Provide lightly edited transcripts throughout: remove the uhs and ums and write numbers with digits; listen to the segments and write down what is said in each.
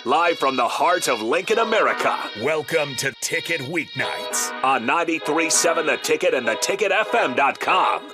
live from the heart of Lincoln, America. Welcome to Ticket Weeknights On 93.7 The Ticket and theticketfm.com.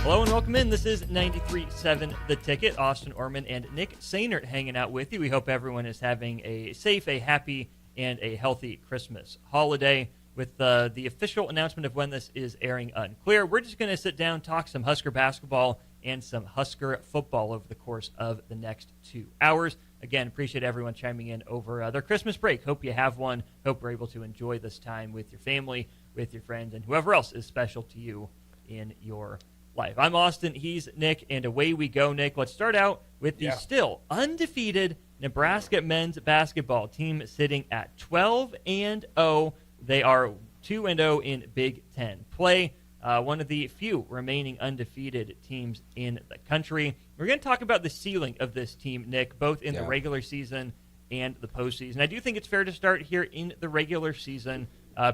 Hello and welcome in. This is 93.7 The Ticket. Austin Oerman and Nick Sehnert hanging out with you. We hope everyone is having a safe, a happy, and a healthy Christmas holiday. With the official announcement of when this is airing unclear, we're just going to sit down, talk some Husker basketball and some Husker football over the course of the next 2 hours. Again, appreciate everyone chiming in over their Christmas break. Hope you have one. Hope we're able to enjoy this time with your family, with your friends, and whoever else is special to you in your life. I'm Austin, he's Nick, and away we go, Nick. Let's start out with the still undefeated Nebraska men's basketball team sitting at 12-0. They are 2-0 in Big Ten play. One of the few remaining undefeated teams in the country. We're going to talk about the ceiling of this team, Nick, both in the regular season and the postseason. I do think it's fair to start here in the regular season.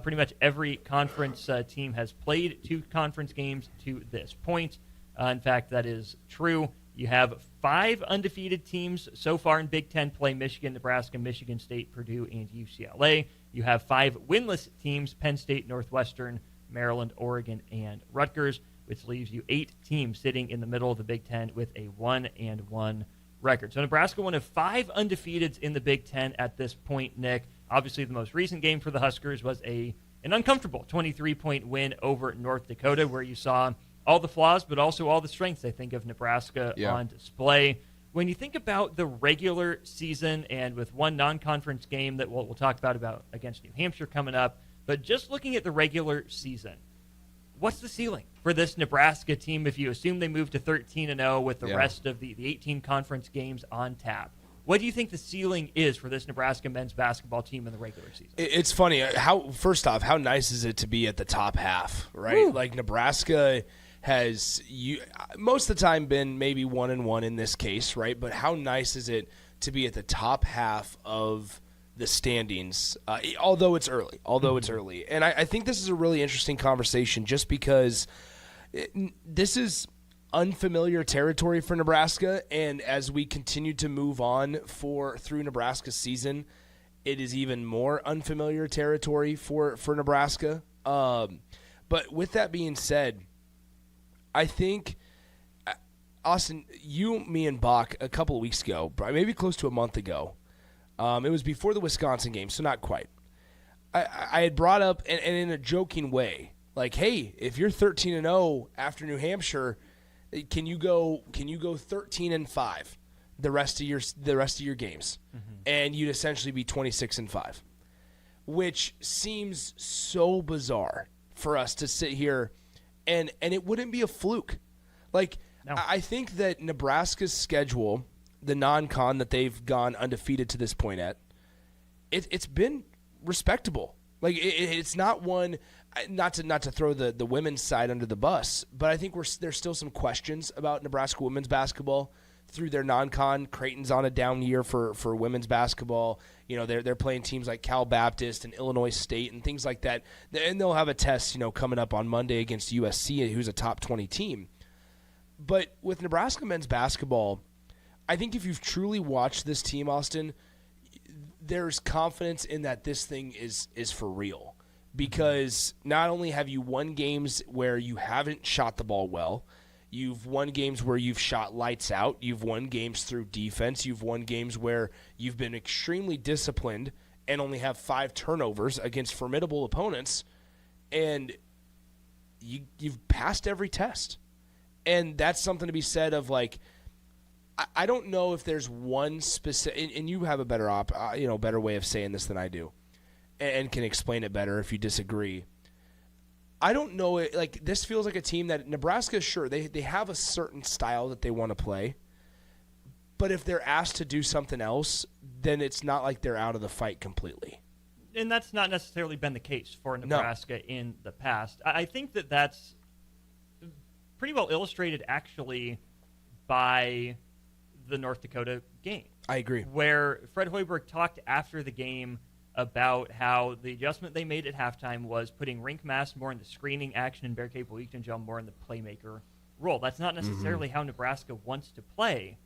Pretty much every conference team has played 2 conference games to this point. In fact, that is true. You have 5 undefeated teams so far in Big Ten play: Michigan, Nebraska, Michigan State, Purdue, and UCLA. You have 5 winless teams: Penn State, Northwestern, Maryland, Oregon, and Rutgers, which leaves you 8 teams sitting in the middle of the Big Ten with a 1-1 record. So Nebraska, one of 5 undefeateds in the Big Ten at this point, Nick. Obviously, the most recent game for the Huskers was an uncomfortable 23-point win over North Dakota, where you saw all the flaws, but also all the strengths, I think, of Nebraska on display. When you think about the regular season, and with one non-conference game that we'll talk about against New Hampshire coming up, but just looking at the regular season, what's the ceiling for this Nebraska team if you assume they move to 13-0 with the rest of the 18 conference games on tap? What do you think the ceiling is for this Nebraska men's basketball team in the regular season? It's funny. First off, how nice is it to be at the top half, right? Woo. Like, Nebraska has most of the time been maybe 1-1 in this case, right? But how nice is it to be at the top half of the standings, although it's early. And I think this is a really interesting conversation just because this is unfamiliar territory for Nebraska, and as we continue to move on through Nebraska's season, it is even more unfamiliar territory for Nebraska. But with that being said, I think, Austin, me and Bach a couple of weeks ago, maybe close to a month ago, it was before the Wisconsin game, so not quite. I had brought up, and in a joking way, like, hey, if you're 13-0 after New Hampshire, can you go 13-5 the rest of your games, and you'd essentially be 26-5, which seems so bizarre for us to sit here, and it wouldn't be a fluke. Like, no. I think that Nebraska's schedule, the non-con that they've gone undefeated to this point at, it's been respectable. Like, it's not one, not to throw the women's side under the bus, but I think there's still some questions about Nebraska women's basketball through their non-con. Creighton's on a down year for women's basketball. You know, they're playing teams like Cal Baptist and Illinois State and things like that. And they'll have a test, coming up on Monday against USC, who's a top 20 team. But with Nebraska men's basketball, I think if you've truly watched this team, Austin, there's confidence in that this thing is for real. Because not only have you won games where you haven't shot the ball well, you've won games where you've shot lights out, you've won games through defense, you've won games where you've been extremely disciplined and only have 5 turnovers against formidable opponents, and you've passed every test. And that's something to be said of, like, I don't know if there's one specific, and you have a better better way of saying this than I do, and can explain it better if you disagree. I don't know. Like, this feels like a team that Nebraska, sure, they have a certain style that they want to play, but if they're asked to do something else, then it's not like they're out of the fight completely. And that's not necessarily been the case for Nebraska in the past. I think that's pretty well illustrated, actually, by the North Dakota game. I agree. Where Fred Hoiberg talked after the game about how the adjustment they made at halftime was putting Rink Mass more in the screening action and Bear Capel-Eaton more in the playmaker role. That's not necessarily how Nebraska wants to play,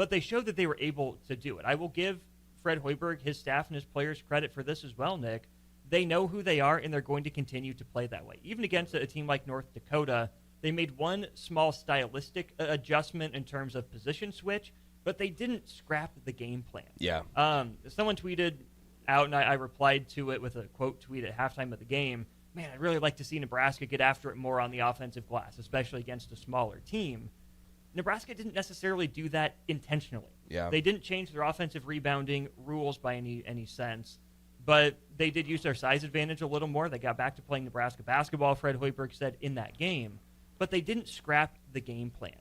but they showed that they were able to do it. I will give Fred Hoiberg, his staff, and his players credit for this as well, Nick. They know who they are, and they're going to continue to play that way. Even against a team like North Dakota, they made one small stylistic adjustment in terms of position switch, but they didn't scrap the game plan. Yeah. Someone tweeted out, and I replied to it with a quote tweet at halftime of the game. Man, I'd really like to see Nebraska get after it more on the offensive glass, especially against a smaller team. Nebraska didn't necessarily do that intentionally. Yeah. They didn't change their offensive rebounding rules by any sense, but they did use their size advantage a little more. They got back to playing Nebraska basketball, Fred Hoiberg said, in that game, but they didn't scrap the game plan.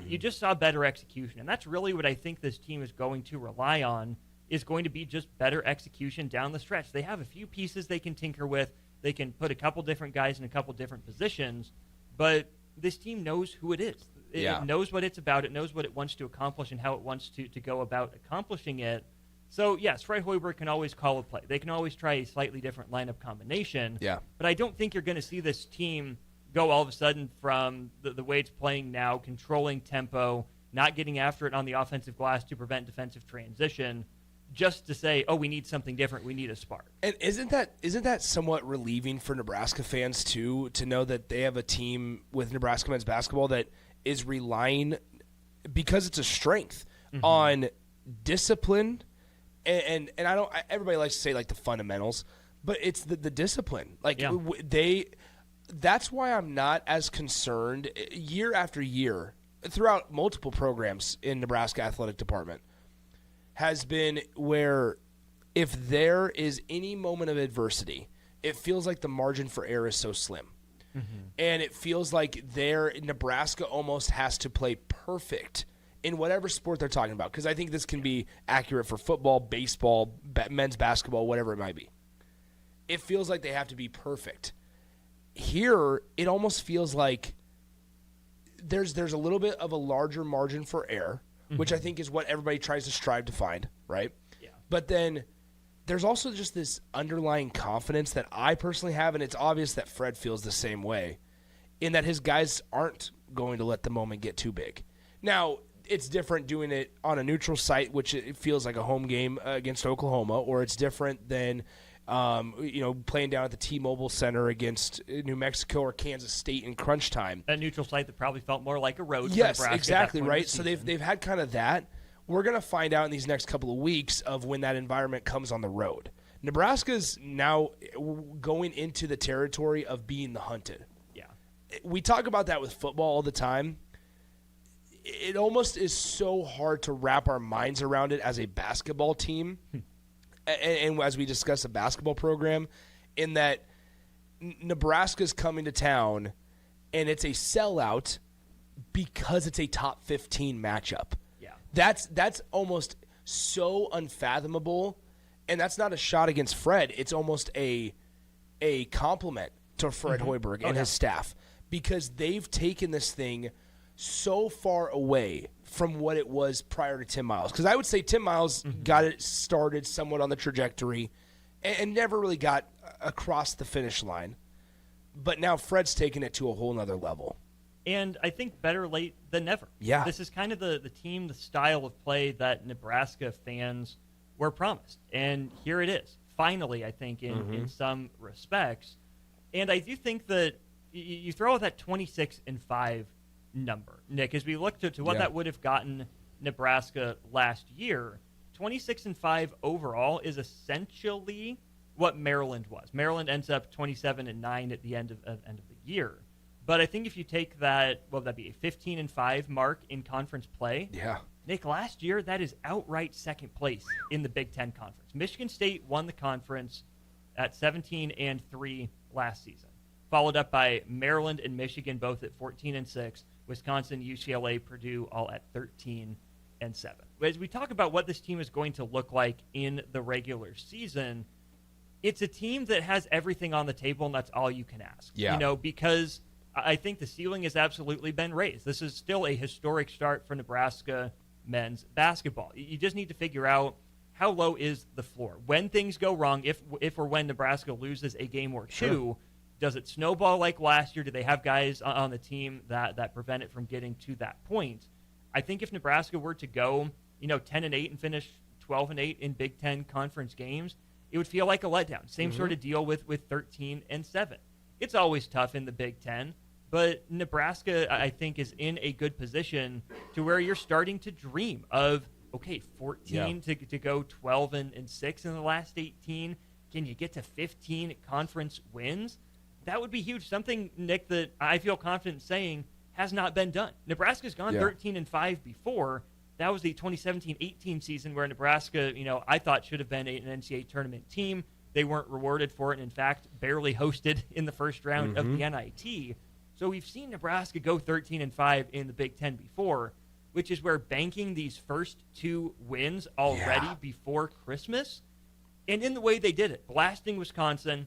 You just saw better execution, and that's really what I think this team is going to rely on, is going to be just better execution down the stretch. They have a few pieces they can tinker with. They can put a couple different guys in a couple different positions, but this team knows who it is. It knows what it's about. It knows what it wants to accomplish and how it wants to go about accomplishing it. So, yes, Fred Hoiberg can always call a play. They can always try a slightly different lineup combination. Yeah. But I don't think you're going to see this team go all of a sudden from the way it's playing now, controlling tempo, not getting after it on the offensive glass to prevent defensive transition, just to say, oh, we need something different, we need a spark. And isn't that somewhat relieving for Nebraska fans too, to know that they have a team with Nebraska men's basketball that is relying, because it's a strength, on discipline and I don't. Everybody likes to say like the fundamentals, but it's the discipline. Like that's why I'm not as concerned year after year throughout multiple programs in Nebraska athletic department has been where if there is any moment of adversity, it feels like the margin for error is so slim. And it feels like Nebraska almost has to play perfect in whatever sport they're talking about, because I think this can be accurate for football, baseball, men's basketball, whatever it might be. It feels like they have to be perfect. Here, it almost feels like there's a little bit of a larger margin for error, which I think is what everybody tries to strive to find, right? Yeah. But then there's also just this underlying confidence that I personally have, and it's obvious that Fred feels the same way, in that his guys aren't going to let the moment get too big. Now, it's different doing it on a neutral site, which it feels like a home game against Oklahoma, or it's different than playing down at the T-Mobile Center against New Mexico or Kansas State in crunch time. A neutral site that probably felt more like a road. Yes, for Nebraska exactly, right? So they've had kind of that. We're going to find out in these next couple of weeks of when that environment comes on the road. Nebraska's now going into the territory of being the hunted. Yeah. We talk about that with football all the time. It almost is so hard to wrap our minds around it as a basketball team, and as we discuss a basketball program, in that Nebraska's coming to town, and it's a sellout because it's a top 15 matchup. Yeah. That's almost so unfathomable, and that's not a shot against Fred. It's almost a compliment to Fred Hoiberg and his staff, because they've taken this thing so far away from what it was prior to Tim Miles. Because I would say Tim Miles got it started somewhat on the trajectory and never really got across the finish line. But now Fred's taken it to a whole nother level. And I think better late than never. Yeah. This is kind of the team, the style of play that Nebraska fans were promised. And here it is, finally, I think, in some respects. And I do think that you throw out that 26-5 number, Nick, as we look to what that would have gotten Nebraska last year. 26-5 overall is essentially what Maryland was. Maryland ends up 27-9 at the end of the year. But I think if you take that, what would that be, a 15-5 mark in conference play? Yeah. Nick, last year, that is outright second place in the Big Ten Conference. Michigan State won the conference at 17-3 last season, followed up by Maryland and Michigan, both at 14-6, Wisconsin, UCLA, Purdue, all at 13-7. As we talk about what this team is going to look like in the regular season, it's a team that has everything on the table, and that's all you can ask. Yeah. Because I think the ceiling has absolutely been raised. This is still a historic start for Nebraska men's basketball. You just need to figure out how low is the floor. When things go wrong, if or when Nebraska loses a game or two, does it snowball like last year? Do they have guys on the team that prevent it from getting to that point? I think if Nebraska were to go 10-8 and finish 12-8 in Big Ten conference games, it would feel like a letdown. Same sort of deal with 13-7. It's always tough in the Big Ten, but Nebraska, I think, is in a good position to where you're starting to dream of, okay, 14 to go 12-6 in the last 18. Can you get to 15 conference wins? That would be huge. Something, Nick, that I feel confident saying has not been done. Nebraska's gone 13-5 before. That was the 2017-18 season where Nebraska, I thought should have been an NCAA tournament team. They weren't rewarded for it, and in fact, barely hosted in the first round of the NIT. So we've seen Nebraska go 13-5 in the Big Ten before, which is where banking these first 2 wins already before Christmas, and in the way they did it, blasting Wisconsin,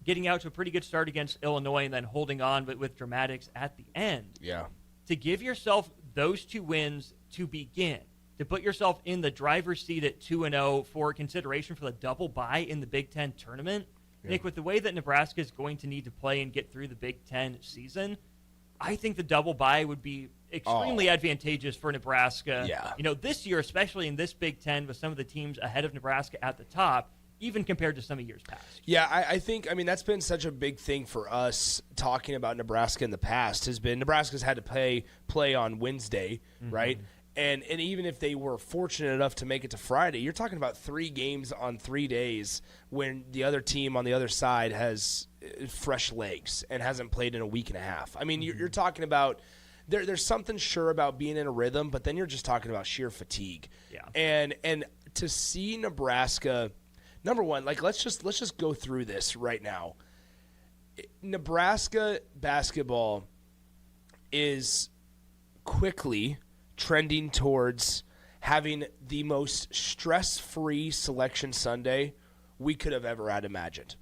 getting out to a pretty good start against Illinois, and then holding on but with dramatics at the end. Yeah. To give yourself those 2 wins to begin, to put yourself in the driver's seat at 2-0 for consideration for the double bye in the Big Ten tournament. Yeah. Nick, with the way that Nebraska is going to need to play and get through the Big Ten season, I think the double bye would be extremely advantageous for Nebraska. Yeah. This year, especially in this Big Ten with some of the teams ahead of Nebraska at the top, even compared to some of years past. Yeah, I think, that's been such a big thing for us talking about Nebraska in the past has been Nebraska's had to play on Wednesday, right? And even if they were fortunate enough to make it to Friday, you're talking about 3 games on 3 days when the other team on the other side has fresh legs and hasn't played in a week and a half. You're talking about there's something sure about being in a rhythm, but then you're just talking about sheer fatigue. Yeah. And to see Nebraska, number one, let's just go through this right now. Nebraska basketball is quickly trending towards having the most stress-free selection Sunday we could have ever had imagined.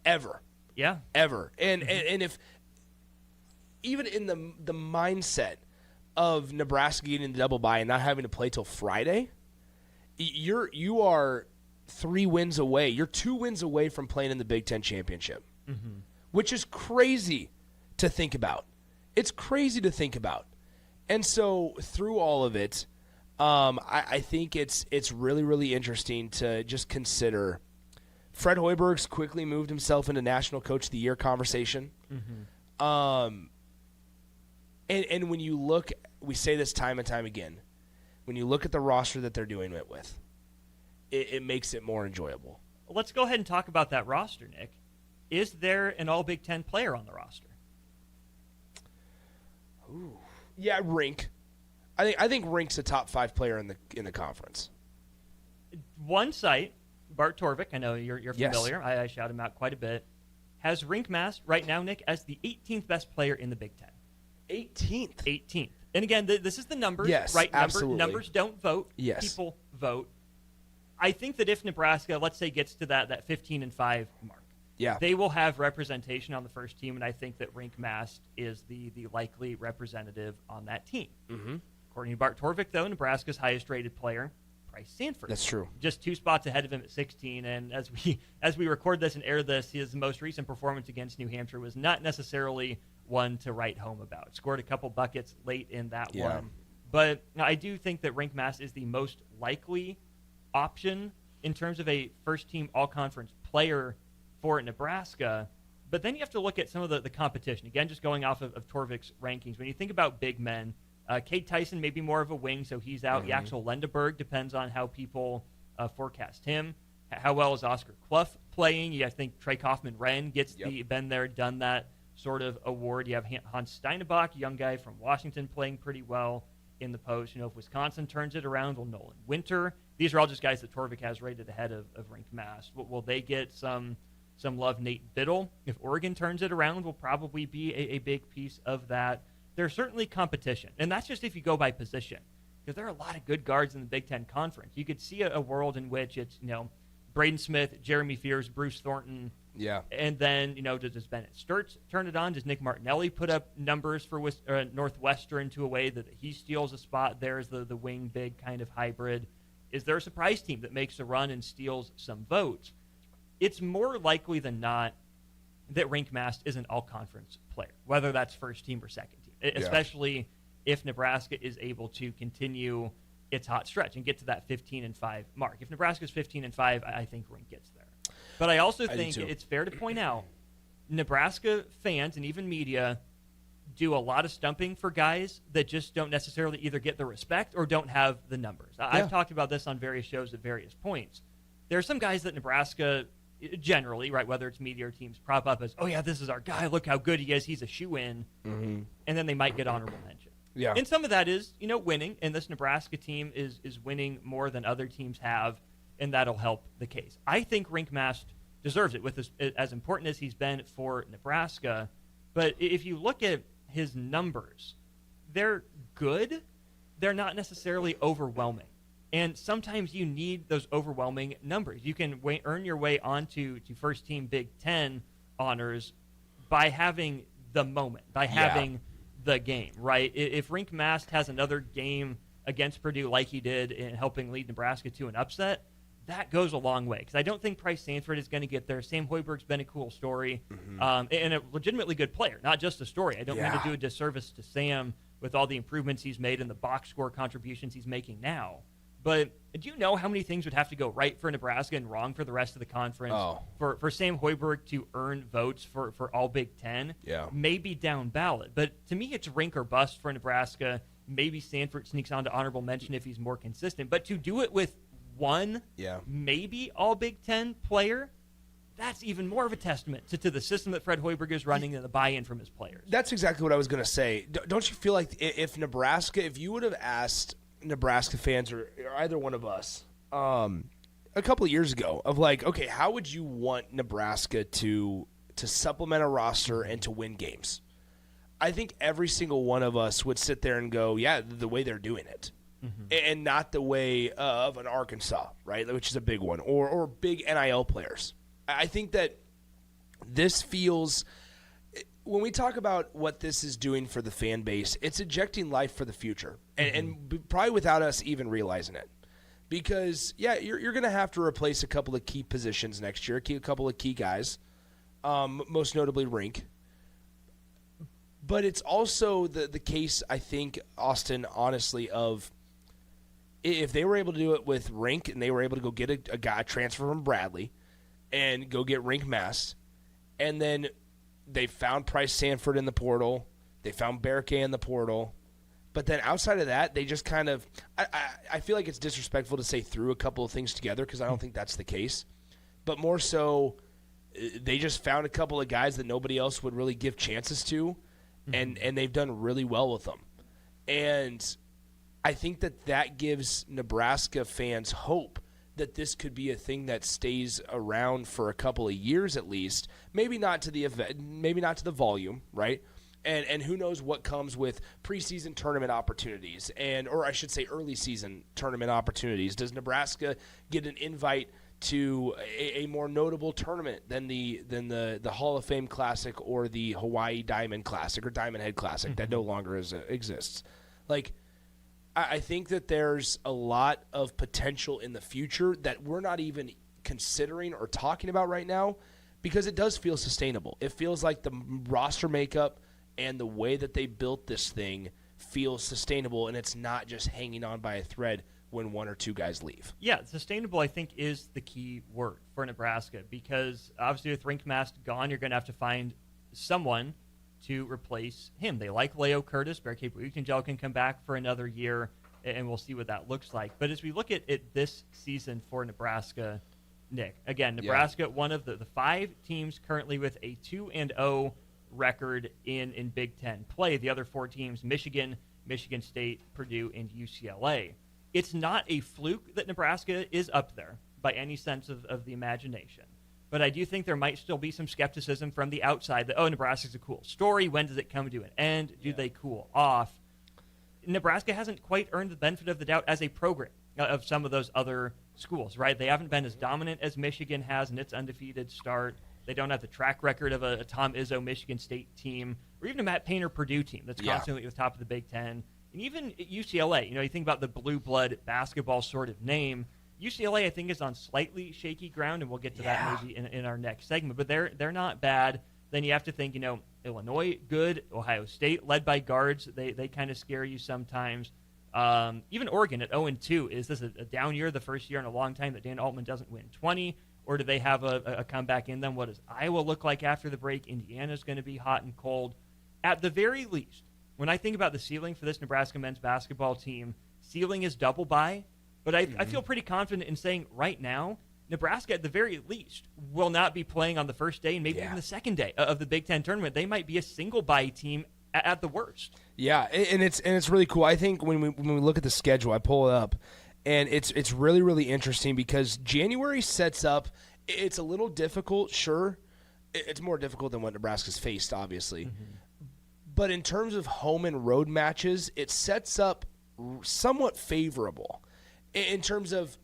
Ever. Yeah. Ever. And if even in the mindset of Nebraska getting the double bye and not having to play till Friday, you are 3 wins away. You're 2 wins away from playing in the Big Ten championship, which is crazy to think about. It's crazy to think about. And so through all of it, I think it's really, really interesting to just consider. Fred Hoiberg's quickly moved himself into National Coach of the Year conversation. And when you look, we say this time and time again, when you look at the roster that they're doing it with, it makes it more enjoyable. Let's go ahead and talk about that roster, Nick. Is there an All Big Ten player on the roster? Ooh. Yeah, Rink. I think Rink's a top 5 player in the conference. One site, Bart Torvik, I know you're familiar. Yes. I shout him out quite a bit. Has Rink masked right now, Nick, as the 18th best player in the Big Ten. 18th. And again, this is the numbers, yes, right? Absolutely. Numbers don't vote. Yes. People vote. I think that if Nebraska, let's say, gets to that 15-5 mark, they will have representation on the first team, and I think that Rink Mast is the likely representative on that team. According to Bart Torvik, though, Nebraska's highest-rated player, Bryce Sanford. That's true. Just 2 spots ahead of him at 16, and as we record this and air this, his most recent performance against New Hampshire was not necessarily one to write home about. Scored a couple buckets late in that one. But I do think that Rink Mast is the most likely option in terms of a first-team all-conference player for Nebraska. But then you have to look at some of the competition. Again, just going off of Torvik's rankings. When you think about big men, Cade Tyson may be more of a wing, so he's out. Yaxel Lendeberg depends on how people forecast him. How well is Oscar Clough playing? I think Trey Kaufman-Wren gets the been there, done that sort of award. You have Hans Steinebach, a young guy from Washington, playing pretty well in the post. If Wisconsin turns it around, will Nolan Winter? These are all just guys that Torvik has rated ahead of Rink Mast. Will they get some love? Nate Biddle, if Oregon turns it around, will probably be a big piece of that. There's certainly competition, and that's just if you go by position, because there are a lot of good guards in the Big Ten Conference. You could see a world in which it's, Braden Smith, Jeremy Fears, Bruce Thornton, and then, does Bennett Sturts turn it on? Does Nick Martinelli put up numbers for Northwestern to a way that he steals a spot there as the wing big kind of hybrid? Is there a surprise team that makes a run and steals some votes? It's more likely than not that Rink Mast is an all-conference player, whether that's first team or second team, especially if Nebraska is able to continue its hot stretch and get to that 15-5 mark. If Nebraska's 15-5, I think Rink gets there. But I also think it's fair to point out Nebraska fans and even media do a lot of stumping for guys that just don't necessarily either get the respect or don't have the numbers. I've talked about this on various shows at various points. There are some guys that Nebraska generally, right, whether it's media or teams, prop up as, oh, yeah, this is our guy. Look how good he is. He's a shoe-in. Mm-hmm. And then they might get honorable mention. Yeah. And some of that is, winning, and this Nebraska team is winning more than other teams have, and that'll help the case. I think Rink Mast deserves it, with as important as he's been for Nebraska. But if you look at his numbers, they're good. They're not necessarily overwhelming. And sometimes you need those overwhelming numbers. You can earn your way onto first-team Big Ten honors by having the moment, by having the game, right? If Rink Mast has another game against Purdue like he did in helping lead Nebraska to an upset, that goes a long way. Because I don't think Price Sanford is going to get there. Sam Hoiberg's been a cool story and a legitimately good player, not just a story. I don't mean to do a disservice to Sam with all the improvements he's made and the box score contributions he's making now. But do you know how many things would have to go right for Nebraska and wrong for the rest of the conference for Sam Hoiberg to earn votes for all Big Ten? Yeah. Maybe down ballot. But to me, it's rink or bust for Nebraska. Maybe Sanford sneaks on to honorable mention if he's more consistent. But to do it with one, maybe all Big Ten player, that's even more of a testament to the system that Fred Hoiberg is running and the buy-in from his players. That's exactly what I was going to say. Don't you feel like if you would have asked Nebraska fans or either one of us a couple of years ago of like, okay, how would you want Nebraska to supplement a roster and to win games? I think every single one of us would sit there and go, yeah, the way they're doing it. And not the way of an Arkansas, right, which is a big one, or big NIL players. I think that this feels, when we talk about what this is doing for the fan base, it's injecting life for the future, and probably without us even realizing it. Because, you're going to have to replace a couple of key positions next year, a couple of key guys, most notably Rink. But it's also the case, I think, Austin, honestly, of if they were able to do it with Rink and they were able to go get a guy transfer from Bradley and go get Rink Mast, and then they found Price Sanford in the portal, they found Berke in the portal, but then outside of that, they just kind of I feel like it's disrespectful to say threw a couple of things together because I don't think that's the case, but more so they just found a couple of guys that nobody else would really give chances to, and they've done really well with them. And I think that gives Nebraska fans hope that this could be a thing that stays around for a couple of years at least. Maybe not to the event, maybe not to the volume, right? And who knows what comes with preseason tournament opportunities or I should say early season tournament opportunities. Does Nebraska get an invite to a more notable tournament than the Hall of Fame Classic or the Hawaii Diamond Classic or Diamond Head Classic that no longer exists? Like, I think that there's a lot of potential in the future that we're not even considering or talking about right now because it does feel sustainable. It feels like the roster makeup and the way that they built this thing feels sustainable, and it's not just hanging on by a thread when one or two guys leave. Yeah, sustainable, I think, is the key word for Nebraska because obviously with Rink Mast gone, you're going to have to find someone to replace him. They like Leo Curtis. Berke Buikenjel can come back for another year, and we'll see what that looks like. But as we look at it this season for Nebraska, Nick, again, Nebraska, one of the 5 teams currently with a 2-0 record in Big Ten play. The other 4 teams, Michigan, Michigan State, Purdue, and UCLA. It's not a fluke that Nebraska is up there by any sense of the imagination. But I do think there might still be some skepticism from the outside that, Nebraska's a cool story. When does it come to an end? Do they cool off? Nebraska hasn't quite earned the benefit of the doubt as a program of some of those other schools, right? They haven't been as dominant as Michigan has in its undefeated start. They don't have the track record of a Tom Izzo Michigan State team or even a Matt Painter Purdue team that's constantly at the top of the Big Ten. And even UCLA, you think about the blue blood basketball sort of name. UCLA, I think, is on slightly shaky ground, and we'll get to that maybe in our next segment. But they're not bad. Then you have to think, Illinois, good. Ohio State, led by guards, they kind of scare you sometimes. Even Oregon at 0-2. Is this a down year, the first year in a long time that Dan Altman doesn't win 20? Or do they have a comeback in them? What does Iowa look like after the break? Indiana's going to be hot and cold. At the very least, when I think about the ceiling for this Nebraska men's basketball team, ceiling is double bye. But I feel pretty confident in saying right now, Nebraska, at the very least, will not be playing on the first day and maybe even the second day of the Big Ten tournament. They might be a single bye team at the worst. Yeah, and it's really cool. I think when we look at the schedule, I pull it up, and it's really, really interesting because January sets up. It's a little difficult, sure. It's more difficult than what Nebraska's faced, obviously. But in terms of home and road matches, it sets up somewhat favorable in terms of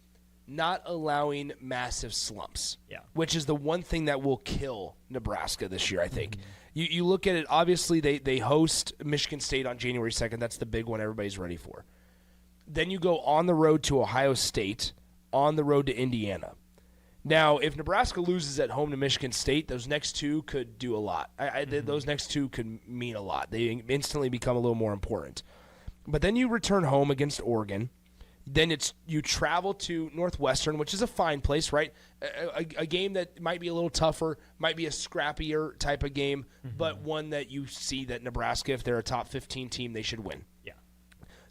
not allowing massive slumps, which is the one thing that will kill Nebraska this year, I think. You look at it, obviously they host Michigan State on January 2nd. That's the big one everybody's ready for. Then you go on the road to Ohio State, on the road to Indiana. Now, if Nebraska loses at home to Michigan State, those next two could do a lot. Those next two could mean a lot. They instantly become a little more important. But then you return home against Oregon. Then you travel to Northwestern, which is a fine place, right? A game that might be a little tougher, might be a scrappier type of game, but one that you see that Nebraska, if they're a top 15 team, they should win. Yeah.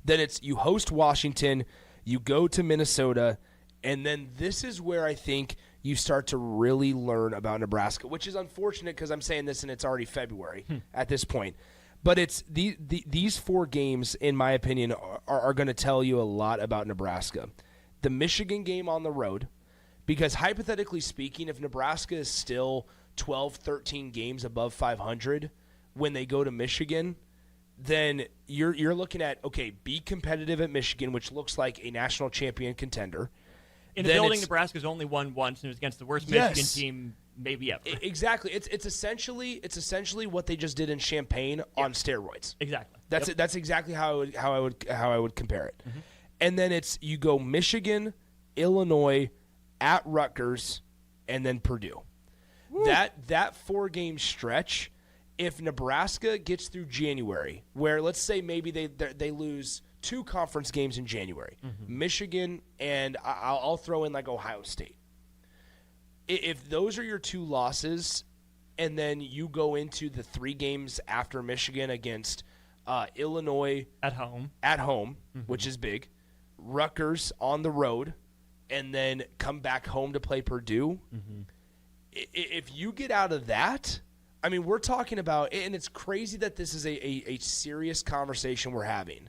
Then you host Washington, you go to Minnesota, and then this is where I think you start to really learn about Nebraska, which is unfortunate because I'm saying this and it's already February at this point. But it's these four games, in my opinion, are going to tell you a lot about Nebraska. The Michigan game on the road, because hypothetically speaking, if Nebraska is still 12, 13 games above 500 when they go to Michigan, then you're looking at, okay, be competitive at Michigan, which looks like a national champion contender. In a building Nebraska's only won once, and it was against the worst Michigan team maybe ever. Exactly. It's essentially what they just did in Champaign on steroids. Exactly. That's exactly how I would compare it. And then you go Michigan, Illinois, at Rutgers, and then Purdue. Woo. That 4-game stretch, if Nebraska gets through January, where let's say maybe they lose 2 conference games in January, Michigan, and I'll throw in like Ohio State. If those are your 2 losses, and then you go into the 3 games after Michigan against Illinois at home, which is big, Rutgers on the road, and then come back home to play Purdue. If you get out of that, I mean, we're talking about, and it's crazy that this is a serious conversation we're having,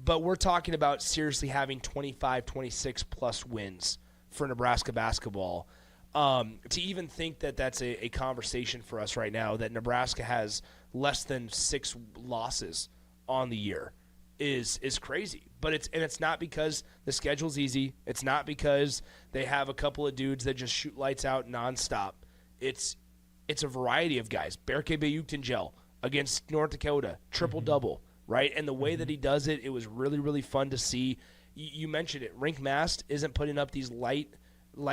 but we're talking about seriously having 25, 26 plus wins for Nebraska basketball. To even think that that's a conversation for us right now, that Nebraska has less than 6 losses on the year is crazy. But it's not because the schedule's easy. It's not because they have a couple of dudes that just shoot lights out nonstop. It's a variety of guys. Berke Bayuktanjel against North Dakota, triple-double, right? And the way that he does it, it was really, really fun to see. You mentioned it. Rink Mast isn't putting up these light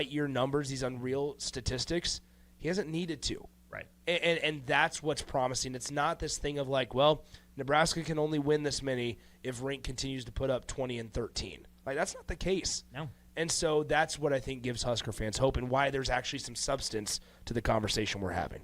year numbers, these unreal statistics. He hasn't needed to. Right. And that's what's promising. It's not this thing of like, well, Nebraska can only win this many if Rink continues to put up 20 and 13. Like, that's not the case. No. And so that's what I think gives Husker fans hope and why there's actually some substance to the conversation we're having.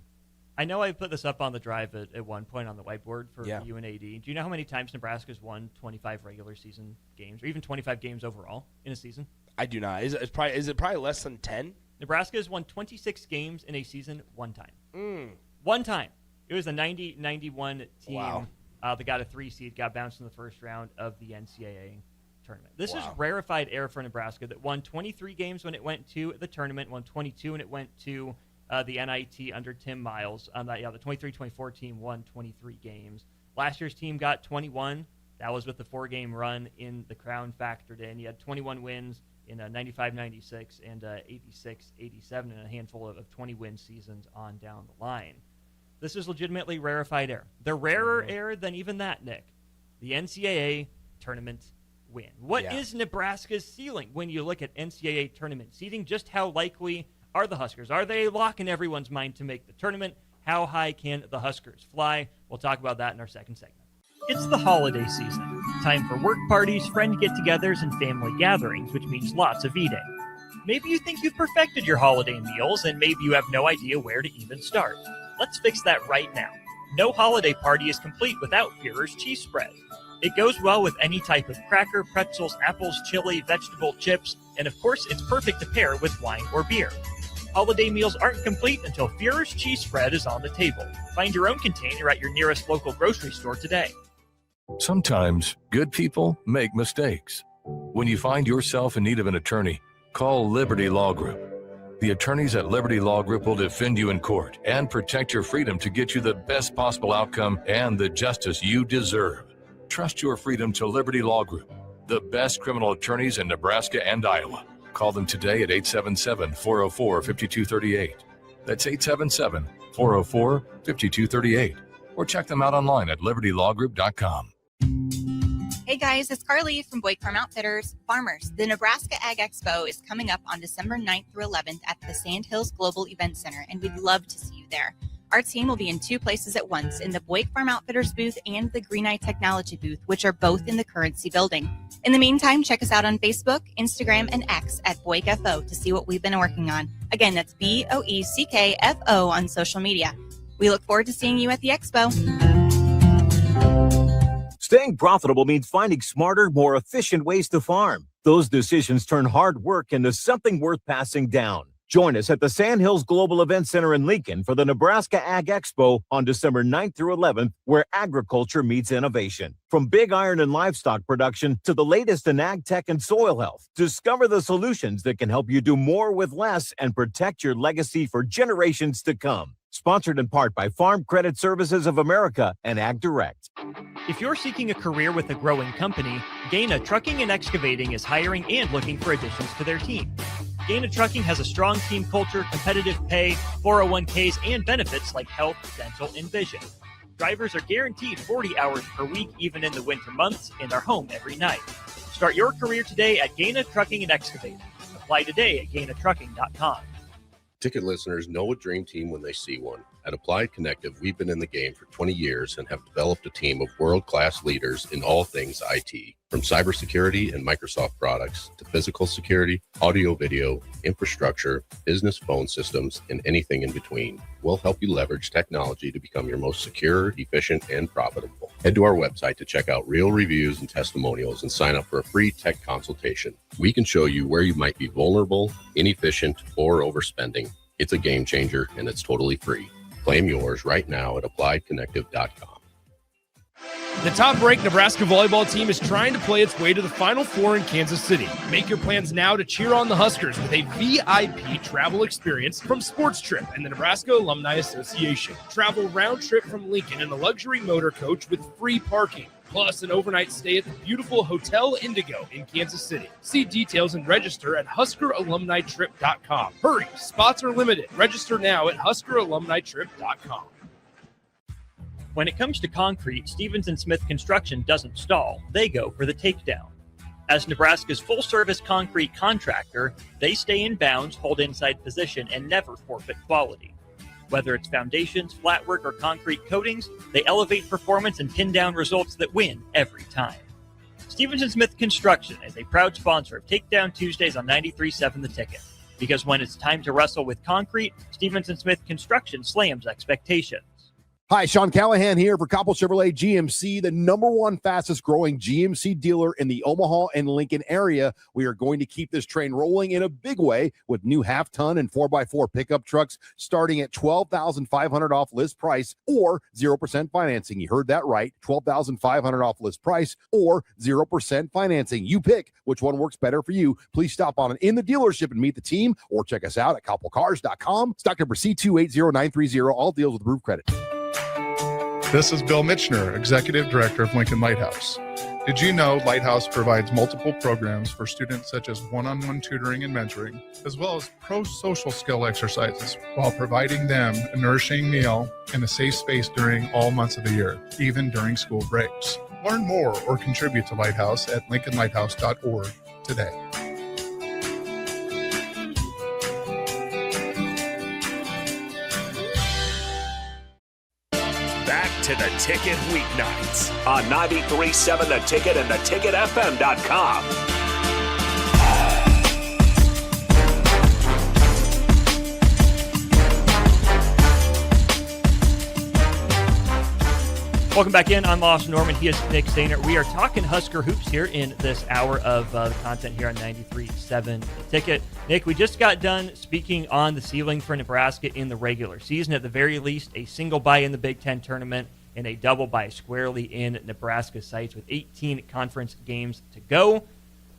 I know I put this up on the drive at one point on the whiteboard for you and AD. Do you know how many times Nebraska's won 25 regular season games or even 25 games overall in a season? I do not. Is it probably less than 10? Nebraska has won 26 games in a season one time. One time. It was a 90-91 team Wow. That got a 3 seed, got bounced in the first round of the NCAA tournament. This is rarefied air for Nebraska that won 23 games when it went to the tournament, won 22 when it went to the NIT under Tim Miles. The 23-24 team won 23 games. Last year's team got 21. That was with the 4-game run in the Crown factored in. You had 21 wins in 95-96 and 86-87 and a handful of 20-win seasons on down the line. This is legitimately rarefied air. The rarer air than even that, Nick. The NCAA tournament win. What is Nebraska's ceiling when you look at NCAA tournament seeding? Just how likely are the Huskers? Are they a lock in everyone's mind to make the tournament? How high can the Huskers fly? We'll talk about that in our second segment. It's the holiday season. Time for work parties, friend get-togethers, and family gatherings, which means lots of eating. Maybe you think you've perfected your holiday meals, and maybe you have no idea where to even start. Let's fix that right now. No holiday party is complete without Führer's cheese spread. It goes well with any type of cracker, pretzels, apples, chili, vegetable, chips, and of course, it's perfect to pair with wine or beer. Holiday meals aren't complete until Führer's cheese spread is on the table. Find your own container at your nearest local grocery store today. Sometimes good people make mistakes. When you find yourself in need of an attorney, call Liberty Law Group. The attorneys at Liberty Law Group will defend you in court and protect your freedom to get you the best possible outcome and the justice you deserve. Trust your freedom to Liberty Law Group, the best criminal attorneys in Nebraska and Iowa. Call them today at 877-404-5238. That's 877-404-5238. Or check them out online at libertylawgroup.com. Hey guys, it's Carly from Boyd Farm Outfitters. Farmers, the Nebraska Ag Expo is coming up on December 9th through 11th at the Sandhills Global Event Center, and we'd love to see you there. Our team will be in two places at once, in the Boyd Farm Outfitters booth and the Green Eye Technology booth, which are both in the Currency building. In the meantime, check us out on Facebook, Instagram, and X at BoydFO to see what we've been working on. Again, that's BOECKFO on social media. We look forward to seeing you at the Expo. Staying profitable means finding smarter, more efficient ways to farm. Those decisions turn hard work into something worth passing down. Join us at the Sandhills Global Event Center in Lincoln for the Nebraska Ag Expo on December 9th through 11th, where agriculture meets innovation. From big iron and livestock production to the latest in ag tech and soil health, discover the solutions that can help you do more with less and protect your legacy for generations to come. Sponsored in part by Farm Credit Services of America and Ag Direct. If you're seeking a career with a growing company, Gaina Trucking and Excavating is hiring and looking for additions to their team. Gaina Trucking has a strong team culture, competitive pay, 401ks, and benefits like health, dental, and vision. Drivers are guaranteed 40 hours per week, even in the winter months, and are home every night. Start your career today at Gaina Trucking and Excavating. Apply today at GainaTrucking.com. Ticket listeners know a dream team when they see one. At Applied Connective, we've been in the game for 20 years and have developed a team of world-class leaders in all things IT. From cybersecurity and Microsoft products to physical security, audio-video, infrastructure, business phone systems, and anything in between, we'll help you leverage technology to become your most secure, efficient, and profitable. Head to our website to check out real reviews and testimonials and sign up for a free tech consultation. We can show you where you might be vulnerable, inefficient, or overspending. It's a game changer, and it's totally free. Claim yours right now at appliedconnective.com. The top-ranked Nebraska volleyball team is trying to play its way to the Final Four in Kansas City. Make your plans now to cheer on the Huskers with a VIP travel experience from Sports Trip and the Nebraska Alumni Association. Travel round trip from Lincoln in a luxury motor coach with free parking, plus an overnight stay at the beautiful Hotel Indigo in Kansas City. See details and register at HuskerAlumniTrip.com. Hurry, spots are limited. Register now at HuskerAlumniTrip.com. When it comes to concrete, Stevens & Smith Construction doesn't stall. They go for the takedown. As Nebraska's full-service concrete contractor, they stay in bounds, hold inside position, and never forfeit quality. Whether it's foundations, flatwork, or concrete coatings, they elevate performance and pin down results that win every time. Stevens & Smith Construction is a proud sponsor of Takedown Tuesdays on 93.7 The Ticket. Because when it's time to wrestle with concrete, Stevens & Smith Construction slams expectations. Hi, Sean Callahan here for Koppel Chevrolet GMC, the number one fastest growing GMC dealer in the Omaha and Lincoln area. We are going to keep this train rolling in a big way with new half-ton and 4x4 pickup trucks starting at $12,500 off list price or 0% financing. You heard that right, $12,500 off list price or 0% financing. You pick which one works better for you. Please stop on in the dealership and meet the team or check us out at koppelcars.com. Stock number C280930. All deals with approved credit. This is Bill Mitchner, Executive Director of Lincoln Lighthouse. Did you know Lighthouse provides multiple programs for students such as one-on-one tutoring and mentoring, as well as pro-social skill exercises, while providing them a nourishing meal and a safe space during all months of the year, even during school breaks? Learn more or contribute to Lighthouse at lincolnlighthouse.org today. Back to the Ticket Weeknights on 93.7 The Ticket and theticketfm.com. Welcome back in. I'm Austin Oerman. He is Nick Sehnert. We are talking Husker hoops here in this hour of the content here on 93.7 The Ticket. Nick, we just got done speaking on the ceiling for Nebraska in the regular season. At the very least, a single bye in the Big Ten tournament and a double bye squarely in Nebraska sights with 18 conference games to go.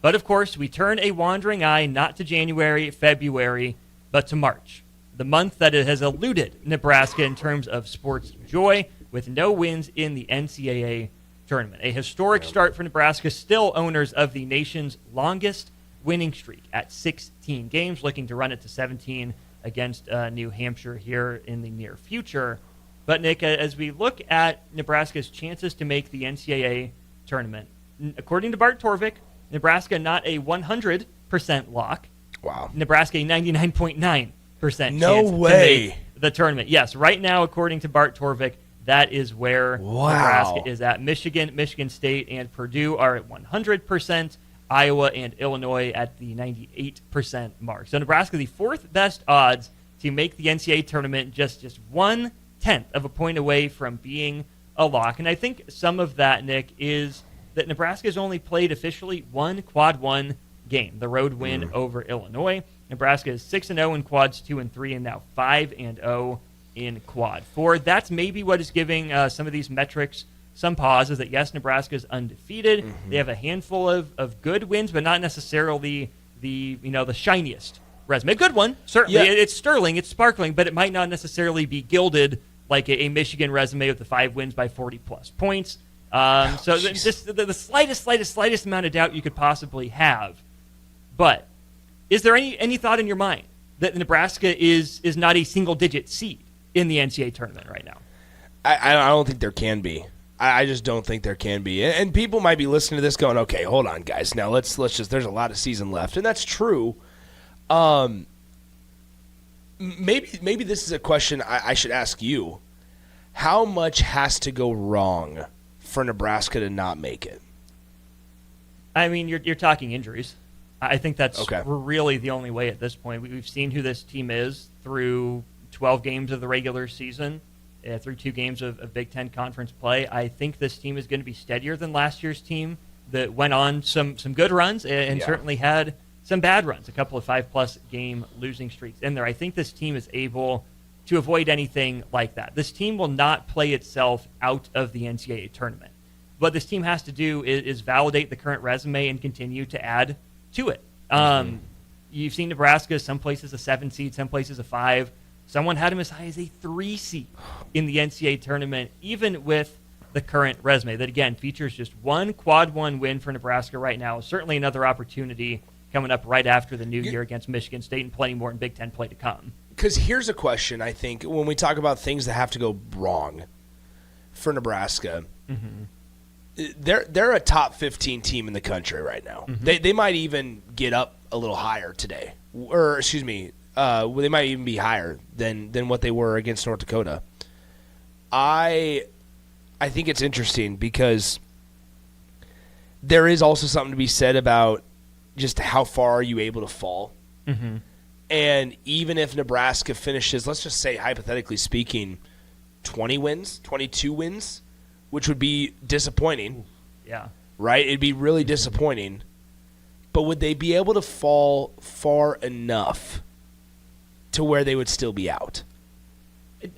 But, of course, we turn a wandering eye not to January, February, but to March, the month that it has eluded Nebraska in terms of sports joy, with no wins in the NCAA tournament. A historic start for Nebraska, still owners of the nation's longest winning streak at 16 games, looking to run it to 17 against New Hampshire here in the near future. But, Nick, as we look at Nebraska's chances to make the NCAA tournament, according to Bart Torvik, Nebraska not a 100% lock. Wow. Nebraska a 99.9% chance No way. to make the tournament. Yes, right now, according to Bart Torvik, that is where Nebraska is at. Michigan, Michigan State, and Purdue are at 100%. Iowa and Illinois at the 98% mark. So Nebraska, the fourth best odds to make the NCAA tournament, just 1/10 of a point away from being a lock. And I think some of that, Nick, is that Nebraska has only played officially one quad one game, the road win over Illinois. Nebraska is 6-0 in quads 2 and 3, and now 5-0 in quad 4. That's maybe what is giving some of these metrics some pause, is that, yes, Nebraska is undefeated. They have a handful of good wins, but not necessarily the shiniest resume. A good one, certainly. Yeah. It's sterling, it's sparkling, but it might not necessarily be gilded like a Michigan resume with the 5 wins by 40-plus points. So just the slightest amount of doubt you could possibly have. But is there any thought in your mind that Nebraska is not a single-digit seed in the NCAA tournament right now? I don't think there can be. I just don't think there can be. And people might be listening to this going, okay, hold on, guys. Now let's just, there's a lot of season left. And that's true. Maybe this is a question I should ask you. How much has to go wrong for Nebraska to not make it? I mean, you're talking injuries. I think that's Okay. really the only way at this point. We've seen who this team is through 12 games of the regular season, through 2 games of Big Ten conference play. I think this team is going to be steadier than last year's team that went on some good runs and certainly had some bad runs, a couple of 5-plus game losing streaks in there. I think this team is able to avoid anything like that. This team will not play itself out of the NCAA tournament. What this team has to do is validate the current resume and continue to add to it. You've seen Nebraska, some places a 7 seed, some places a 5. Someone had him as high as a 3 seed in the NCAA tournament, even with the current resume that, again, features just one quad 1 win for Nebraska right now. Certainly another opportunity coming up right after the new year against Michigan State, and plenty more in Big Ten play to come. Because here's a question, I think, when we talk about things that have to go wrong for Nebraska. They're a top 15 team in the country right now. They might even get up a little higher today. Or, excuse me, they might even be higher than what they were against North Dakota. I think it's interesting because there is also something to be said about just how far are you able to fall. And even if Nebraska finishes, let's just say, hypothetically speaking, 20 wins, 22 wins, which would be disappointing. Yeah. Right? It'd be really disappointing. But would they be able to fall far enough to where they would still be out?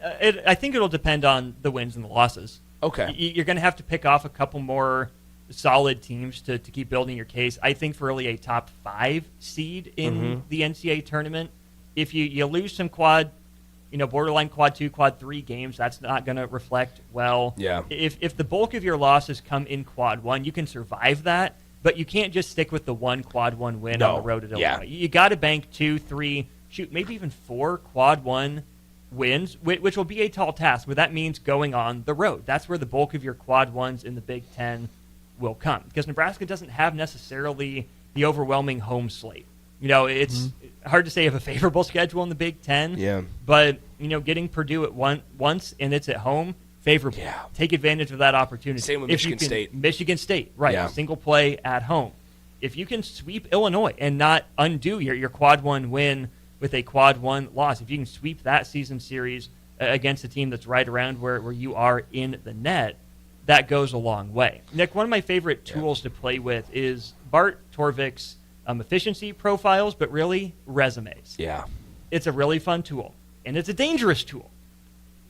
I think it'll depend on the wins and the losses. Okay. You're going to have to pick off a couple more solid teams to keep building your case. I think for really a top 5 seed in the NCAA tournament, if you lose some borderline quad 2, quad 3 games, that's not going to reflect well. Yeah. If the bulk of your losses come in quad 1, you can survive that, but you can't just stick with the one quad 1 win on the road at Illinois. You got to bank 2, 3, maybe even 4 quad 1 wins, which will be a tall task, but that means going on the road. That's where the bulk of your quad 1s in the Big Ten will come, because Nebraska doesn't have necessarily the overwhelming home slate. It's hard to say you have a favorable schedule in the Big Ten. Yeah. But, getting Purdue at once and it's at home favorably. Yeah. Take advantage of that opportunity. Same with If you Michigan State. Michigan State, right. Yeah. Single play at home. If you can sweep Illinois and not undo your quad one win with a quad one loss, if you can sweep that season series against a team that's right around where you are in the net, that goes a long way. Nick, one of my favorite tools to play with is Bart Torvik's efficiency profiles, but really resumes. Yeah. It's a really fun tool, and it's a dangerous tool.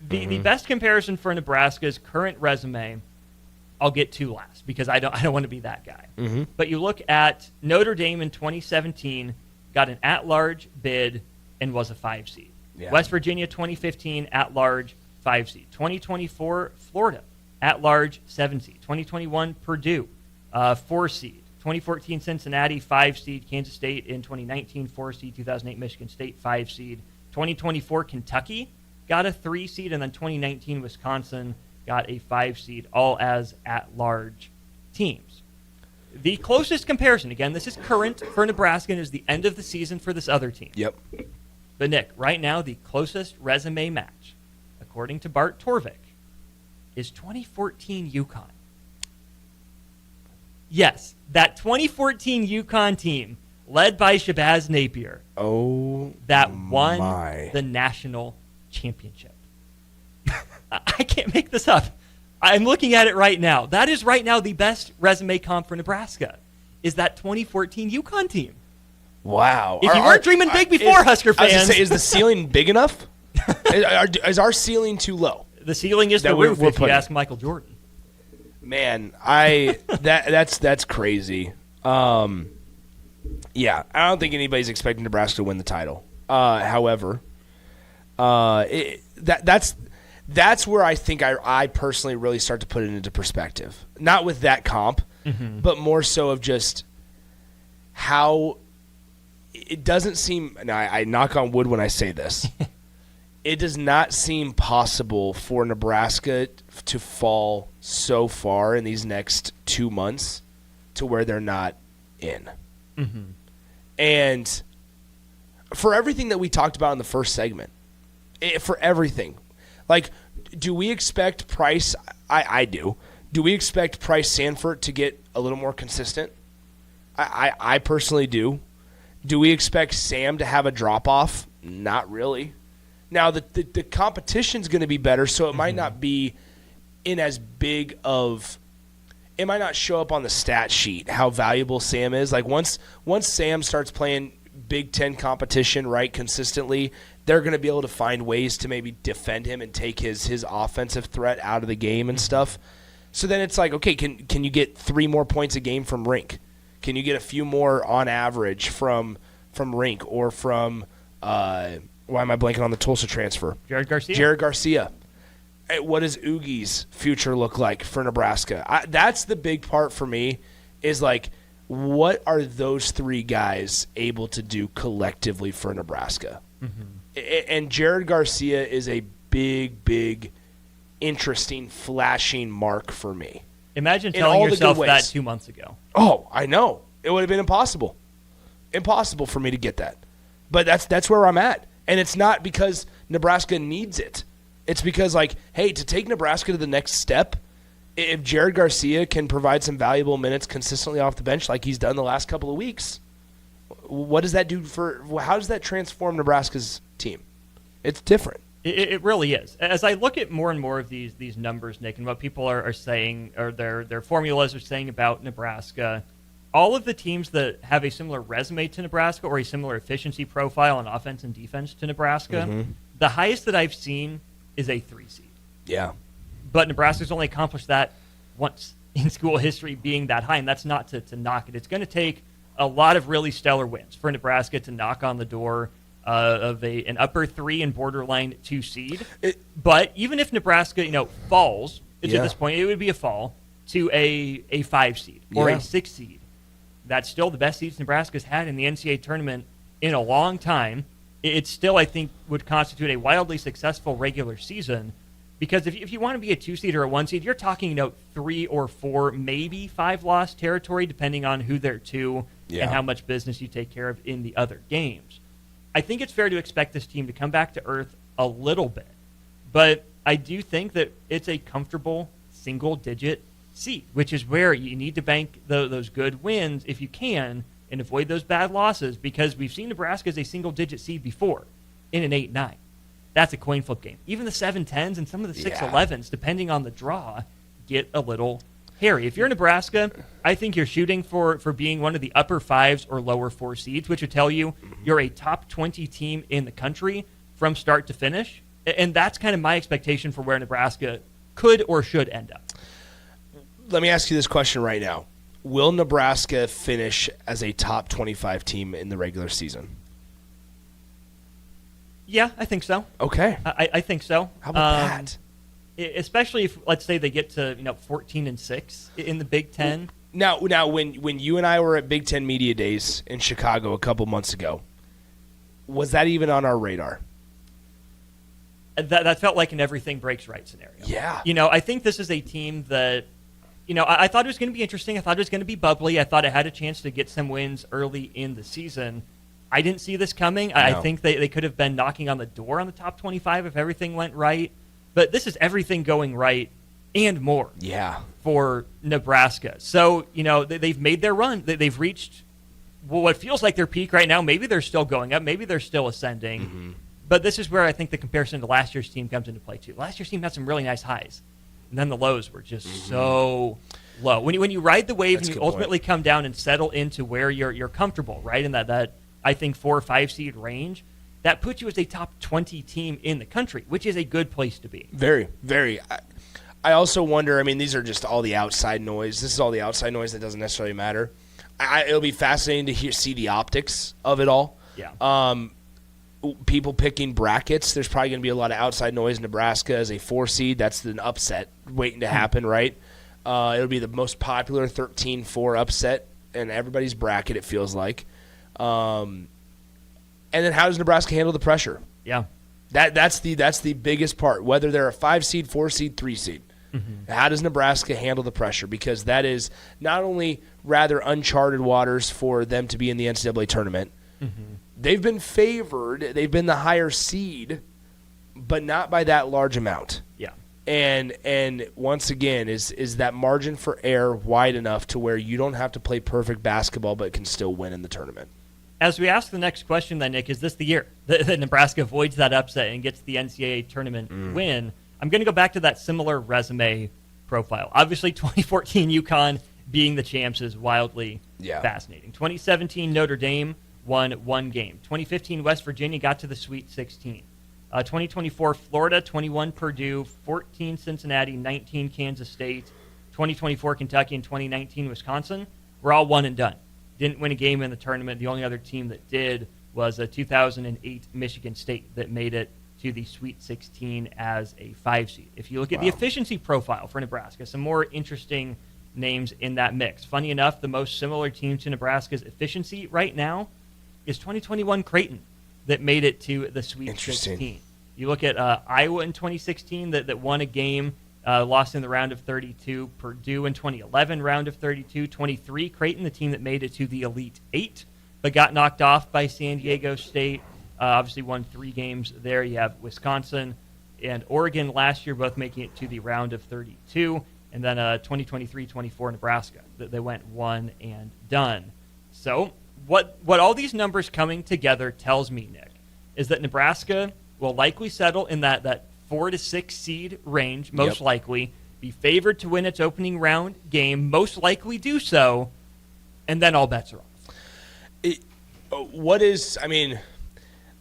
The best comparison for Nebraska's current resume, I'll get to last because I don't want to be that guy. But you look at Notre Dame in 2017, got an at-large bid and was a 5 seed. Yeah. West Virginia 2015 at-large 5 seed. 2024 Florida at-large 7 seed. 2021 Purdue 4 seed. 2014 Cincinnati 5 seed. Kansas State in 2019 4 seed. 2008 Michigan State 5 seed. 2024 Kentucky got a 3 seed, and then 2019 Wisconsin got a 5 seed, all as at-large teams. The closest comparison, again, this is current for Nebraska and is the end of the season for this other team. Yep. But Nick, right now the closest resume match, according to Bart Torvik, is 2014 UConn. Yes, that 2014 UConn team, led by Shabazz Napier, that won the national championship. I can't make this up. I'm looking at it right now. That is right now the best resume comp for Nebraska, is that 2014 UConn team. Wow. If you weren't dreaming big before, Husker fans. I was gonna say, is the ceiling big enough? Is our ceiling too low? The ceiling is the roof, if you ask Michael Jordan. Man, that's crazy. Yeah, I don't think anybody's expecting Nebraska to win the title. However, that's where I think I personally really start to put it into perspective. Not with that comp, but more so of just how it doesn't seem, and I knock on wood when I say this, it does not seem possible for Nebraska to fall so far in these next 2 months to where they're not in. And for everything that we talked about in the first segment, for everything, like, do we expect Price? I do. Do we expect Price Sanford to get a little more consistent? I personally do. Do we expect Sam to have a drop-off? Not really. Now, the competition's going to be better, so it might not be in as big of – it might not show up on the stat sheet how valuable Sam is. Like, once Sam starts playing Big Ten competition, right, consistently, they're going to be able to find ways to maybe defend him and take his offensive threat out of the game and stuff. So then it's like, okay, can you get 3 more points a game from Rink? Can you get a few more on average from Rink or from why am I blanking on the Tulsa transfer? Jared Garcia. What does Oogie's future look like for Nebraska? That's the big part for me is like, what are those 3 guys able to do collectively for Nebraska? And Jared Garcia is a big, interesting, flashing mark for me. Imagine telling yourself that 2 months ago. Oh, I know. It would have been impossible. Impossible for me to get that. But that's where I'm at. And it's not because Nebraska needs it. It's because, like, hey, to take Nebraska to the next step, if Jared Garcia can provide some valuable minutes consistently off the bench like he's done the last couple of weeks, what does that do how does that transform Nebraska's team? It's different. It really is. As I look at more and more of these numbers, Nick, and what people are saying, or their formulas are saying about Nebraska, all of the teams that have a similar resume to Nebraska or a similar efficiency profile on offense and defense to Nebraska, the highest that I've seen is a 3 seed. Yeah. But Nebraska's only accomplished that once in school history, being that high, and that's not to knock it. It's going to take a lot of really stellar wins for Nebraska to knock on the door of an upper 3 and borderline 2 seed. But even if Nebraska, falls to this point, it would be a fall to a 5 seed or a 6 seed. That's still the best seeds Nebraska's had in the NCAA tournament in a long time. It still, I think, would constitute a wildly successful regular season, because if you want to be a 2 seed or a 1 seed, you're talking 3 or 4, maybe 5 loss territory, depending on who they're to and how much business you take care of in the other games. I think it's fair to expect this team to come back to earth a little bit, but I do think that it's a comfortable single-digit seed, which is where you need to bank those good wins if you can and avoid those bad losses, because we've seen Nebraska as a single-digit seed before in an 8-9. That's a coin flip game. Even the 7-10s and some of the 6-11s, depending on the draw, get a little hairy. If you're Nebraska, I think you're shooting for being one of the upper 5s or lower 4 seeds, which would tell you you're a top 20 team in the country from start to finish. And that's kind of my expectation for where Nebraska could or should end up. Let me ask you this question right now. Will Nebraska finish as a top 25 team in the regular season? Yeah, I think so. Okay. I think so. How about that? Especially if, let's say, they get to 14-6 in the Big Ten. Now, when you and I were at Big Ten Media Days in Chicago a couple months ago, was that even on our radar? That felt like an everything breaks right scenario. Yeah. I think this is a team that, I thought it was going to be interesting. I thought it was going to be bubbly. I thought it had a chance to get some wins early in the season. I didn't see this coming. No. I think they could have been knocking on the door on the top 25 if everything went right. But this is everything going right and more for Nebraska. So, they've made their run. They've reached what feels like their peak right now. Maybe they're still going up. Maybe they're still ascending. Mm-hmm. But this is where I think the comparison to last year's team comes into play, too. Last year's team had some really nice highs. And then the lows were just so low. When you ride the wave and you ultimately come down and settle into where you're comfortable, right, in that I think 4 or 5 seed range, that puts you as a top 20 team in the country, which is a good place to be. Very, very. I also wonder, these are just all the outside noise. This is all the outside noise that doesn't necessarily matter. It'll be fascinating to see the optics of it all. Yeah. People picking brackets. There's probably going to be a lot of outside noise. Nebraska as a 4 seed. That's an upset waiting to happen, right? It'll be the most popular 13-4 upset in everybody's bracket, it feels like. And then how does Nebraska handle the pressure? Yeah. That's the biggest part, whether they're a 5 seed, 4 seed, 3 seed. Mm-hmm. How does Nebraska handle the pressure? Because that is not only rather uncharted waters for them to be in the NCAA tournament. Mm-hmm. They've been favored. They've been the higher seed, but not by that large amount. Yeah. And once again, is that margin for error wide enough to where you don't have to play perfect basketball but can still win in the tournament? As we ask the next question then, Nick, is this the year that Nebraska avoids that upset and gets the NCAA tournament win? I'm going to go back to that similar resume profile. Obviously, 2014 UConn being the champs is wildly fascinating. 2017 Notre Dame won 1 game. 2015 West Virginia got to the Sweet 16. 2024 Florida, 21 Purdue, 14 Cincinnati, 19 Kansas State, 2024 Kentucky, and 2019 Wisconsin were all one and done. Didn't win a game in the tournament. The only other team that did was a 2008 Michigan State that made it to the Sweet 16 as a 5 seed. If you look at the efficiency profile for Nebraska, some more interesting names in that mix. Funny enough, the most similar team to Nebraska's efficiency right now is 2021 Creighton that made it to the Sweet 16. You look at Iowa in 2016 that won a game, lost in the round of 32. Purdue in 2011, round of 32. 23, Creighton, the team that made it to the Elite 8, but got knocked off by San Diego State. Obviously won 3 games there. You have Wisconsin and Oregon last year, both making it to the round of 32. And then 2023-24 Nebraska. They went one and done. So what all these numbers coming together tells me, Nick, is that Nebraska will likely settle in that 4 to 6 seed range, most likely, be favored to win its opening round game, most likely do so, and then all bets are off.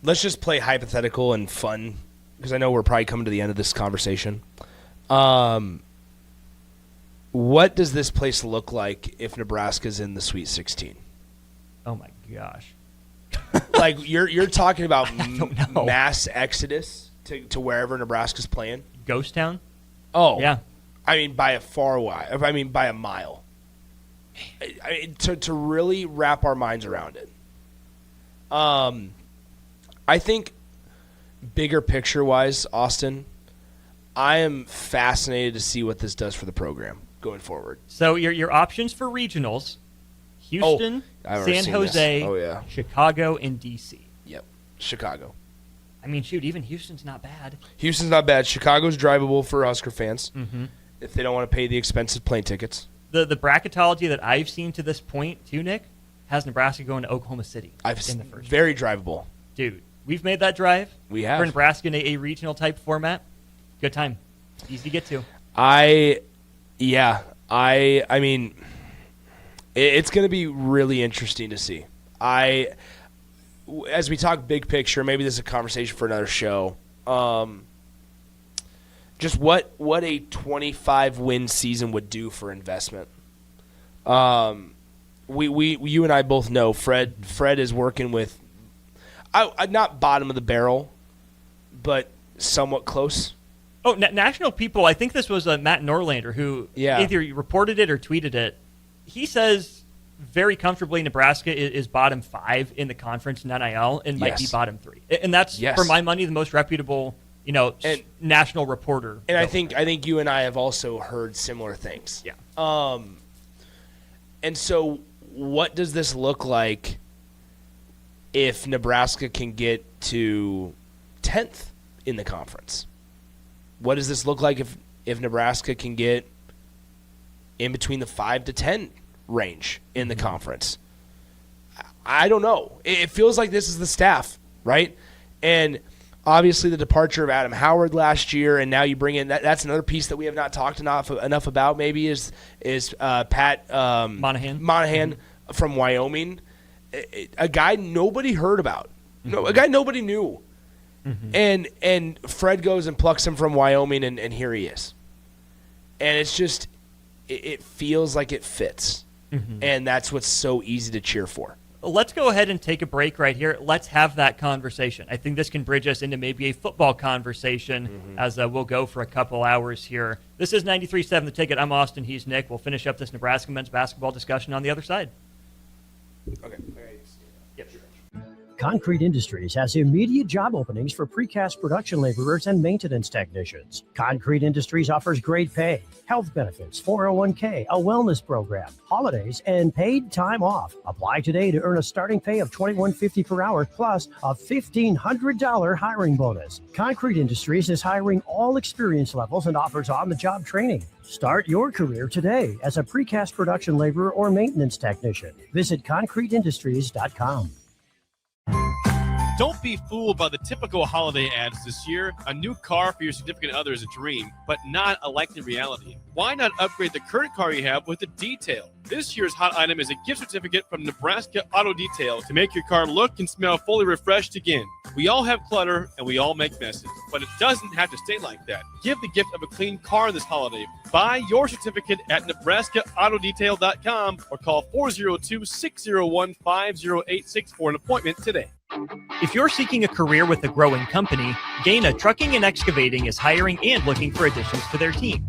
Let's just play hypothetical and fun, because I know we're probably coming to the end of this conversation. What does this place look like if Nebraska's in the Sweet 16? Oh, my gosh. Like, you're talking about mass exodus to wherever Nebraska's playing? Ghost town? Oh. Yeah. By a mile. To really wrap our minds around it. I think bigger picture-wise, Austin, I am fascinated to see what this does for the program going forward. So your options for regionals: Houston, San Jose, Chicago, and D.C. Yep, Chicago. I mean, shoot, even Houston's not bad. Houston's not bad. Chicago's drivable for Husker fans Mm-hmm. if they don't want to pay the expensive plane tickets. The bracketology that I've seen to this point, too, Nick, has Nebraska going to Oklahoma City in the first. Very drivable. Dude, we've made that drive. We have. For Nebraska in a regional type format. Good time. Easy to get to. I mean, it's going to be really interesting to see. As we talk big picture, maybe this is a conversation for another show. Just what a 25-win season would do for investment. You and I both know Fred is working with, not bottom of the barrel, but somewhat close. Oh, National People, I think this was Matt Norlander who either reported it or tweeted it. He says very comfortably Nebraska is bottom 5 in the conference in NIL and might be bottom 3. And that's, for my money, the most reputable national reporter. And I think you and I have also heard similar things. Yeah. And so what does this look like if Nebraska can get to 10th in the conference? What does this look like if Nebraska can get in between the 5 to 10 range in the conference? I don't know. It feels like this is the staff, right? And obviously the departure of Adam Howard last year, and now you bring in that's another piece that we have not talked enough about. Maybe is Pat Monahan from Wyoming, a guy nobody heard about, a guy nobody knew. Mm-hmm. And Fred goes and plucks him from Wyoming, and here he is. And it's just, it feels like it fits. Mm-hmm. And that's what's so easy to cheer for. Let's go ahead and take a break right here. Let's have that conversation. I think this can bridge us into maybe a football conversation as we'll go for a couple hours here. This is 93.7 The Ticket. I'm Austin. He's Nick. We'll finish up this Nebraska men's basketball discussion on the other side. Okay. Yep, sure. Concrete Industries has immediate job openings for precast production laborers and maintenance technicians. Concrete Industries offers great pay, health benefits, 401k, a wellness program, holidays, and paid time off. Apply today to earn a starting pay of $21.50 per hour plus a $1,500 hiring bonus. Concrete Industries is hiring all experience levels and offers on-the-job training. Start your career today as a precast production laborer or maintenance technician. Visit concreteindustries.com. Don't be fooled by the typical holiday ads this year. A new car for your significant other is a dream, but not a likely reality. Why not upgrade the current car you have with a detail? This year's hot item is a gift certificate from Nebraska Auto Detail to make your car look and smell fully refreshed again. We all have clutter and we all make messes, but it doesn't have to stay like that. Give the gift of a clean car this holiday. Buy your certificate at NebraskaAutoDetail.com or call 402-601-5086 for an appointment today. If you're seeking a career with a growing company, Gaina Trucking and Excavating is hiring and looking for additions to their team.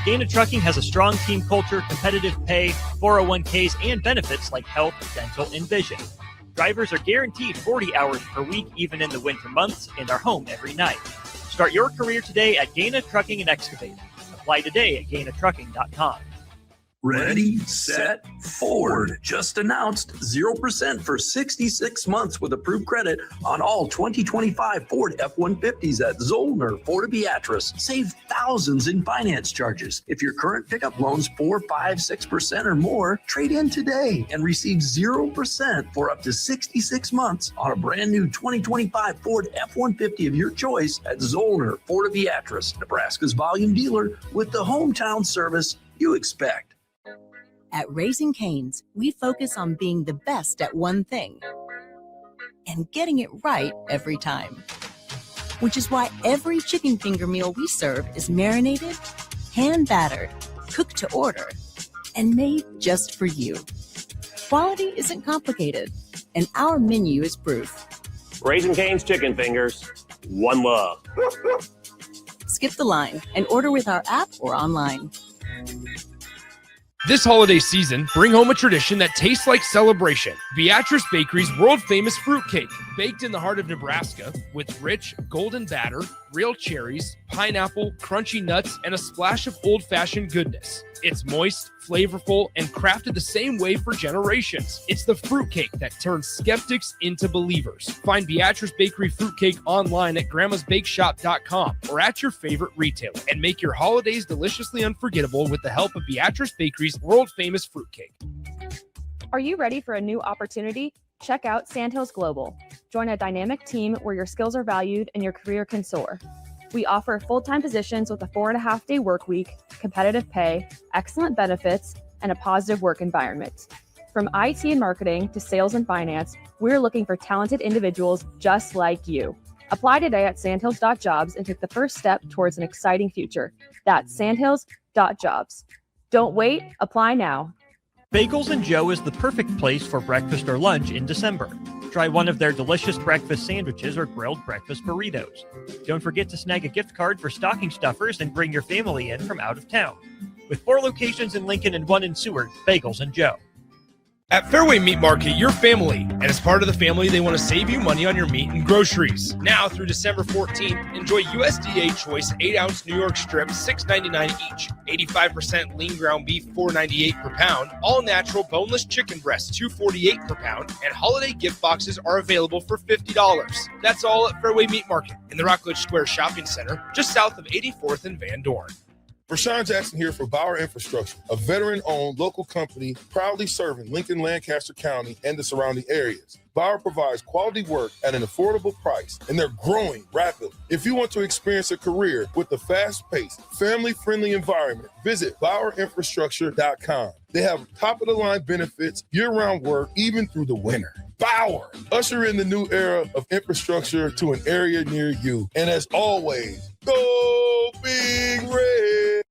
Gaina Trucking has a strong team culture, competitive pay, 401ks, and benefits like health, dental, and vision. Drivers are guaranteed 40 hours per week, even in the winter months, and are home every night. Start your career today at Gaina Trucking and Excavating. Apply today at GainaTrucking.com. Ready, set, Ford. Just announced 0% for 66 months with approved credit on all 2025 Ford F-150s at Zollner, Fort Beatrice. Save thousands in finance charges. If your current pickup loan's 4, 5, 6% or more, trade in today and receive 0% for up to 66 months on a brand new 2025 Ford F-150 of your choice at Zollner, Fort Beatrice, Nebraska's volume dealer with the hometown service you expect. At Raising Cane's, we focus on being the best at one thing and getting it right every time. Which is why every chicken finger meal we serve is marinated, hand-battered, cooked to order, and made just for you. Quality isn't complicated, and our menu is proof. Raising Cane's chicken fingers, one love. Skip the line and order with our app or online. This holiday season, bring home a tradition that tastes like celebration. Beatrice Bakery's world-famous fruitcake, baked in the heart of Nebraska with rich, golden batter, real cherries, pineapple, crunchy nuts, and a splash of old-fashioned goodness. It's moist, flavorful, and crafted the same way for generations. It's the fruitcake that turns skeptics into believers. Find Beatrice Bakery Fruitcake online at grandmasbakeshop.com or at your favorite retailer, and make your holidays deliciously unforgettable with the help of Beatrice Bakery's world-famous fruitcake. Are you ready for a new opportunity? Check out Sandhills Global. Join a dynamic team where your skills are valued and your career can soar. We offer full-time positions with a 4.5-day work week, competitive pay, excellent benefits, and a positive work environment. From IT and marketing to sales and finance, we're looking for talented individuals just like you. Apply today at sandhills.jobs and take the first step towards an exciting future. That's sandhills.jobs. Don't wait, apply now. Bagels and Joe is the perfect place for breakfast or lunch in December. Try one of their delicious breakfast sandwiches or grilled breakfast burritos. Don't forget to snag a gift card for stocking stuffers and bring your family in from out of town. With 4 locations in Lincoln and 1 in Seward, Bagels and Joe. At Fairway Meat Market, you're family, and as part of the family, they want to save you money on your meat and groceries. Now through December 14th, enjoy USDA Choice 8-ounce New York strips, $6.99 each, 85% lean ground beef, $4.98 per pound, all natural boneless chicken breasts, $2.48 per pound, and holiday gift boxes are available for $50. That's all at Fairway Meat Market in the Rockledge Square Shopping Center, just south of 84th and Van Dorn. Rashawn Jackson here for Bauer Infrastructure, a veteran-owned local company proudly serving Lincoln, Lancaster County, and the surrounding areas. Bauer provides quality work at an affordable price, and they're growing rapidly. If you want to experience a career with a fast-paced, family-friendly environment, visit BauerInfrastructure.com. They have top-of-the-line benefits, year-round work, even through the winter. Bauer, usher in the new era of infrastructure to an area near you. And as always, go Big Red!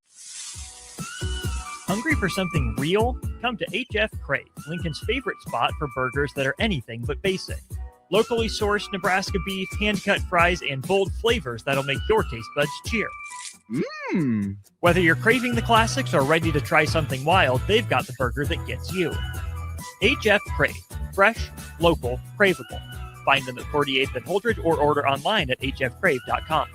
Hungry for something real? Come to HF Crave, Lincoln's favorite spot for burgers that are anything but basic. Locally sourced Nebraska beef, hand-cut fries, and bold flavors that'll make your taste buds cheer. Whether you're craving the classics or ready to try something wild, they've got the burger that gets you. HF Crave. Fresh, local, craveable. Find them at 48th and Holdridge or order online at hfcrave.com.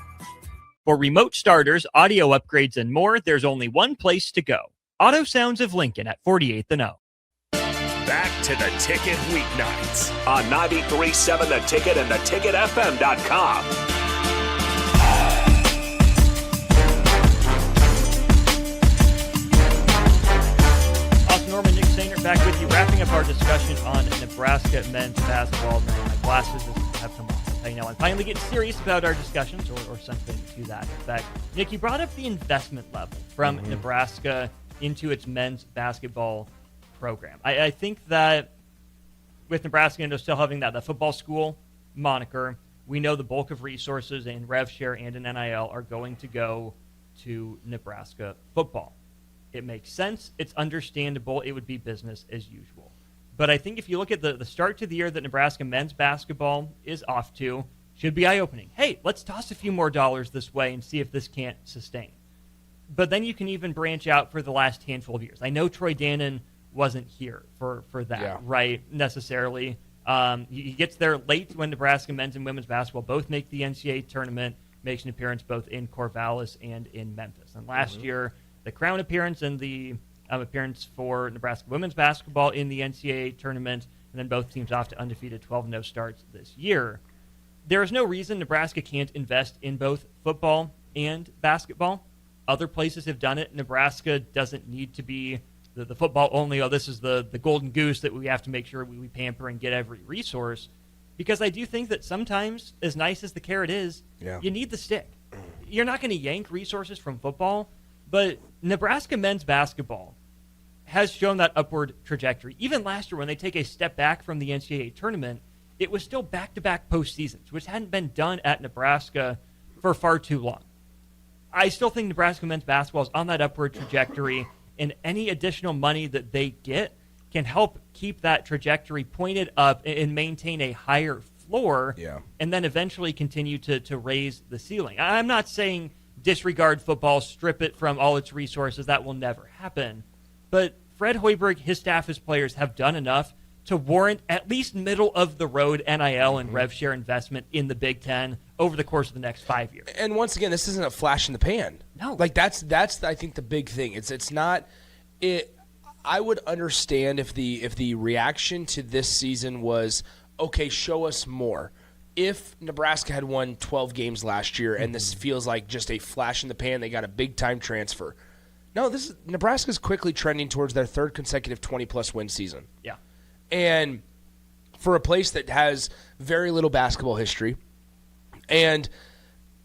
For remote starters, audio upgrades, and more, there's only one place to go. Auto Sounds of Lincoln at 48th and O. Back to the Ticket weeknights on 93.7 The Ticket and theticketfm.com. Oerman, Nick Sehnert back with you, wrapping up our discussion on Nebraska men's basketball. Man, my glasses have come off. I know I'm finally getting serious about our discussions, or something to that effect. Nick, you brought up the investment level from Nebraska into its men's basketball program. I think that with Nebraska still having that football school moniker, we know the bulk of resources in rev share and in NIL are going to go to Nebraska football. It makes sense. It's understandable. It would be business as usual. But I think if you look at the start to the year that Nebraska men's basketball is off to, should be eye-opening. Hey, let's toss a few more dollars this way and see if this can't sustain. But then you can even branch out for the last handful of years. I know Troy Dannon wasn't here for that, right, necessarily. He gets there late when Nebraska men's and women's basketball both make the NCAA tournament, makes an appearance both in Corvallis and in Memphis. And last year, the crown appearance and the appearance for Nebraska women's basketball in the NCAA tournament, and then both teams off to undefeated 12-0 starts this year. There is no reason Nebraska can't invest in both football and basketball. Other places have done it. Nebraska doesn't need to be the football only, this is the golden goose that we have to make sure we pamper and get every resource. Because I do think that sometimes, as nice as the carrot is, you need the stick. You're not going to yank resources from football, but Nebraska men's basketball has shown that upward trajectory. Even last year when they take a step back from the NCAA tournament, it was still back-to-back postseasons, which hadn't been done at Nebraska for far too long. I still think Nebraska men's basketball is on that upward trajectory, and any additional money that they get can help keep that trajectory pointed up and maintain a higher floor, and then eventually continue to raise the ceiling. I'm not saying disregard football, strip it from all its resources. That will never happen. But Fred Hoiberg, his staff, his players have done enough to warrant at least middle-of-the-road NIL and rev share investment in the Big Ten over the course of the next 5 years. And once again, this isn't a flash in the pan. No. Like, that's I think, the big thing. It's not it. I would understand if the reaction to this season was, okay, show us more. If Nebraska had won 12 games last year and this feels like just a flash in the pan, they got a big-time transfer. No, Nebraska's quickly trending towards their third consecutive 20-plus win season. Yeah. And for a place that has very little basketball history, and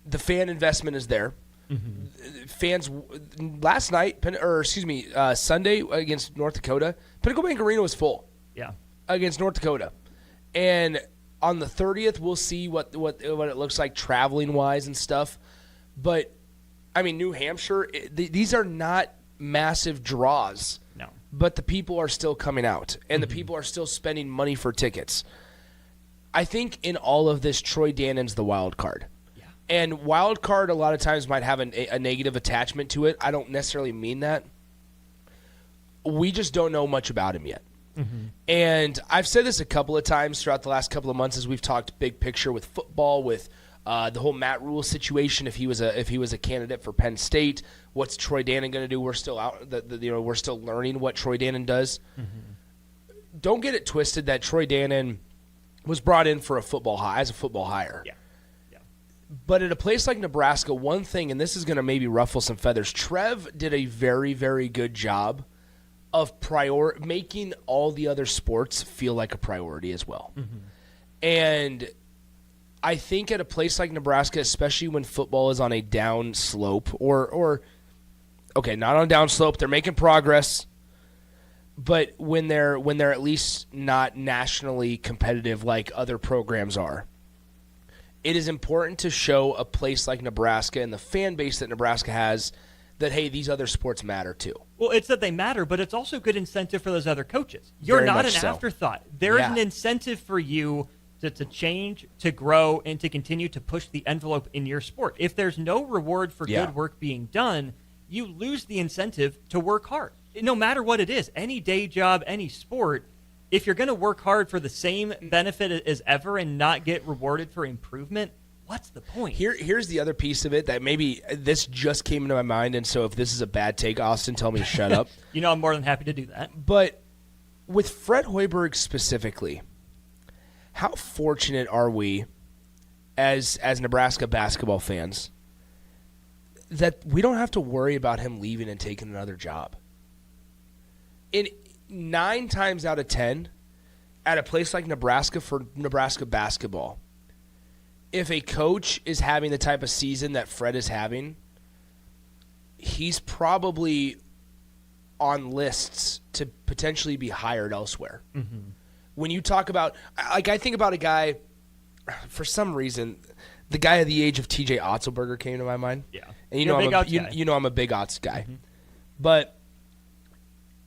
the fan investment is there. Fans last night, Sunday against North Dakota, Pinnacle Bank Arena was full. Yeah, against North Dakota, and on the 30th, we'll see what it looks like traveling wise and stuff. But I mean, New Hampshire, these are not massive draws. No, but the people are still coming out, and the people are still spending money for tickets. I think in all of this, Troy Dannon's the wild card. And wild card a lot of times might have a negative attachment to it. I don't necessarily mean that. We just don't know much about him yet. And I've said this a couple of times throughout the last couple of months as we've talked big picture with football, with the whole Matt Rule situation. If he was a candidate for Penn State, what's Troy Dannon going to do? We're still out. We're still learning what Troy Dannon does. Don't get it twisted that Troy Dannon was brought in for a football hire. Yeah. But at a place like Nebraska, one thing, and this is going to maybe ruffle some feathers, Trev did a very, very good job of making all the other sports feel like a priority as well. And I think at a place like Nebraska, especially when football is on a down slope, or not on a down slope, they're making progress, but when they're at least not nationally competitive like other programs are, it is important to show a place like Nebraska and the fan base that Nebraska has that, hey, these other sports matter too. Well, it's that they matter, but it's also good incentive for those other coaches. You're not an afterthought. There's an incentive for you to change, to grow, and to continue to push the envelope in your sport. If there's no reward for good work being done, you lose the incentive to work hard. No matter what it is, any day job, any sport, if you're going to work hard for the same benefit as ever and not get rewarded for improvement, what's the point? Here's the other piece of it that maybe this just came into my mind, and so if this is a bad take, Austin, tell me to shut up. I'm more than happy to do that. But with Fred Hoiberg specifically, how fortunate are we as Nebraska basketball fans that we don't have to worry about him leaving and taking another job? In 9 times out of 10, at a place like Nebraska for Nebraska basketball, if a coach is having the type of season that Fred is having, he's probably on lists to potentially be hired elsewhere. When you talk about, I think about a guy, for some reason, the guy of the age of TJ Otzelberger came to my mind. Yeah. And I'm a big Otz guy. But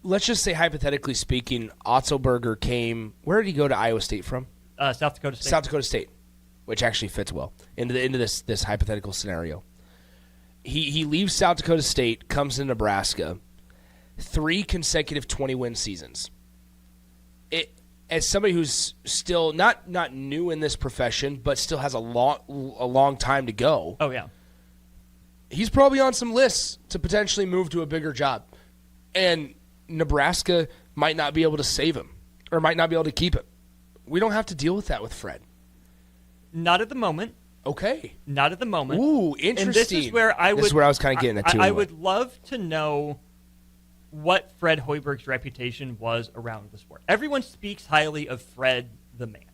let's just say, hypothetically speaking, Otzelberger came. Where did he go to Iowa State from? South Dakota State. South Dakota State, which actually fits well into this hypothetical scenario. He leaves South Dakota State, comes to Nebraska, 3 consecutive 20-win seasons. As somebody who's still not new in this profession, but still has a long time to go. Oh yeah, he's probably on some lists to potentially move to a bigger job, and Nebraska might not be able to save him or might not be able to keep him. We don't have to deal with that with Fred. Not at the moment. Okay. Not at the moment. Ooh, interesting. And this is where I was kind of getting at too. I would love to know what Fred Hoiberg's reputation was around the sport. Everyone speaks highly of Fred the man.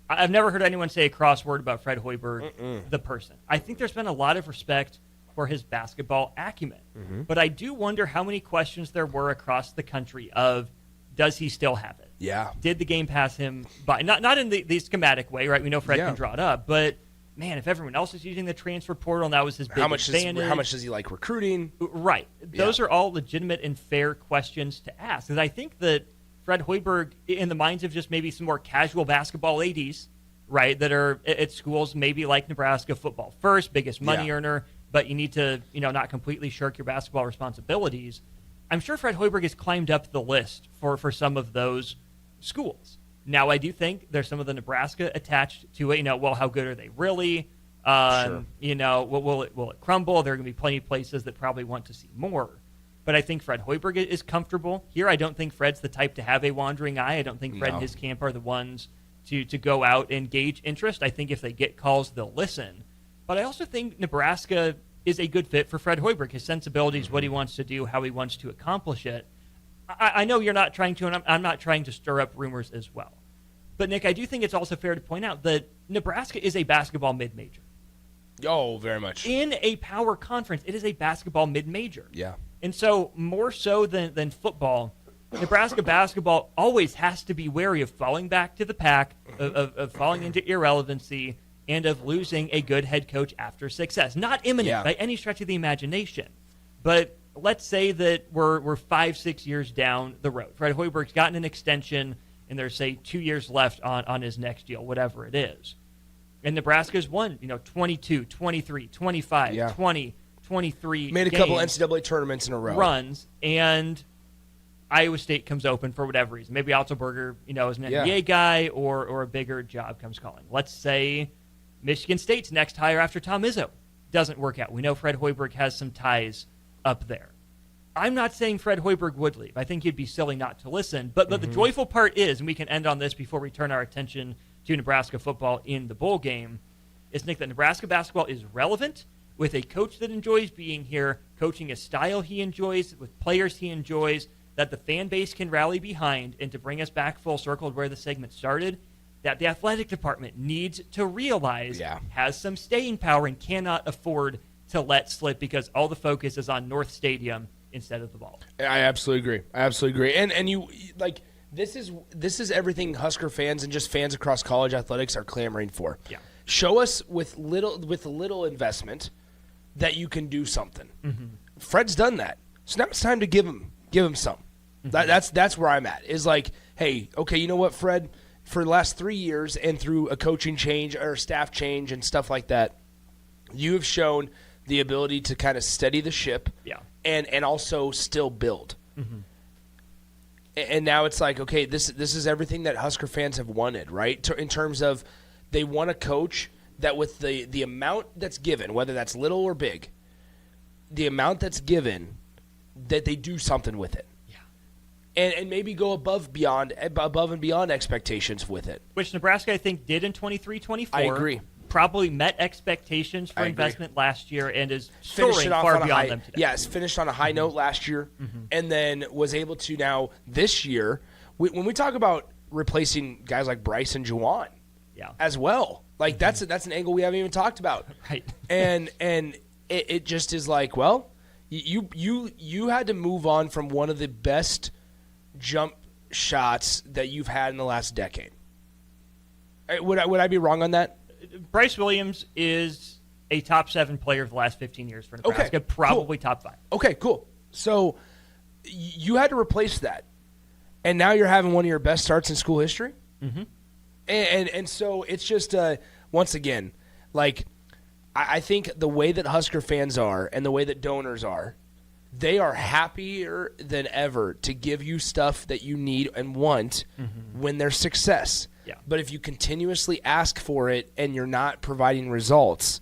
I've never heard anyone say a cross word about Fred Hoiberg the person. I think there's been a lot of respect for his basketball acumen. But I do wonder how many questions there were across the country of, does he still have it? Yeah. Did the game pass him by? Not in the schematic way, right? We know Fred can draw it up, but man, if everyone else is using the transfer portal and that was his big advantage. How much does he like recruiting? Right. Those are all legitimate and fair questions to ask. Because I think that Fred Hoiberg, in the minds of just maybe some more casual basketball ladies, right, that are at schools maybe like Nebraska, football first, biggest money earner, but you need to, not completely shirk your basketball responsibilities. I'm sure Fred Hoiberg has climbed up the list for some of those schools. Now, I do think there's some of the Nebraska attached to it. Well, how good are they really? Sure. Will it crumble? There are going to be plenty of places that probably want to see more. But I think Fred Hoiberg is comfortable here. I don't think Fred's the type to have a wandering eye. I don't think Fred and his camp are the ones to go out and gauge interest. I think if they get calls, they'll listen. But I also think Nebraska is a good fit for Fred Hoiberg. His sensibilities, what he wants to do, how he wants to accomplish it. I know you're not trying to, and I'm not trying to stir up rumors as well. But, Nick, I do think it's also fair to point out that Nebraska is a basketball mid-major. Oh, very much. In a power conference, it is a basketball mid-major. Yeah. And so, more so than football, Nebraska basketball always has to be wary of falling back to the pack, of falling into irrelevancy, and of losing a good head coach after success. Not imminent by any stretch of the imagination. But let's say that we're 5-6 years down the road. Fred Hoiberg's gotten an extension, and there's, say, 2 years left on his next deal, whatever it is. And Nebraska's won, 22, 23, 25, 20, 23 Made a couple NCAA tournaments in a row. Runs, and Iowa State comes open for whatever reason. Maybe Altenberger, is an NBA guy, or a bigger job comes calling. Let's say Michigan State's next hire after Tom Izzo doesn't work out. We know Fred Hoiberg has some ties up there. I'm not saying Fred Hoiberg would leave. I think he'd be silly not to listen. But the joyful part is, and we can end on this before we turn our attention to Nebraska football in the bowl game, is, Nick, that Nebraska basketball is relevant with a coach that enjoys being here, coaching a style he enjoys, with players he enjoys, that the fan base can rally behind. And to bring us back full circle to where the segment started, that the athletic department needs to realize has some staying power and cannot afford to let slip because all the focus is on North Stadium instead of the ball. I absolutely agree. And you like this is everything Husker fans and just fans across college athletics are clamoring for. Yeah. Show us with little investment that you can do something. Mm-hmm. Fred's done that. So now it's time to give him some. Mm-hmm. That's where I'm at. Is like, hey, okay, you know what, Fred? For the last 3 years and through a coaching change or staff change and stuff like that, you have shown the ability to kind of steady the ship and also still build. Mm-hmm. And now it's like, okay, this is everything that Husker fans have wanted, right? In terms of they want a coach that with the amount that's given, whether that's little or big, the amount that's given, that they do something with it. And maybe go above and beyond expectations with it. Which Nebraska, I think, did in 23-24. I agree. Probably met expectations for investment last year and is soaring far beyond them today. Yes, finished on a high note last year, and then was able to now this year. When we talk about replacing guys like Bryce and Juwan, as well, like that's an angle we haven't even talked about. Right. And it just is like, well, you had to move on from one of the best jump shots that you've had in the last decade. Would I be wrong on that? Bryce Williams is a top 7 player of the last 15 years for Nebraska, Okay, probably cool. top 5. Okay, cool. So you had to replace that, and now you're having one of your best starts in school history. Mm-hmm. And so it's just once again, like I think the way that Husker fans are and the way that donors are, they are happier than ever to give you stuff that you need and want when there's success. Yeah. But if you continuously ask for it and you're not providing results,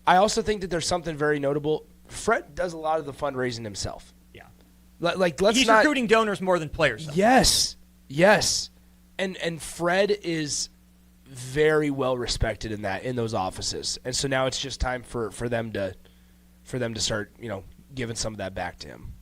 I also think that there's something very notable. Fred does a lot of the fundraising himself. Yeah. Like let's He's not recruiting donors more than players. Yes. And Fred is very well respected in those offices. And so now it's just time for them to start, giving some of that back to him.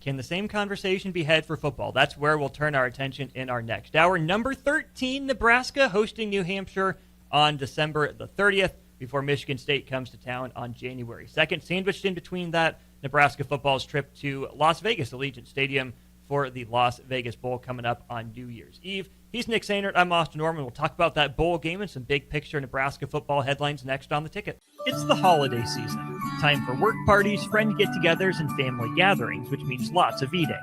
Can the same conversation be had for football? That's where we'll turn our attention in our next hour. Number 13, Nebraska hosting New Hampshire on December the 30th before Michigan State comes to town on January 2nd. Sandwiched in between that, Nebraska football's trip to Las Vegas, Allegiant Stadium, for the Las Vegas Bowl coming up on New Year's Eve. He's Nick Sehnert. I'm Austin Oerman. We'll talk about that bowl game and some big picture Nebraska football headlines next on The Ticket. It's the holiday season. Time for work parties, friend get-togethers, and family gatherings, which means lots of eating.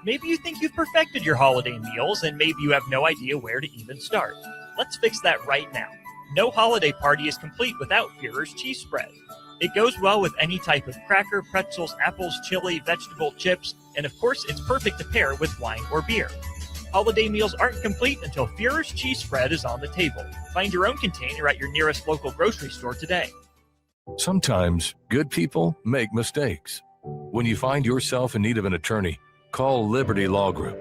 Maybe you think you've perfected your holiday meals, and maybe you have no idea where to even start. Let's fix that right now. No holiday party is complete without Führer's cheese spread. It goes well with any type of cracker, pretzels, apples, chili, vegetable, chips, and of course, it's perfect to pair with wine or beer. Holiday meals aren't complete until Führer's cheese spread is on the table. Find your own container at your nearest local grocery store today. Sometimes good people make mistakes. When you find yourself in need of an attorney, call Liberty Law Group.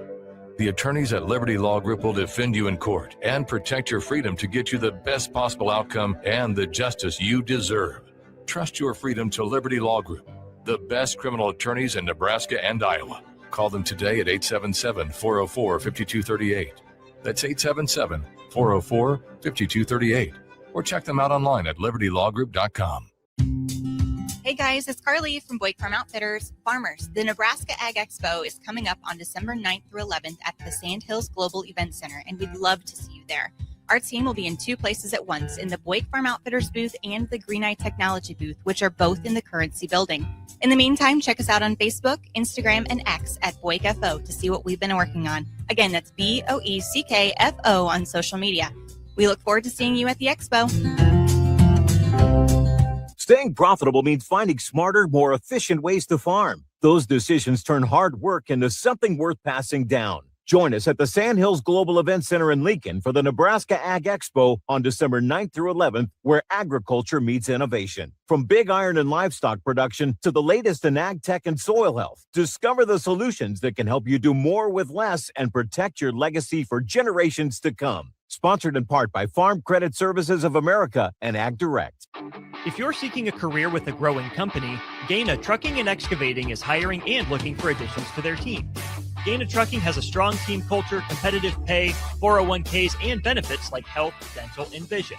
The attorneys at Liberty Law Group will defend you in court and protect your freedom to get you the best possible outcome and the justice you deserve. Trust your freedom to Liberty Law Group, the best criminal attorneys in Nebraska and Iowa. Call them today at 877-404-5238. That's 877-404-5238. Or check them out online at libertylawgroup.com. Hey guys, it's Carly from Boyd Farm Outfitters. Farmers, the Nebraska Ag Expo is coming up on December 9th through 11th at the Sandhills Global Event Center, and we'd love to see you there. Our team will be in two places at once, in the Boyd Farm Outfitters booth and the Green Eye Technology booth, which are both in the Currency building. In the meantime, check us out on Facebook, Instagram, and X at BoydFO to see what we've been working on. Again, that's BOECKFO on social media. We look forward to seeing you at the Expo. Staying profitable means finding smarter, more efficient ways to farm. Those decisions turn hard work into something worth passing down. Join us at the Sandhills Global Event Center in Lincoln for the Nebraska Ag Expo on December 9th through 11th, where agriculture meets innovation. From big iron and livestock production to the latest in ag tech and soil health, discover the solutions that can help you do more with less and protect your legacy for generations to come. Sponsored in part by Farm Credit Services of America and Ag Direct. If you're seeking a career with a growing company, Gaina Trucking and Excavating is hiring and looking for additions to their team. Gaina Trucking has a strong team culture, competitive pay, 401ks, and benefits like health, dental, and vision.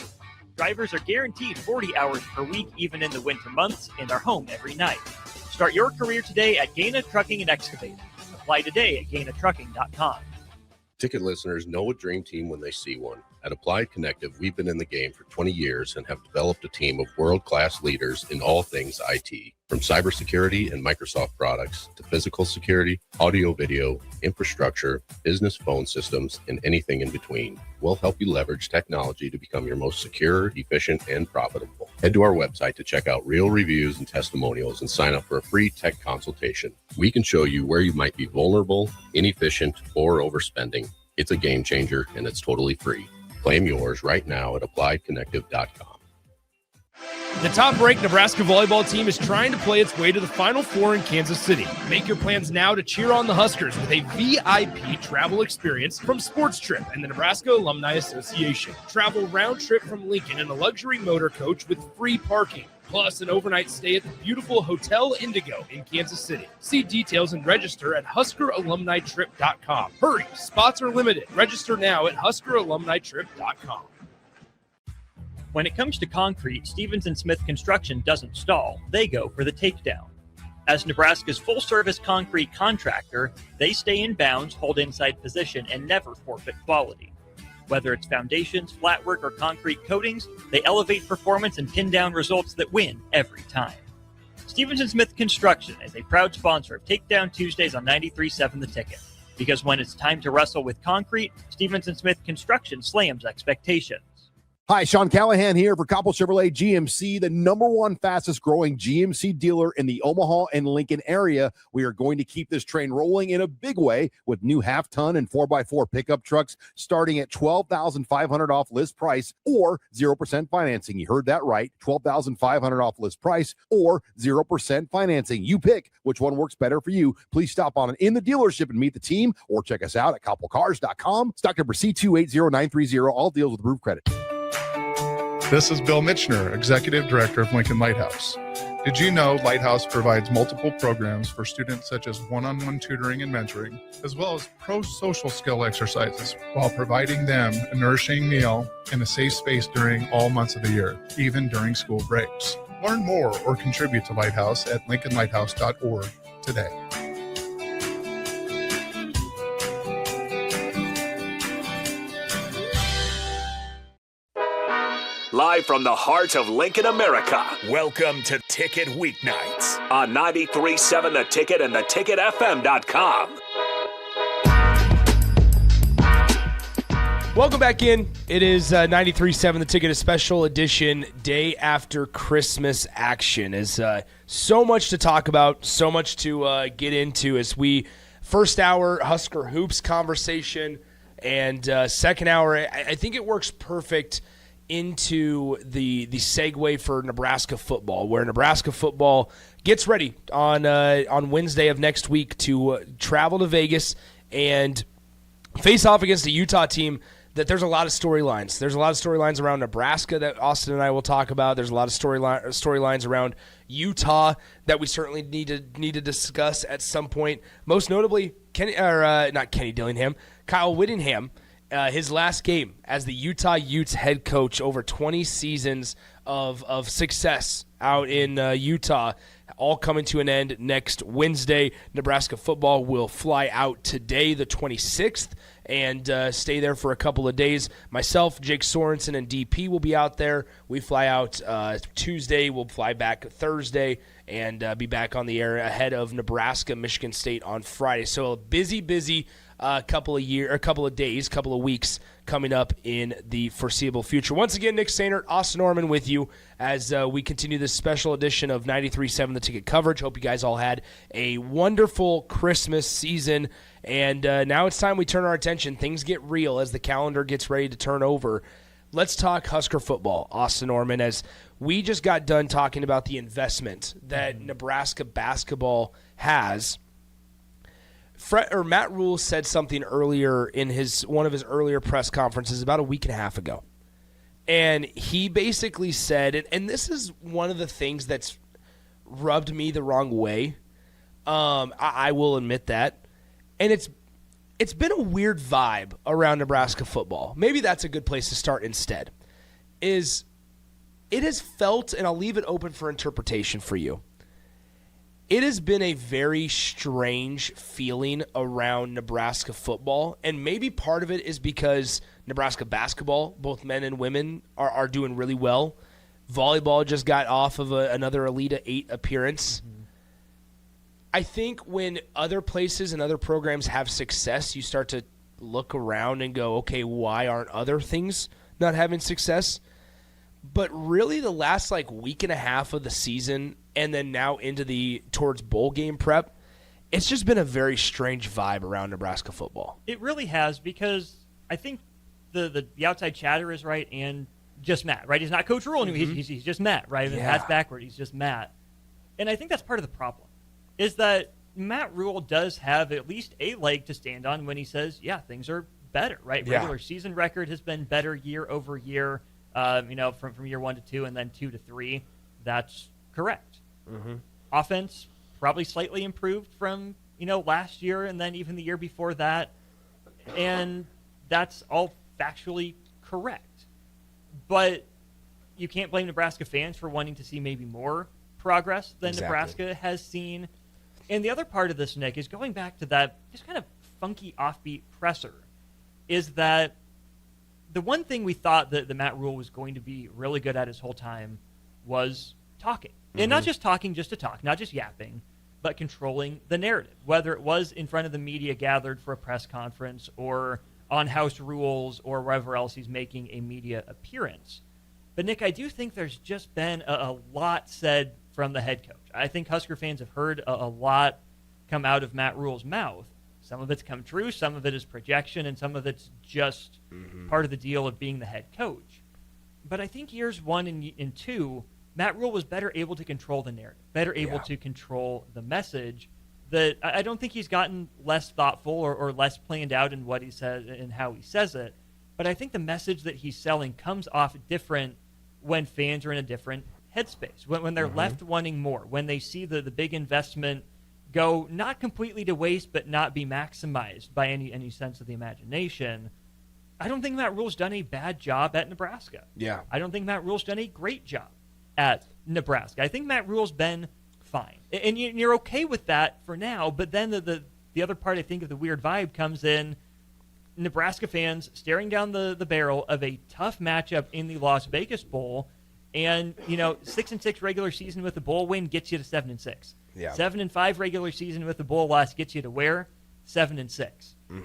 Drivers are guaranteed 40 hours per week, even in the winter months, and are home every night. Start your career today at Gaina Trucking and Excavating. Apply today at GainaTrucking.com. Ticket listeners know a dream team when they see one. At Applied Connective, we've been in the game for 20 years and have developed a team of world-class leaders in all things IT. From cybersecurity and Microsoft products to physical security, audio-video, infrastructure, business phone systems, and anything in between. We'll help you leverage technology to become your most secure, efficient, and profitable. Head to our website to check out real reviews and testimonials and sign up for a free tech consultation. We can show you where you might be vulnerable, inefficient, or overspending. It's a game changer, and it's totally free. Claim yours right now at appliedconnective.com. The top-ranked Nebraska volleyball team is trying to play its way to the Final Four in Kansas City. Make your plans now to cheer on the Huskers with a VIP travel experience from Sports Trip and the Nebraska Alumni Association. Travel round trip from Lincoln in a luxury motor coach with free parking, plus an overnight stay at the beautiful Hotel Indigo in Kansas City. See details and register at HuskerAlumniTrip.com. Hurry, spots are limited. Register now at HuskerAlumniTrip.com. When it comes to concrete, Stevens & Smith Construction doesn't stall. They go for the takedown. As Nebraska's full-service concrete contractor, they stay in bounds, hold inside position, and never forfeit quality. Whether it's foundations, flatwork, or concrete coatings, they elevate performance and pin down results that win every time. Stevens & Smith Construction is a proud sponsor of Takedown Tuesdays on 93.7 The Ticket. Because when it's time to wrestle with concrete, Stevens & Smith Construction slams expectations. Hi, Sean Callahan here for Coppell Chevrolet GMC, the #1 fastest growing GMC dealer in the Omaha and Lincoln area. We are going to keep this train rolling in a big way with new half-ton and 4x4 pickup trucks starting at $12,500 off list price or 0% financing. You heard that right, $12,500 off list price or 0% financing. You pick which one works better for you. Please stop on in the dealership and meet the team or check us out at coppellcars.com. Stock number C280930. All deals with approved credit. This is Bill Mitchner, Executive Director of Lincoln Lighthouse. Did you know Lighthouse provides multiple programs for students such as one-on-one tutoring and mentoring, as well as pro-social skill exercises, while providing them a nourishing meal and a safe space during all months of the year, even during school breaks? Learn more or contribute to Lighthouse at lincolnlighthouse.org today. Live from the heart of Lincoln, America. Welcome to Ticket Weeknights on 93.7 The Ticket and theticketfm.com. Welcome back in. It is 93.7 The Ticket, a special edition day after Christmas action. Is so much to talk about, so much to get into as we First hour, Husker Hoops conversation, and second hour, I think it works perfect into the segue for Nebraska football, where Nebraska football gets ready on Wednesday of next week to travel to Vegas and face off against a Utah team that there's a lot of storylines. There's a lot of storylines around Nebraska that Austin and I will talk about. There's a lot of storylines around Utah that we certainly need to discuss at some point. Most notably, Kyle Whittingham, his last game as the Utah Utes head coach, over 20 seasons of success out in Utah, all coming to an end next Wednesday. Nebraska football will fly out today, the 26th, and stay there for a couple of days. Myself, Jake Sorensen, and DP will be out there. We fly out Tuesday. We'll fly back Thursday and be back on the air ahead of Nebraska, Michigan State on Friday. So a busy couple of days, couple of weeks coming up in the foreseeable future. Once again, Nick Sehnert, Austin Oerman with you as we continue this special edition of 93.7 The Ticket coverage. Hope you guys all had a wonderful Christmas season. And now it's time we turn our attention. Things get real as the calendar gets ready to turn over. Let's talk Husker football, Austin Oerman, as we just got done talking about the investment that Nebraska basketball has. Matt Rule said something earlier in one of his earlier press conferences about a week and a half ago. And he basically said, and this is one of the things that's rubbed me the wrong way. I will admit that. And it's been a weird vibe around Nebraska football. Maybe that's a good place to start instead. It has felt, and I'll leave it open for interpretation for you, it has been a very strange feeling around Nebraska football, and maybe part of it is because Nebraska basketball, both men and women, are doing really well. Volleyball just got off of another Elite Eight appearance. Mm-hmm. I think when other places and other programs have success, you start to look around and go, okay, why aren't other things not having success? But really the last week and a half of the season and then now into towards bowl game prep, it's just been a very strange vibe around Nebraska football. It really has, because I think the outside chatter is right, and just Matt, right? He's not Coach Rule anymore. Mm-hmm. He's just Matt, right? Yeah. Matt's backward. He's just Matt. And I think that's part of the problem, is that Matt Rule does have at least a leg to stand on when he says, yeah, things are better, right? Yeah. Regular season record has been better year over year, from year 1 to 2 and then 2 to 3. That's correct. Mm-hmm. Offense probably slightly improved from last year and then even the year before that, and that's all factually correct. But you can't blame Nebraska fans for wanting to see maybe more progress than Nebraska has seen. And the other part of this, Nick, is going back to that just kind of funky offbeat presser, is that the one thing we thought that the Matt Rule was going to be really good at his whole time was talking. Mm-hmm. And not just talking just to talk, not just yapping, but controlling the narrative, whether it was in front of the media gathered for a press conference or on House Rules or wherever else he's making a media appearance. But, Nick, I do think there's just been a lot said from the head coach. I think Husker fans have heard a lot come out of Matt Rule's mouth. Some of it's come true, some of it is projection, and some of it's just part of the deal of being the head coach. But I think years 1 and 2, Matt Rule was better able to control the narrative, better able to control the message. That I don't think he's gotten less thoughtful or less planned out in what he says and how he says it. But I think the message that he's selling comes off different when fans are in a different headspace, when they're left wanting more, when they see the big investment go not completely to waste but not be maximized by any sense of the imagination. I don't think Matt Rule's done a bad job at Nebraska. Yeah. I don't think Matt Rule's done a great job at Nebraska. I think Matt Rule's been fine. And you're okay with that for now, but then the other part, I think, of the weird vibe comes in Nebraska fans staring down the barrel of a tough matchup in the Las Vegas Bowl, and 6-6 regular season with a bowl win gets you to 7-6. Yeah. 7-5 regular season with a bowl loss gets you to where? 7-6.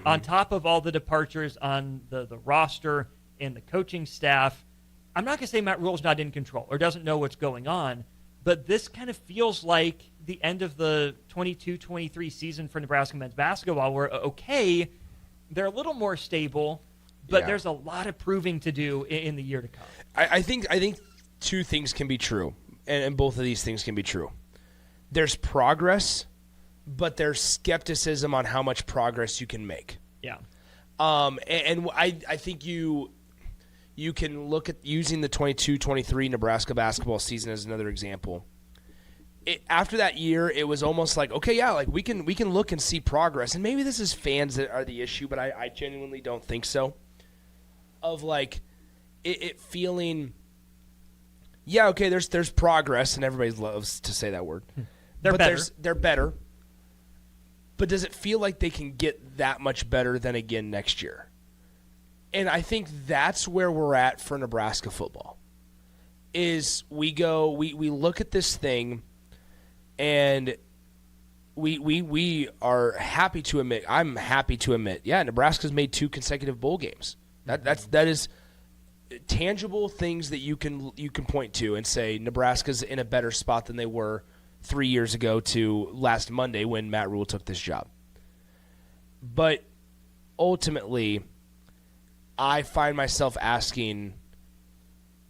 On top of all the departures on the roster and the coaching staff, I'm not going to say Matt Rule's not in control or doesn't know what's going on, but this kind of feels like the end of the 22-23 season for Nebraska men's basketball, where, okay, they're a little more stable, but there's a lot of proving to do in the year to come. I think two things can be true, and both of these things can be true. There's progress, but there's skepticism on how much progress you can make. Yeah. And I think you can look at using the 22-23 Nebraska basketball season as another example. After that year, it was almost like, okay, yeah, like we can look and see progress. And maybe this is fans that are the issue, but I genuinely don't think so. Of like it feeling, yeah, okay, there's progress, and everybody loves to say that word. They're better. They're better. But does it feel like they can get that much better than again next year? And I think that's where we're at for Nebraska football. Is we look at this thing, and we are happy to admit, I'm happy to admit, yeah, Nebraska's made 2 consecutive bowl games. That is tangible things that you can point to and say Nebraska's in a better spot than they were 3 years ago to last Monday when Matt Rule took this job. But ultimately, I find myself asking,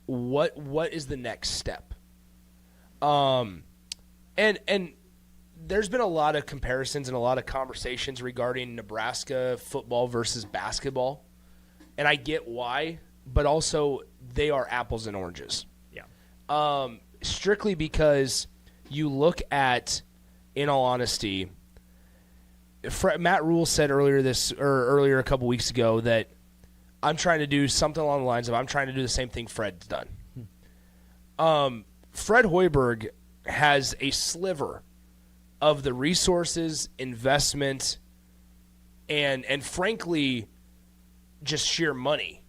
what is the next step? And there's been a lot of comparisons and a lot of conversations regarding Nebraska football versus basketball, and I get why, but also they are apples and oranges. Yeah. Strictly because you look at, in all honesty, Matt Rule said earlier a couple weeks ago that I'm trying to do something along the lines of I'm trying to do the same thing Fred's done. Fred Hoiberg has a sliver of the resources, investment, and frankly, just sheer money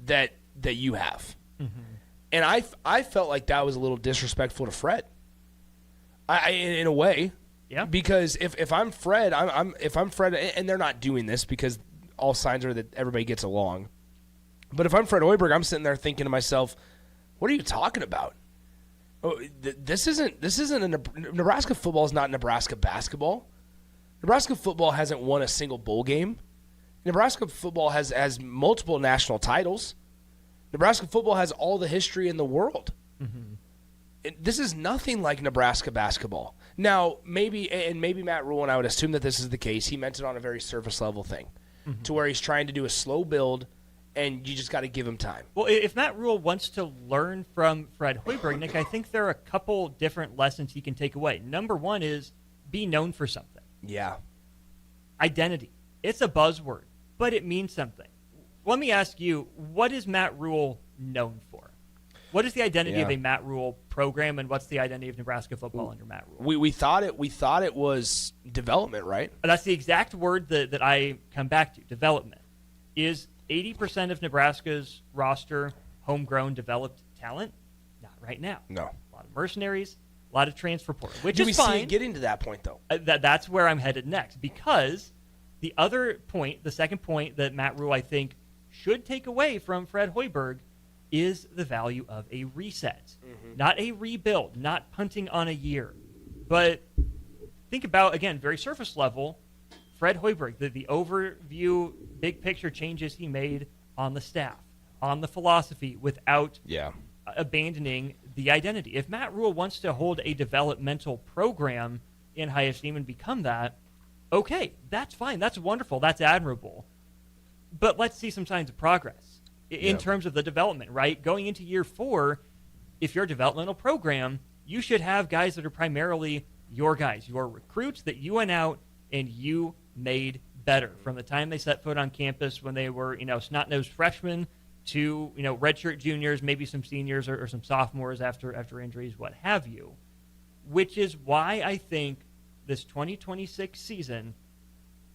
that you have. Mm-hmm. And I felt like that was a little disrespectful to Fred. In a way, yeah. Because if I'm Fred, if I'm Fred, and they're not doing this because all signs are that everybody gets along. But if I'm Fred Hoiberg, I'm sitting there thinking to myself, "What are you talking about? Oh, this isn't Nebraska football is not Nebraska basketball. Nebraska football hasn't won a single bowl game. Nebraska football has multiple national titles. Nebraska football has all the history in the world." Mm-hmm. This is nothing like Nebraska basketball. Now, maybe Matt Rule, and I would assume that this is the case, he meant it on a very surface level thing, mm-hmm. to where he's trying to do a slow build, and you just got to give him time. Well, if Matt Rule wants to learn from Fred Hoiberg, Nick, I think there are a couple different lessons he can take away. Number one is be known for something. Yeah. Identity. It's a buzzword, but it means something. Let me ask you, what is Matt Rule known for? What is the identity of a Matt Rule program, and what's the identity of Nebraska football under Matt Rule? We thought it was development, right? That's the exact word that I come back to. Development. Is 80% of Nebraska's roster homegrown, developed talent? Not right now. No. A lot of mercenaries, a lot of transfer portal, which is fine. Do we see fine. it getting to that point, though? That's where I'm headed next, because the other point, the second point that Matt Rule, I think, should take away from Fred Hoiberg is the value of a reset. Mm-hmm. Not a rebuild, not punting on a year. But think about, again, very surface level, Fred Hoiberg, the overview, big picture changes he made on the staff, on the philosophy, without abandoning the identity. If Matt Rule wants to hold a developmental program in high esteem and become that, okay, that's fine. That's wonderful. That's admirable. But let's see some signs of progress in terms of the development, right? Going into year 4, if you're a developmental program, you should have guys that are primarily your guys, your recruits that you went out and you made better from the time they set foot on campus when they were, snot-nosed freshmen to, redshirt juniors, maybe some seniors or some sophomores after injuries, what have you. Which is why I think this 2026 season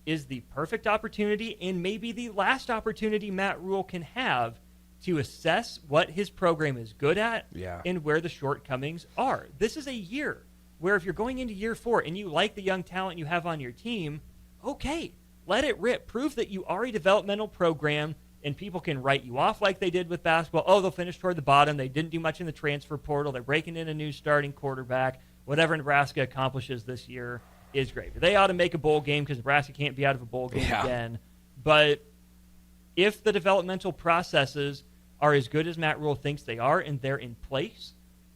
is the perfect opportunity and maybe the last opportunity Matt Rule can have to assess what his program is good at and where the shortcomings are. This is a year where if you're going into year 4 and you like the young talent you have on your team, okay, let it rip. Prove that you are a developmental program and people can write you off like they did with basketball. Oh, they'll finish toward the bottom. They didn't do much in the transfer portal. They're breaking in a new starting quarterback. Whatever Nebraska accomplishes this year is great. They ought to make a bowl game because Nebraska can't be out of a bowl game again. But if the developmental processes are as good as Matt Rule thinks they are and they're in place,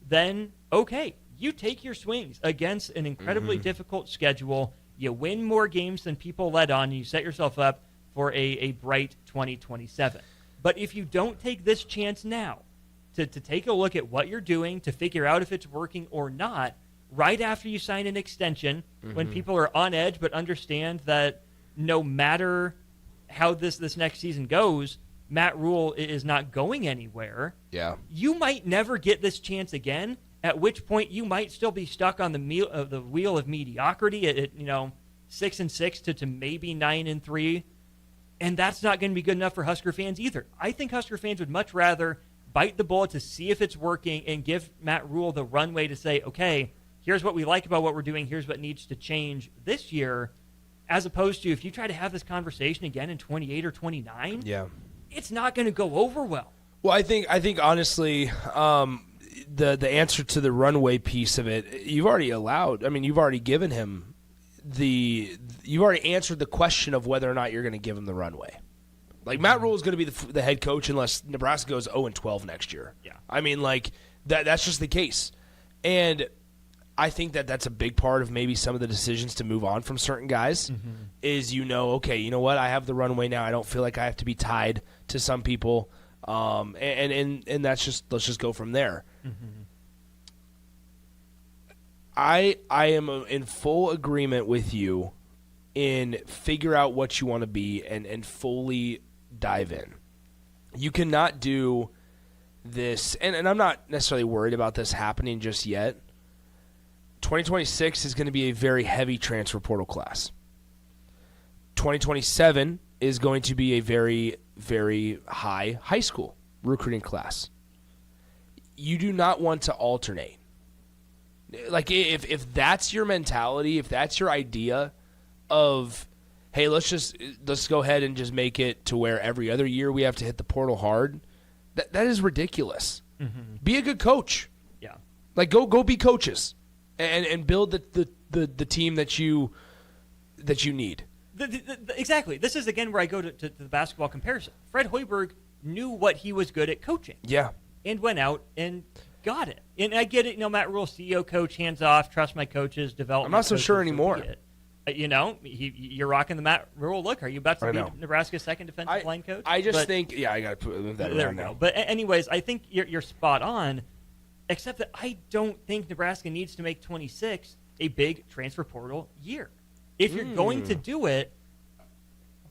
then okay, you take your swings against an incredibly difficult schedule. You win more games than people let on, and you set yourself up for a bright 2027. But if you don't take this chance now to take a look at what you're doing, to figure out if it's working or not, right after you sign an extension, when people are on edge but understand that no matter how this next season goes, Matt Rule is not going anywhere, you might never get this chance again, at which point you might still be stuck on the wheel of mediocrity at 6-6 to maybe 9-3, and that's not going to be good enough for Husker fans either. I think Husker fans would much rather bite the bullet to see if it's working and give Matt Rule the runway to say, okay, here's what we like about what we're doing, here's what needs to change this year, as opposed to if you try to have this conversation again in 28 or 29, it's not going to go over well. Well, I think honestly, the answer to the runway piece of it, you've already given him you've already answered the question of whether or not you're going to give him the runway. Like, Matt Rule is going to be the head coach unless Nebraska goes 0-12 next year. Yeah, I mean, like that's just the case, and I think that's a big part of maybe some of the decisions to move on from certain guys is, okay, you know what? I have the runway now. I don't feel like I have to be tied to some people. And that's just, let's just go from there. I am in full agreement with you in figure out what you want to be and fully dive in. You cannot do this, and I'm not necessarily worried about this happening just yet. 2026 is going to be a very heavy transfer portal class. 2027 is going to be a very, very high school recruiting class. You do not want to alternate. Like, if that's your mentality, if that's your idea of, hey, let's go ahead and just make it to where every other year we have to hit the portal hard, that is ridiculous. Be a good coach. Yeah. Like, go be coaches. And build the team that you need. Exactly. This is, again, where I go to the basketball comparison. Fred Hoiberg knew what he was good at coaching. Yeah. And went out and got it. And I get it, Matt Rule, CEO, coach, hands off, trust my coaches, development. I'm not so sure anymore. You're rocking the Matt Rule look. Are you about to be Nebraska's second defensive line coach? I just think, I got to move that around now. But anyways, I think you're spot on. Except that I don't think Nebraska needs to make 26 a big transfer portal year. If you're going to do it,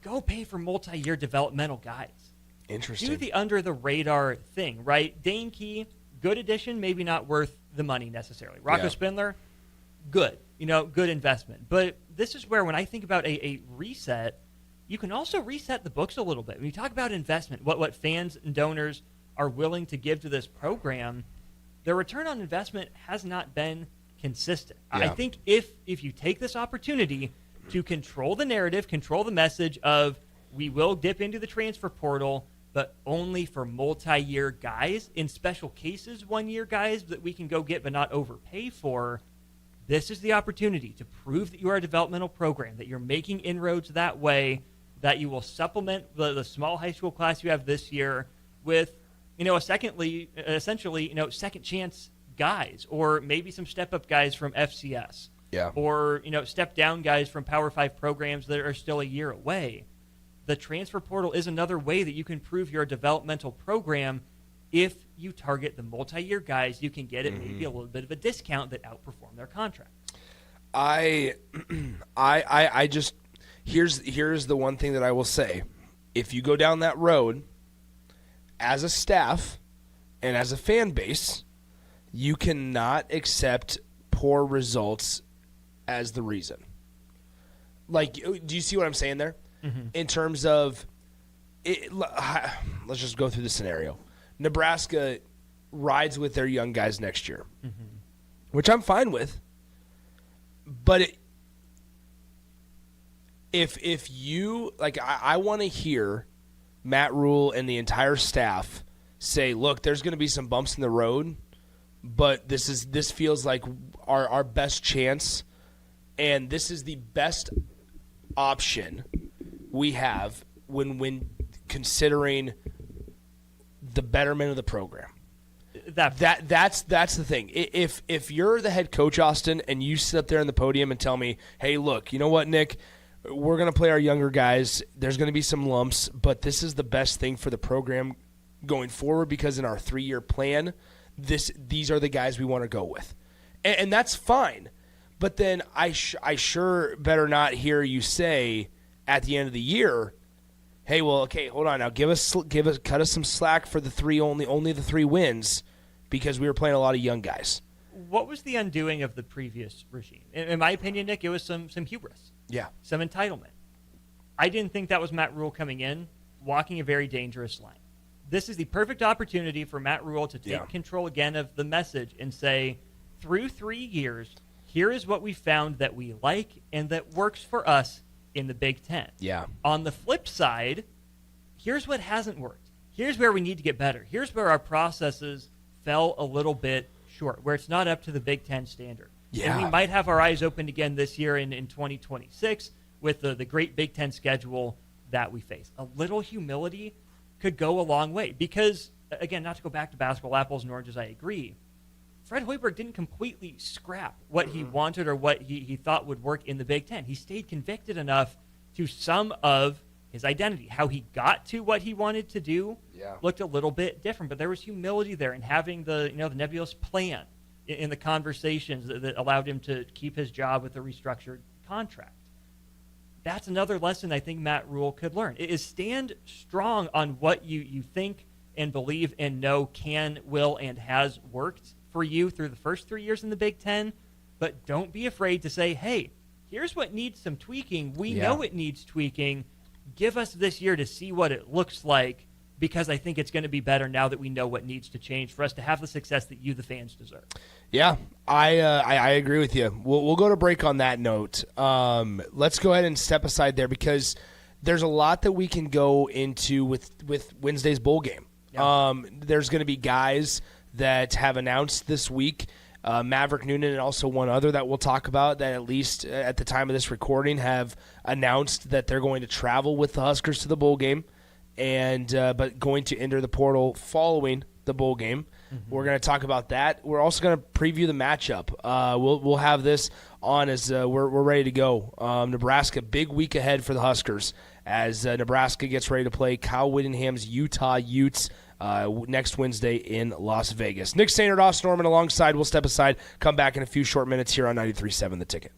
go pay for multi-year developmental guys. Interesting. Do the under-the-radar thing, right? Dane Key, good addition, maybe not worth the money necessarily. Rocco Spindler, good. Good investment. But this is where, when I think about a reset, you can also reset the books a little bit. When you talk about investment, what fans and donors are willing to give to this program, the return on investment has not been consistent. I think if you take this opportunity to control the narrative, control the message of we will dip into the transfer portal, but only for multi-year guys, in special cases 1-year guys that we can go get but not overpay for, this is the opportunity to prove that you are a developmental program, that you're making inroads that way, that you will supplement the small high school class you have this year with essentially, second chance guys, or maybe some step up guys from FCS, or step down guys from Power 5 programs that are still a year away. The transfer portal is another way that you can prove you're a developmental program. If you target the multi-year guys, you can get it maybe a little bit of a discount that outperform their contract. I just here's the one thing that I will say: if you go down that road, as a staff and as a fan base, you cannot accept poor results as the reason. Like, do you see what I'm saying there? In terms of, let's just go through the scenario. Nebraska rides with their young guys next year, which I'm fine with. But if you, like, I want to hear Matt Rule and the entire staff say, look, there's going to be some bumps in the road, but this feels like our best chance, and this is the best option we have when considering the betterment of the program. That's the thing. If you're the head coach, Austin, and you sit up there on the podium and tell me, hey, look, you know what, Nick, we're going to play our younger guys. There's going to be some lumps, but this is the best thing for the program going forward because in our 3-year plan, these are the guys we want to go with. And that's fine. But then I sure better not hear you say at the end of the year, hey, well, okay, hold on now, cut us some slack for the only the 3 wins because we were playing a lot of young guys. What was the undoing of the previous regime? In my opinion, Nick, it was some hubris. Yeah. Some entitlement. I didn't think that was Matt Rule coming in, walking a very dangerous line. This is the perfect opportunity for Matt Rule to take control again of the message and say, through 3 years, here is what we found that we like and that works for us in the Big Ten. Yeah. On the flip side, here's what hasn't worked. Here's where we need to get better. Here's where our processes fell a little bit short, where it's not up to the Big Ten standard. Yeah. And we might have our eyes opened again this year in 2026 with the great Big Ten schedule that we face. A little humility could go a long way because, again, not to go back to basketball apples and oranges, I agree. Fred Hoiberg didn't completely scrap what he wanted or what he thought would work in the Big Ten. He stayed convicted enough to some of his identity. How he got to what he wanted to do looked a little bit different, but there was humility there in having the nebulous plan in the conversations that allowed him to keep his job with a restructured contract. That's another lesson I think Matt Rule could learn. It is stand strong on what you think and believe and know can, will, and has worked for you through the first 3 years in the Big Ten, but don't be afraid to say, hey, here's what needs some tweaking. We know it needs tweaking. Give us this year to see what it looks like because I think it's going to be better now that we know what needs to change for us to have the success that you, the fans, deserve. Yeah, I agree with you. We'll go to break on that note. Let's go ahead and step aside there because there's a lot that we can go into with Wednesday's bowl game. Yeah. There's going to be guys that have announced this week, Maverick Noonan and also one other that we'll talk about that at least at the time of this recording have announced that they're going to travel with the Huskers to the bowl game and but going to enter the portal following the bowl game. Mm-hmm. We're going to talk about that. We're also going to preview the matchup. We'll have this on as we're ready to go. Nebraska, big week ahead for the Huskers as Nebraska gets ready to play Kyle Whittingham's Utah Utes next Wednesday in Las Vegas. Nick Sehnert, Austin Oerman alongside. We'll step aside, come back in a few short minutes here on 93.7 The Ticket.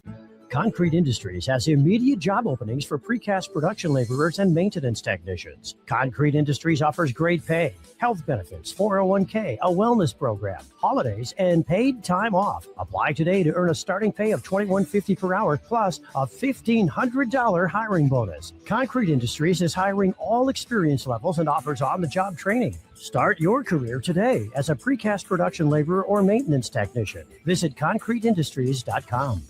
Concrete Industries has immediate job openings for precast production laborers and maintenance technicians. Concrete Industries offers great pay, health benefits, 401k, a wellness program, holidays, and paid time off. Apply today to earn a starting pay of $21.50 per hour plus a $1,500 hiring bonus. Concrete Industries is hiring all experience levels and offers on-the-job training. Start your career today as a precast production laborer or maintenance technician. Visit concreteindustries.com.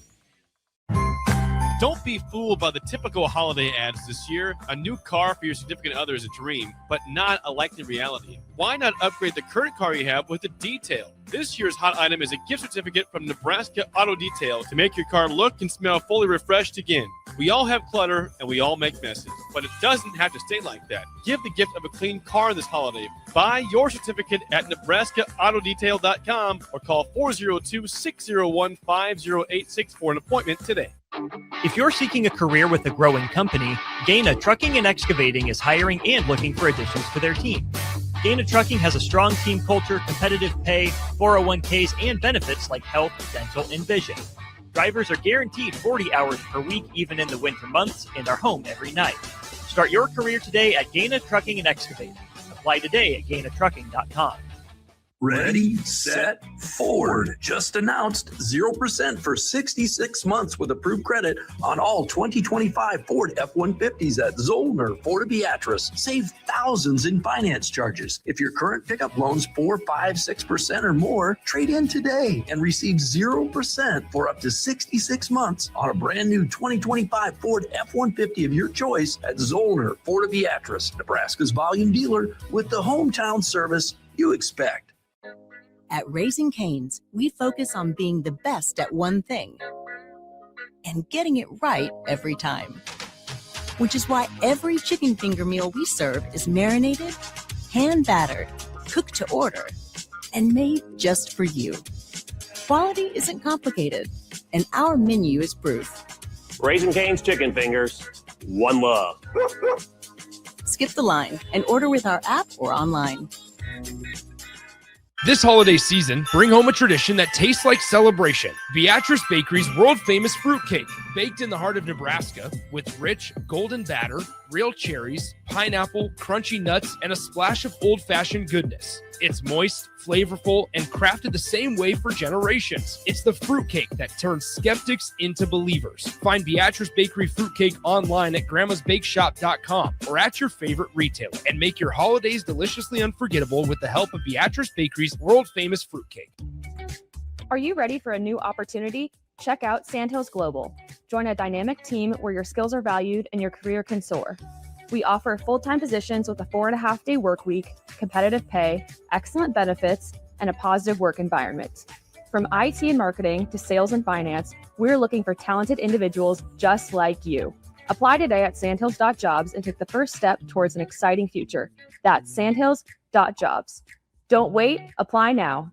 Don't be fooled by the typical holiday ads this year. A new car for your significant other is a dream, but not a likely reality. Why not upgrade the current car you have with a detail? This year's hot item is a gift certificate from Nebraska Auto Detail to make your car look and smell fully refreshed again. We all have clutter and we all make messes, but it doesn't have to stay like that. Give the gift of a clean car this holiday. Buy your certificate at NebraskaAutoDetail.com or call 402-601-5086 for an appointment today. If you're seeking a career with a growing company, Gaina Trucking and Excavating is hiring and looking for additions to their team. Gaina Trucking has a strong team culture, competitive pay, 401ks, and benefits like health, dental, and vision. Drivers are guaranteed 40 hours per week, even in the winter months, and are home every night. Start your career today at Gaina Trucking and Excavating. Apply today at GainaTrucking.com. Ready, set, Ford. Just announced 0% for 66 months with approved credit on all 2025 Ford F-150s at Zollner, Fort Beatrice. Save thousands in finance charges. If your current pickup loan's 4, 5, 6% or more, trade in today and receive 0% for up to 66 months on a brand new 2025 Ford F-150 of your choice at Zollner, Fort Beatrice, Nebraska's volume dealer with the hometown service you expect. At Raising Cane's, we focus on being the best at one thing and getting it right every time. Which is why every chicken finger meal we serve is marinated, hand-battered, cooked to order, and made just for you. Quality isn't complicated, and our menu is proof. Raising Cane's chicken fingers. One love. Skip the line and order with our app or online. This holiday season, bring home a tradition that tastes like celebration. Beatrice Bakery's world-famous fruitcake, baked in the heart of Nebraska with rich, golden batter, real cherries, pineapple, crunchy nuts, and a splash of old-fashioned goodness. It's moist, flavorful, and crafted the same way for generations. It's the fruitcake that turns skeptics into believers. Find Beatrice Bakery fruitcake online at grandmasbakeshop.com or at your favorite retailer, and make your holidays deliciously unforgettable with the help of Beatrice Bakery's world-famous fruitcake. Are you ready for a new opportunity? Check out Sandhills Global. Join a dynamic team where your skills are valued and your career can soar. We offer full-time positions with a 4.5-day work week, competitive pay, excellent benefits, and a positive work environment. From IT and marketing to sales and finance, we're looking for talented individuals just like you. Apply today at sandhills.jobs and take the first step towards an exciting future. That's sandhills.jobs. Don't wait, apply now.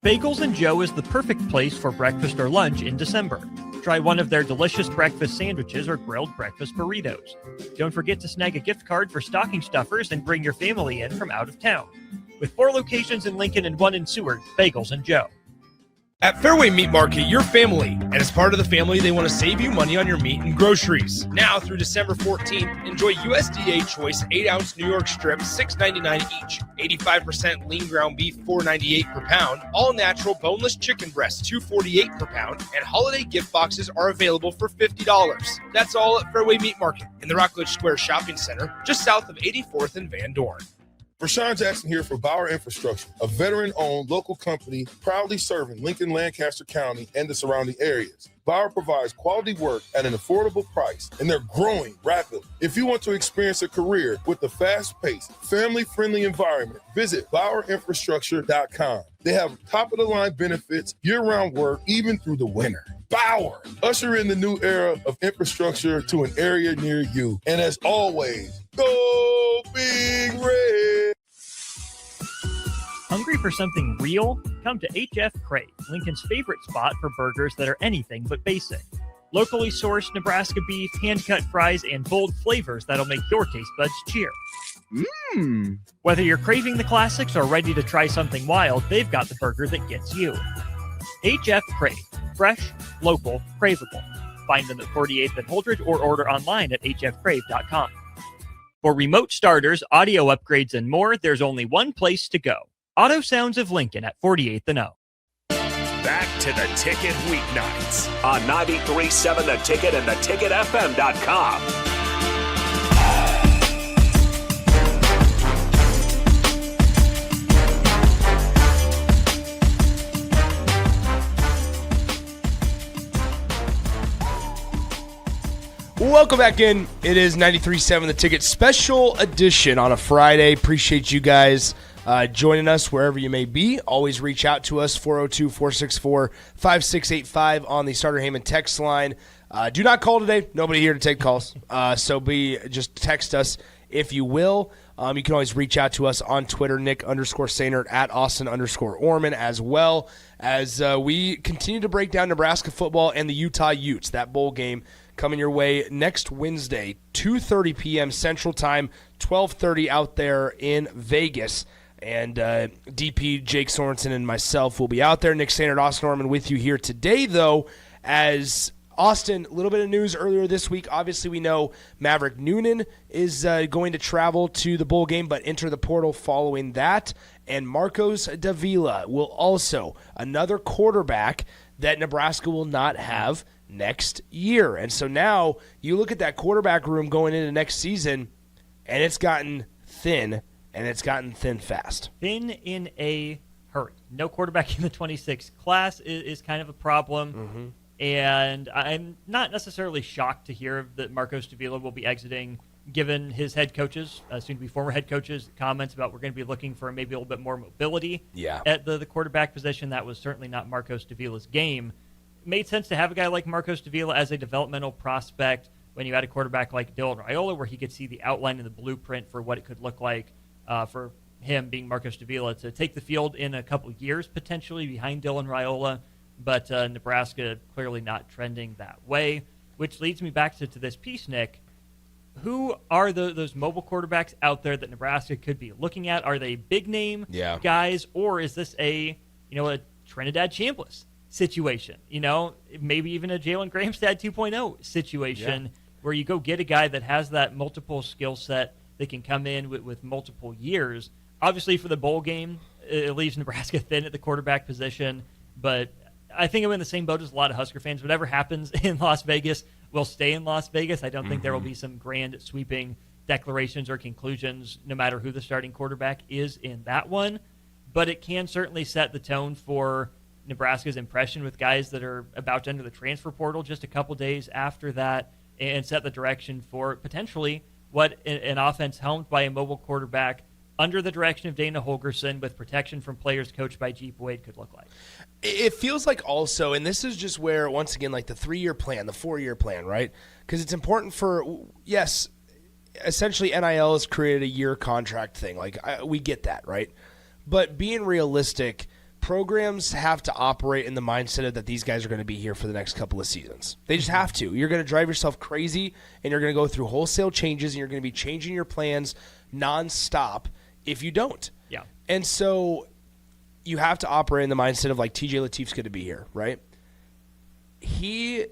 Bagels and Joe is the perfect place for breakfast or lunch in December. Try one of their delicious breakfast sandwiches or grilled breakfast burritos. Don't forget to snag a gift card for stocking stuffers and bring your family in from out of town. With 4 locations in Lincoln and 1 in Seward, Bagels and Joe. At Fairway Meat Market, your family, and as part of the family, they want to save you money on your meat and groceries. Now through December 14th, enjoy USDA Choice 8-ounce New York strips, $6.99 each. 85% lean ground beef, $4.98 per pound. All natural boneless chicken breasts, $2.48 per pound. And holiday gift boxes are available for $50. That's all at Fairway Meat Market in the Rockledge Square Shopping Center, just south of 84th and Van Dorn. Rashawn Jackson here for Bauer Infrastructure, a veteran-owned local company proudly serving Lincoln, Lancaster County, and the surrounding areas. Bauer provides quality work at an affordable price, and they're growing rapidly. If you want to experience a career with a fast-paced, family-friendly environment, visit BauerInfrastructure.com. They have top-of-the-line benefits, year-round work, even through the winter. Bauer, usher in the new era of infrastructure to an area near you. And as always, go Big Red! Hungry for something real? Come to HF Crave, Lincoln's favorite spot for burgers that are anything but basic. Locally sourced Nebraska beef, hand-cut fries, and bold flavors that'll make your taste buds cheer. Whether you're craving the classics or ready to try something wild, they've got the burger that gets you. HF Crave. Fresh, local, craveable. Find them at 48th and Holdridge or order online at hfcrave.com. For remote starters, audio upgrades, and more, there's only one place to go. Auto Sounds of Lincoln at 48th and O. Back to the Ticket weeknights on 93.7 The Ticket and theticketfm.com. Welcome back in. It is 93.7 The Ticket special edition on a Friday. Appreciate you guys joining us wherever you may be. Always reach out to us, 402-464-5685 on the Starter Heyman text line. Do not call today. Nobody here to take calls. So just text us if you will. You can always reach out to us on Twitter, Nick_Sehnert at Austin_Oerman, as well as we continue to break down Nebraska football and the Utah Utes. That bowl game coming your way next Wednesday, 2:30 p.m. Central Time, 12:30 out there in Vegas. And DP, Jake Sorensen, and myself will be out there. Nick Sehnert, Austin Oerman with you here today, though, as Austin, a little bit of news earlier this week. Obviously, we know Maverick Noonan is going to travel to the bowl game, but enter the portal following that. And Marcos Davila will also, another quarterback that Nebraska will not have next year. And so now you look at that quarterback room going into next season, and it's gotten thin, and it's gotten thin fast. Thin in a hurry. No quarterback in the 26 class is kind of a problem. Mm-hmm. And I'm not necessarily shocked to hear that Marcos Davila will be exiting, given his head coaches, soon-to-be former head coaches, comments about we're going to be looking for maybe a little bit more mobility at the quarterback position. That was certainly not Marcos Davila's game. It made sense to have a guy like Marcos Davila as a developmental prospect when you had a quarterback like Dylan Raiola, where he could see the outline and the blueprint for what it could look like for him, being Marcos Davila, to take the field in a couple years, potentially, behind Dylan Raiola. But Nebraska clearly not trending that way, which leads me back to this piece, Nick. Who are those mobile quarterbacks out there that Nebraska could be looking at? Are they big-name guys, or is this a Trinidad Chambliss situation? Maybe even a Jalen Gramstad 2.0 situation where you go get a guy that has that multiple skill set that can come in with multiple years. Obviously, for the bowl game, it leaves Nebraska thin at the quarterback position, but I think I'm in the same boat as a lot of Husker fans. Whatever happens in Las Vegas will stay in Las Vegas. I don't think there will be some grand sweeping declarations or conclusions, no matter who the starting quarterback is in that one. But it can certainly set the tone for Nebraska's impression with guys that are about to enter the transfer portal just a couple days after that, and set the direction for potentially what an offense helmed by a mobile quarterback under the direction of Dana Holgorsen with protection from players coached by Jeep Wade could look like. It feels like also, and this is just where, once again, like the 3-year plan, the 4-year plan, right? Because it's important for, yes, essentially NIL has created a year contract thing. Like, we get that, right? But being realistic, programs have to operate in the mindset of that these guys are going to be here for the next couple of seasons. They just have to. You're going to drive yourself crazy, and you're going to go through wholesale changes, and you're going to be changing your plans nonstop if you don't. Yeah. And so you have to operate in the mindset of, like, TJ Lateef's going to be here, right? He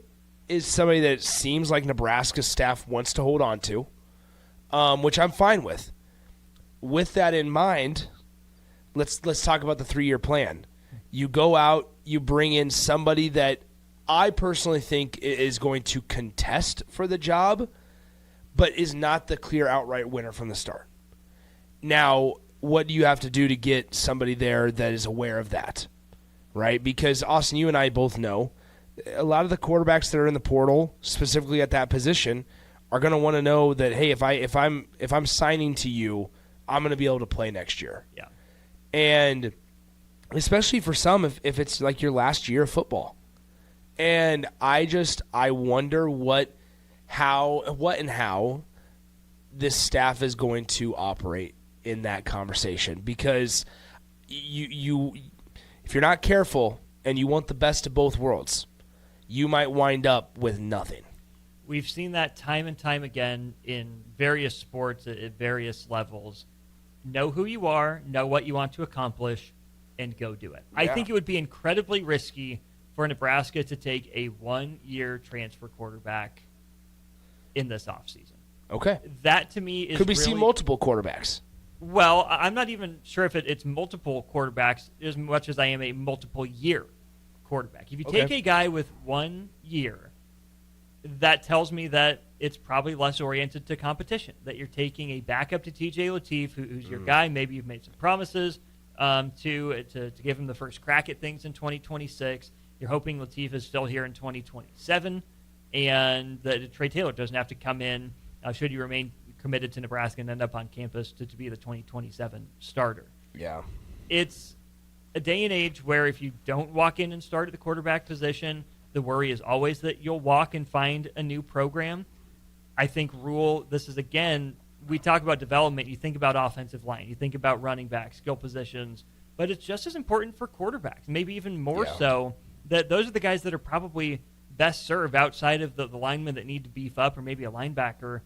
is somebody that seems like Nebraska's staff wants to hold on to, which I'm fine with. With that in mind, let's talk about the 3-year plan. You go out, you bring in somebody that I personally think is going to contest for the job, but is not the clear outright winner from the start. Now, what do you have to do to get somebody there that is aware of that, right? Because, Austin, you and I both know a lot of the quarterbacks that are in the portal, specifically at that position, are going to want to know that, hey, if I'm signing to you, I'm going to be able to play next year. Yeah. And especially for some, if it's like your last year of football. And I wonder how this staff is going to operate in that conversation, because you if you're not careful and you want the best of both worlds, you might wind up with nothing. We've seen that time and time again in various sports at various levels. Know who you are, know what you want to accomplish, and go do it. I think it would be incredibly risky for Nebraska to take a 1-year transfer quarterback in this offseason. Okay. That, to me, is Could we see multiple quarterbacks? Well, I'm not even sure if it's multiple quarterbacks as much as I am a multiple-year quarterback. If you take a guy with 1 year, that tells me that it's probably less oriented to competition, that you're taking a backup to TJ Lateef, who's your guy. Maybe you've made some promises to give him the first crack at things in 2026. You're hoping Lateef is still here in 2027, and that Trey Taylor doesn't have to come in should you remain committed to Nebraska and end up on campus to be the 2027 starter. Yeah. It's a day and age where if you don't walk in and start at the quarterback position, the worry is always that you'll walk and find a new program. I think this is, again, we talk about development, you think about offensive line, you think about running back, skill positions, but it's just as important for quarterbacks, maybe even more so, that those are the guys that are probably best served outside of the linemen that need to beef up, or maybe a linebacker,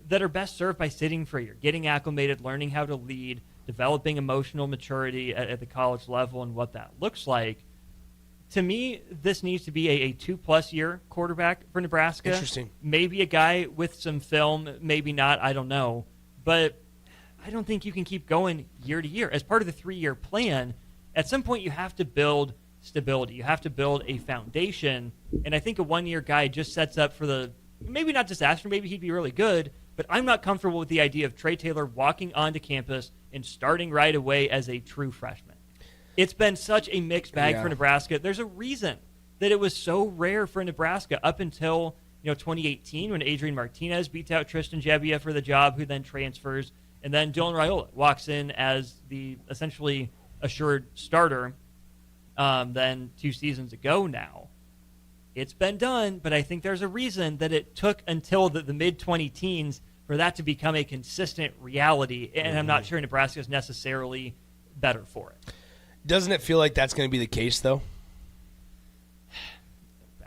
that are best served by sitting for a year, getting acclimated, learning how to lead, developing emotional maturity at the college level and what that looks like. To me, this needs to be a 2+ year quarterback for Nebraska. Interesting. Maybe a guy with some film, maybe not, I don't know. But I don't think you can keep going year to year. As part of the 3-year plan, at some point you have to build stability. You have to build a foundation. And I think a 1-year guy just sets up for the, maybe not disaster, maybe he'd be really good, but I'm not comfortable with the idea of Trey Taylor walking onto campus and starting right away as a true freshman. It's been such a mixed bag for Nebraska. There's a reason that it was so rare for Nebraska up until 2018 when Adrian Martinez beats out Tristan Gebbia for the job, who then transfers, and then Dylan Raiola walks in as the essentially assured starter. Then 2 seasons ago now. It's been done, but I think there's a reason that it took until the mid-2010s for that to become a consistent reality, and I'm not sure Nebraska's necessarily better for it. Doesn't it feel like that's going to be the case, though?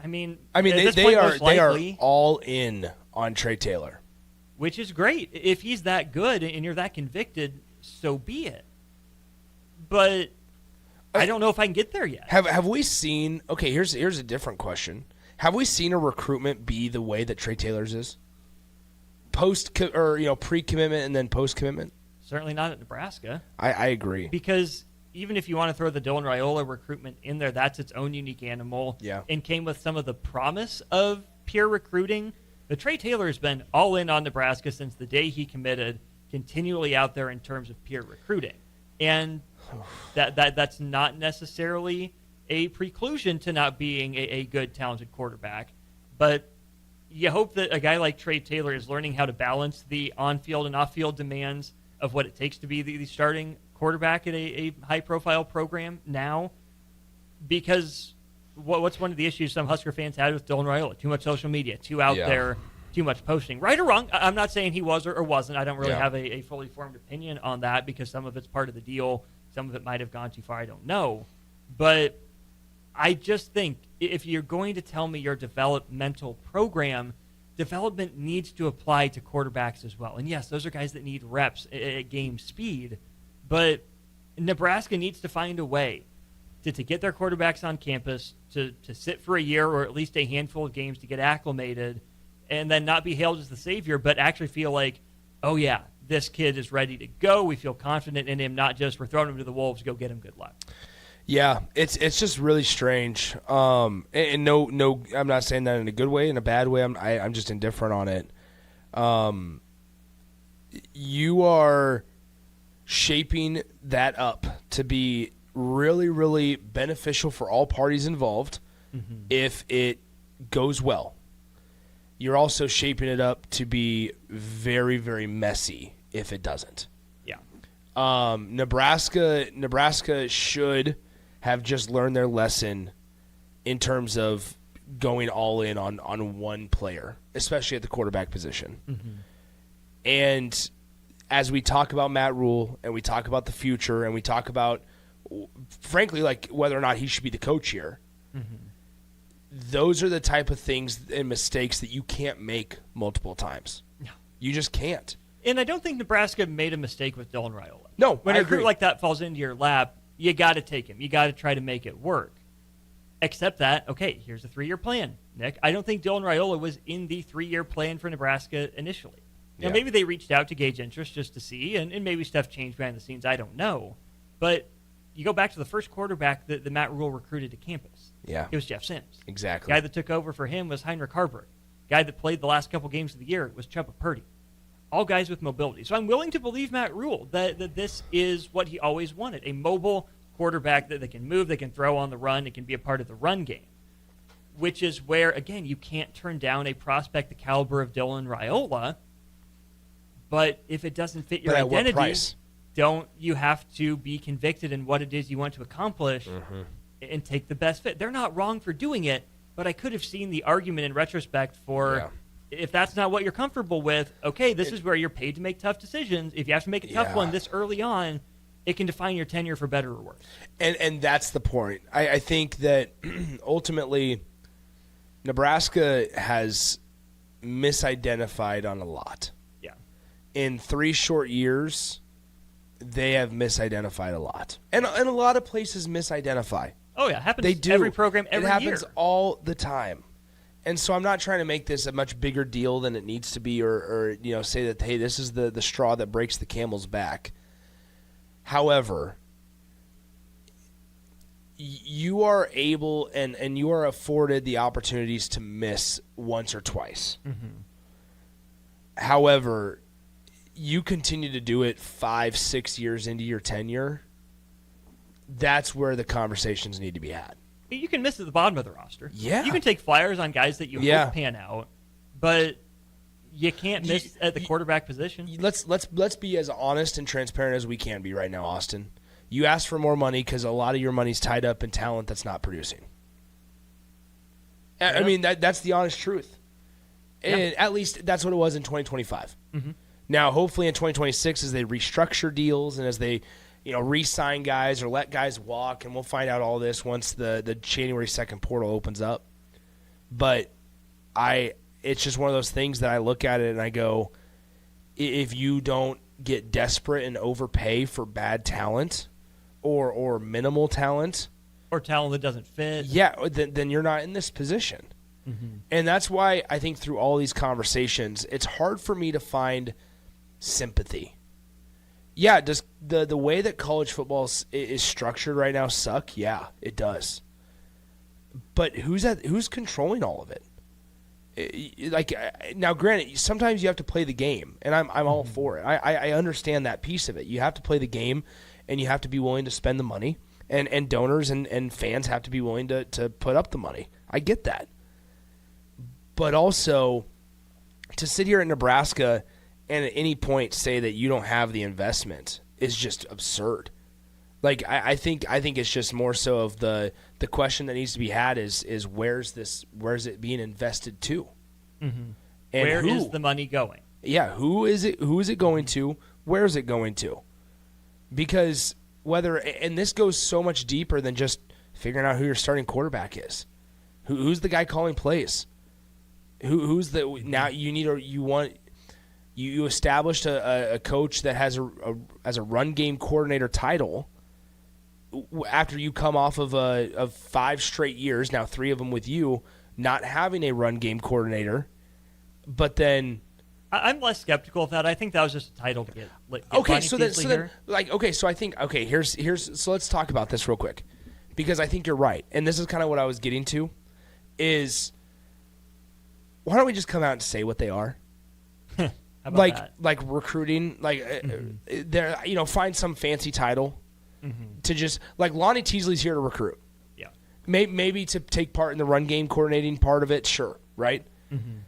I mean, they are all in on Trey Taylor, which is great. If he's that good and you're that convicted, so be it. But I don't know if I can get there yet. Have we seen? Okay, here's a different question. Have we seen a recruitment be the way that Trey Taylor's is? Pre-commitment and then post-commitment. Certainly not at Nebraska. I agree. Because even if you want to throw the Dylan Raiola recruitment in there, that's its own unique animal. Yeah. And came with some of the promise of peer recruiting. But Trey Taylor has been all in on Nebraska since the day he committed, continually out there in terms of peer recruiting. And that's not necessarily a preclusion to not being a good, talented quarterback. But you hope that a guy like Trey Taylor is learning how to balance the on-field and off-field demands of what it takes to be the starting quarterback at a high-profile program now. Because what's one of the issues some Husker fans had with Dylan Raiola? Too much social media, too out there, too much posting. Right or wrong, I'm not saying he was or wasn't. I don't really have a fully formed opinion on that because some of it's part of the deal. Some of it might have gone too far. I don't know. But I just think if you're going to tell me your developmental program, development needs to apply to quarterbacks as well. And yes, those are guys that need reps at game speed. But Nebraska needs to find a way to get their quarterbacks on campus, to sit for a year or at least a handful of games to get acclimated, and then not be hailed as the savior, but actually feel like, oh yeah, this kid is ready to go. We feel confident in him, not just we're throwing him to the wolves, go get him, good luck. Yeah, it's just really strange. And no, I'm not saying that in a good way, in a bad way. I'm just indifferent on it. You are shaping that up to be really, really beneficial for all parties involved if it goes well. You're also shaping it up to be very, very messy if it doesn't. Yeah. Nebraska should have just learned their lesson in terms of going all in on one player, especially at the quarterback position. And as we talk about Matt Rule and we talk about the future and we talk about, frankly, like whether or not he should be the coach here, those are the type of things and mistakes that you can't make multiple times. No. You just can't. And I don't think Nebraska made a mistake with Dylan Raiola. No, when I a recruit agree. like that falls into your lap, you got to take him. You got to try to make it work. Except that, okay, here's a 3-year plan, Nick. I don't think Dylan Raiola was in the 3-year plan for Nebraska initially. Now, maybe they reached out to gauge interest just to see, and maybe stuff changed behind the scenes. I don't know. But you go back to the first quarterback that Matt Rule recruited to campus. Yeah. It was Jeff Sims. Exactly. The guy that took over for him was Heinrich Harburg. The guy that played the last couple games of the year was Chuba Purdy. All guys with mobility. So I'm willing to believe Matt Rule that this is what he always wanted, a mobile quarterback that can move, that can throw on the run, it can be a part of the run game, which is where, again, you can't turn down a prospect the caliber of Dylan Raiola, but if it doesn't fit your identity, what price? Don't you have to be convicted in what it is you want to accomplish and take the best fit? They're not wrong for doing it, but I could have seen the argument in retrospect for if that's not what you're comfortable with, okay, this is where you're paid to make tough decisions. If you have to make a tough one this early on, it can define your tenure for better or worse. And that's the point. I think that ultimately Nebraska has misidentified on a lot. Yeah. In 3 short years, they have misidentified a lot. And a lot of places misidentify. Oh, yeah. It happens They do. every program every year. It happens all the time. And so I'm not trying to make this a much bigger deal than it needs to be or say that, hey, this is the straw that breaks the camel's back. However, you are able and you are afforded the opportunities to miss once or twice. Mm-hmm. However, you continue to do it 5-6 years into your tenure, that's where the conversations need to be had. You can miss at the bottom of the roster. Yeah. You can take flyers on guys that you hope pan out, but you can't miss at the quarterback position. Let's be as honest and transparent as we can be right now, Austin. You asked for more money because a lot of your money's tied up in talent that's not producing. I mean, that's the honest truth. And at least that's what it was in 2025. Mm-hmm. Now, hopefully in 2026, as they restructure deals and as they re-sign guys or let guys walk, and we'll find out all this once the January 2nd portal opens up. But it's just one of those things that I look at it and I go, if you don't get desperate and overpay for bad talent or minimal talent, or talent that doesn't fit, then you're not in this position. Mm-hmm. And that's why I think through all these conversations, it's hard for me to find sympathy. Yeah, does the way that college football is structured right now suck? Yeah, it does. But who's controlling all of it? Now, granted, sometimes you have to play the game, and I'm all for it. I understand that piece of it. You have to play the game, and you have to be willing to spend the money, and donors and fans have to be willing to put up the money. I get that. But also, to sit here in Nebraska and at any point say that you don't have the investment is just absurd. I think it's just more so of the question that needs to be had is where's it being invested to? Mm-hmm. And where is the money going? Yeah, who is it going to? Where is it going to? Because and this goes so much deeper than just figuring out who your starting quarterback is. Who's the guy calling plays? Who's the now you established a coach that has a run game coordinator title after you come off of 5 straight years, now 3 of them with you, not having a run game coordinator, but then I'm less skeptical of that. I think that was just a title to get okay. So I think here's so let's talk about this real quick, because I think you're right, and this is kind of what I was getting to, is why don't we just come out and say what they are? like recruiting, they're find some fancy title to just Lonnie Teasley's here to recruit. Yeah, maybe to take part in the run game coordinating part of it, sure, right? Mm-hmm.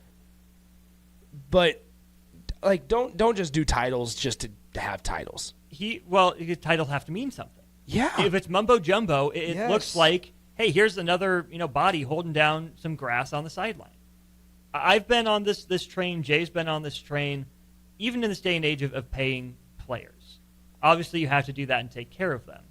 But don't just do titles just to have titles. Titles have to mean something. Yeah, if it's mumbo jumbo, it looks like, hey, here's another body holding down some grass on the sideline. I've been on this train. Jay's been on this train, even in this day and age of paying players. Obviously, you have to do that and take care of them.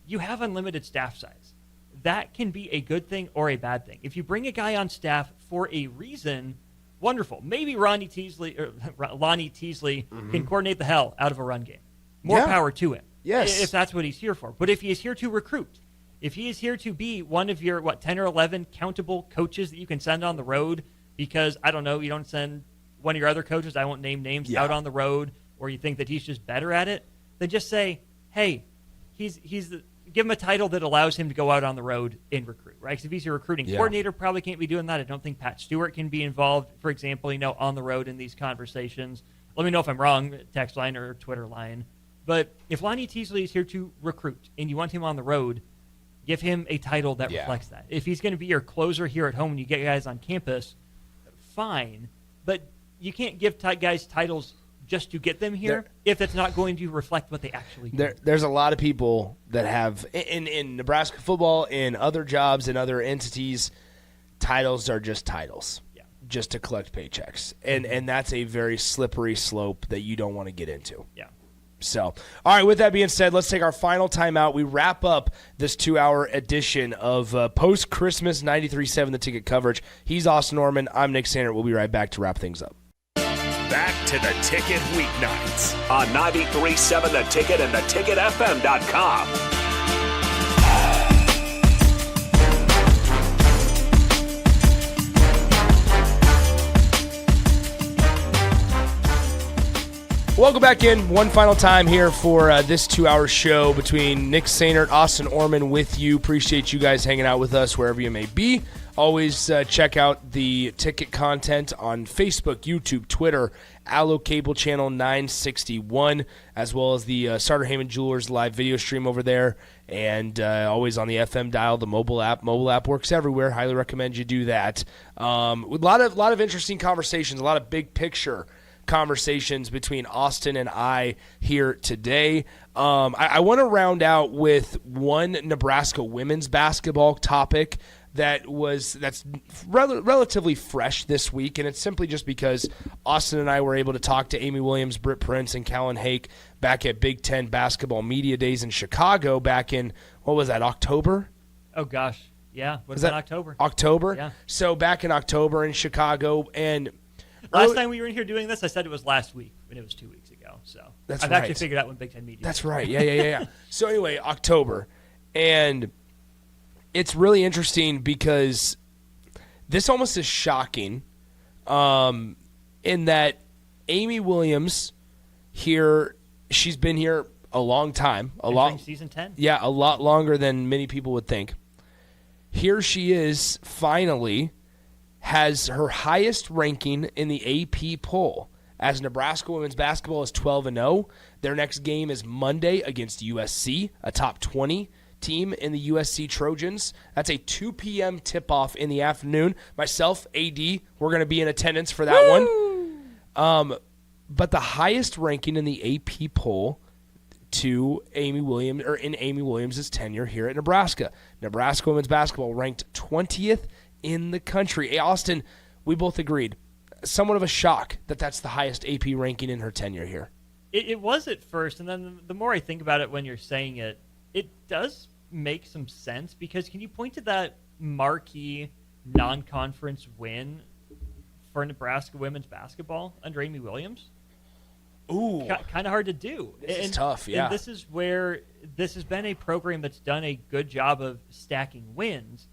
You have unlimited staff size. That can be a good thing or a bad thing. If you bring a guy on staff for a reason, wonderful. Maybe Lonnie Teasley can coordinate the hell out of a run game. More power to him. Yes, if that's what he's here for. But if he is here to recruit, if he is here to be one of your 10 or 11 countable coaches that you can send on the road, because, I don't know, you don't send one of your other coaches, I won't name names, out on the road, or you think that he's just better at it, then just say, hey, give him a title that allows him to go out on the road and recruit, right? Because if he's your recruiting coordinator, probably can't be doing that. I don't think Pat Stewart can be involved, for example, on the road in these conversations. Let me know if I'm wrong, text line or Twitter line. But if Lonnie Teasley is here to recruit and you want him on the road, give him a title that reflects that. If he's going to be your closer here at home and you get guys on campus, fine, but you can't give guys titles just to get them here if it's not going to reflect what they actually do. There's a lot of people that have, in Nebraska football, in other jobs, in other entities, titles are just titles, just to collect paychecks. And that's a very slippery slope that you don't want to get into. Yeah. So, all right, with that being said, let's take our final timeout. We wrap up this 2-hour edition of post-Christmas 93.7 The Ticket coverage. He's Austin Oerman. I'm Nick Sehnert. We'll be right back to wrap things up. Back to the Ticket weeknights on 93.7 The Ticket and theticketfm.com. Welcome back in one final time here for this 2-hour show between Nick Sehnert, Austin Oerman with you. Appreciate you guys hanging out with us wherever you may be. Always check out the ticket content on Facebook, YouTube, Twitter, Allo Cable Channel 961, as well as the Sartor Heyman Jewelers live video stream over there, and always on the FM dial, the mobile app. Mobile app works everywhere. Highly recommend you do that. A lot of interesting conversations, a lot of big picture conversations between Austin and I here today. I want to round out with one Nebraska women's basketball topic that's relatively fresh this week, and it's simply just because Austin and I were able to talk to Amy Williams, Britt Prince, and Callan Hake back at Big Ten Basketball Media Days in Chicago back in, what was that, October? Oh, gosh. Yeah. Was that October? October? Yeah. So back in October in Chicago, and last time we were in here doing this, I said it was last week, when it was 2 weeks ago. So I've actually figured out when Big Ten Media. That's right. Yeah. So anyway, October, and it's really interesting because this almost is shocking, in that Amy Williams here, she's been here a long time, season 10. Yeah, a lot longer than many people would think. Here she is, finally, has her highest ranking in the AP poll, as Nebraska women's basketball is 12-0. Their next game is Monday against USC, a top 20 team in the USC Trojans. That's a 2 p.m. tip-off in the afternoon. Myself, AD, we're going to be in attendance for that one. But the highest ranking in the AP poll to Amy Williams, or in Amy Williams' tenure here at Nebraska. Nebraska women's basketball ranked 20th in the country. Hey, Austin, we both agreed. Somewhat of a shock that that's the highest AP ranking in her tenure here. It was at first, and then the more I think about it when you're saying it, it does make some sense, because can you point to that marquee non-conference win for Nebraska women's basketball under Amy Williams? Ooh. Kind of hard to do. It's tough, yeah. And this is where this has been a program that's done a good job of stacking wins,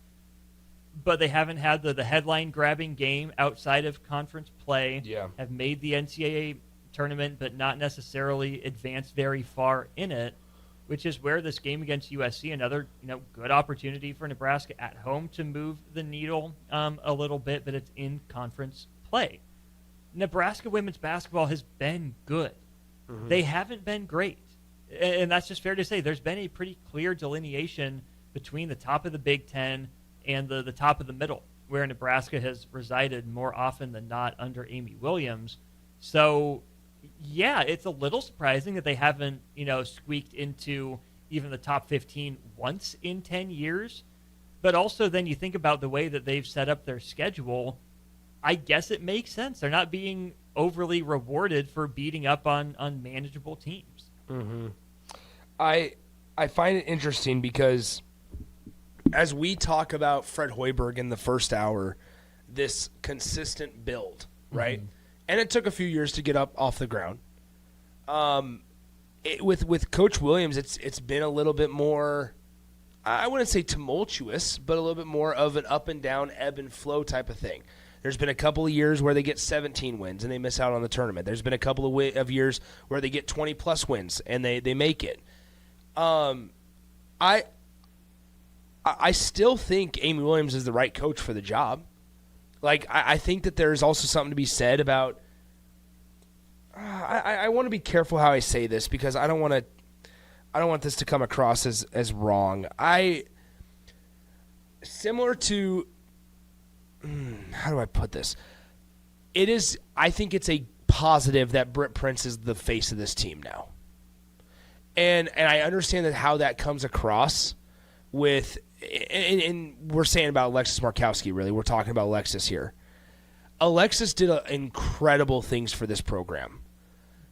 but they haven't had the headline-grabbing game outside of conference play, have made the NCAA tournament, but not necessarily advanced very far in it, which is where this game against USC, another good opportunity for Nebraska at home to move the needle a little bit, but it's in conference play. Nebraska women's basketball has been good. Mm-hmm. They haven't been great, and that's just fair to say. There's been a pretty clear delineation between the top of the Big Ten and the top of the middle, where Nebraska has resided more often than not under Amy Williams. So, yeah, it's a little surprising that they haven't, squeaked into even the top 15 once in 10 years. But also then you think about the way that they've set up their schedule, I guess it makes sense. They're not being overly rewarded for beating up on manageable teams. Mm-hmm. I find it interesting because as we talk about Fred Hoiberg in the first hour, this consistent build, right? Mm-hmm. And it took a few years to get up off the ground. With Coach Williams, it's been a little bit more, I wouldn't say tumultuous, but a little bit more of an up and down, ebb and flow type of thing. There's been a couple of years where they get 17 wins and they miss out on the tournament. There's been a couple of years where they get 20-plus wins and they make it. I still think Amy Williams is the right coach for the job. Like, I think that there's also something to be said about I want to be careful how I say this because I don't want this to come across as wrong. Similar to how do I put this? I think it's a positive that Britt Prince is the face of this team now. And I understand that how that comes across with and we're saying about Alexis Markowski, really. We're talking about Alexis here. Alexis did incredible things for this program.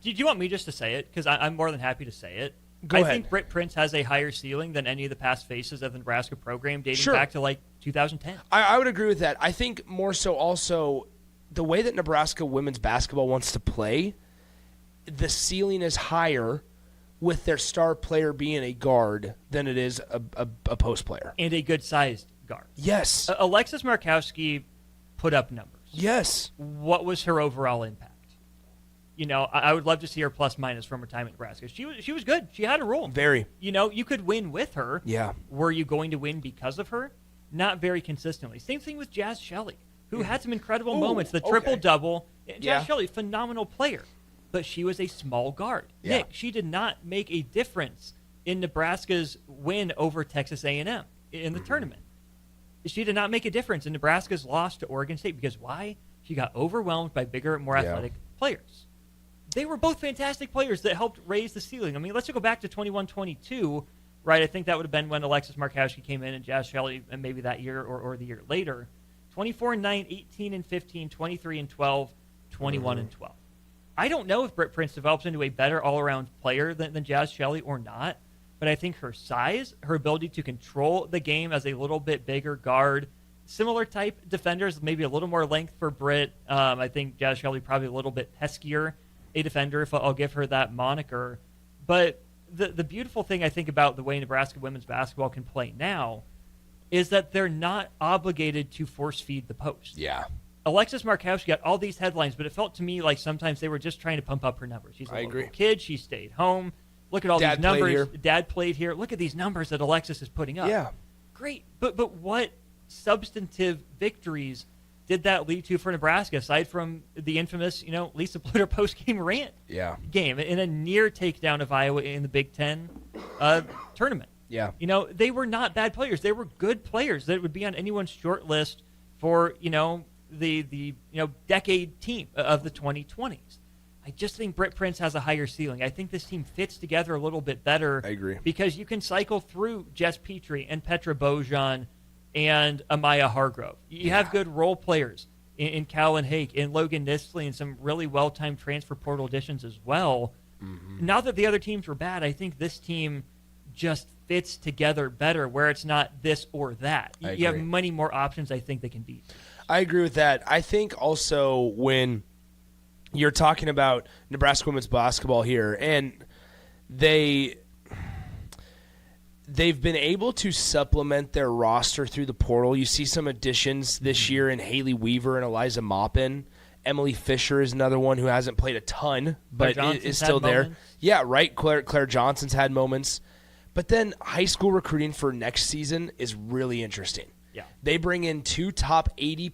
Do you want me just to say it? Because I'm more than happy to say it. Go ahead. I think Britt Prince has a higher ceiling than any of the past faces of the Nebraska program dating back to, 2010. I would agree with that. I think more so also the way that Nebraska women's basketball wants to play, the ceiling is higher with their star player being a guard than it is a post player. And a good-sized guard. Yes. Alexis Markowski put up numbers. Yes. What was her overall impact? I would love to see her plus minus from her time at Nebraska. She was good. She had a role. Very. You could win with her. Yeah. Were you going to win because of her? Not very consistently. Same thing with Jazz Shelley, who had some incredible moments. The triple-double. Jazz Shelley, phenomenal player. But she was a small guard. Yeah. Nick, she did not make a difference in Nebraska's win over Texas A&M in the tournament. She did not make a difference in Nebraska's loss to Oregon State because why? She got overwhelmed by bigger, more athletic players. They were both fantastic players that helped raise the ceiling. I mean, let's go back to 21-22, right? I think that would have been when Alexis Markowski came in and Jazz Shelley, and maybe that year or the year later. 24-9, 18-15, 23-12, 21-12. I don't know if Britt Prince develops into a better all-around player than Jazz Shelley or not, but I think her size, her ability to control the game as a little bit bigger guard, similar type defenders, maybe a little more length for Britt. I think Jazz Shelley probably a little bit peskier a defender, if I'll give her that moniker. But the beautiful thing I think about the way Nebraska women's basketball can play now is that they're not obligated to force feed the post. Yeah. Alexis Markowski got all these headlines, but it felt to me like sometimes they were just trying to pump up her numbers. She's a local kid. She stayed home. Look at all these numbers. Dad played here. Look at these numbers that Alexis is putting up. Yeah. Great. But what substantive victories did that lead to for Nebraska, aside from the infamous, Lisa Pluter post-game rant game in a near takedown of Iowa in the Big Ten tournament? Yeah. They were not bad players. They were good players that would be on anyone's short list for, the decade team of the 2020s. I just think Britt Prince has a higher ceiling. I think this team fits together a little bit better. I agree. Because you can cycle through Jess Petrie and Petra Bojan and Amaya Hargrove. You have good role players in Callan Hake and Logan Nistley and some really well-timed transfer portal additions as well. Mm-hmm. Now that the other teams were bad, I think this team just fits together better where it's not this or that. You have many more options, I think, that can beat. I agree with that. I think also when you're talking about Nebraska women's basketball here, and they've been able to supplement their roster through the portal. You see some additions this year in Haley Weaver and Eliza Maupin. Emily Fisher is another one who hasn't played a ton, but is still there. Moments. Yeah, right. Claire Johnson's had moments. But then high school recruiting for next season is really interesting. Yeah. They bring in two top 80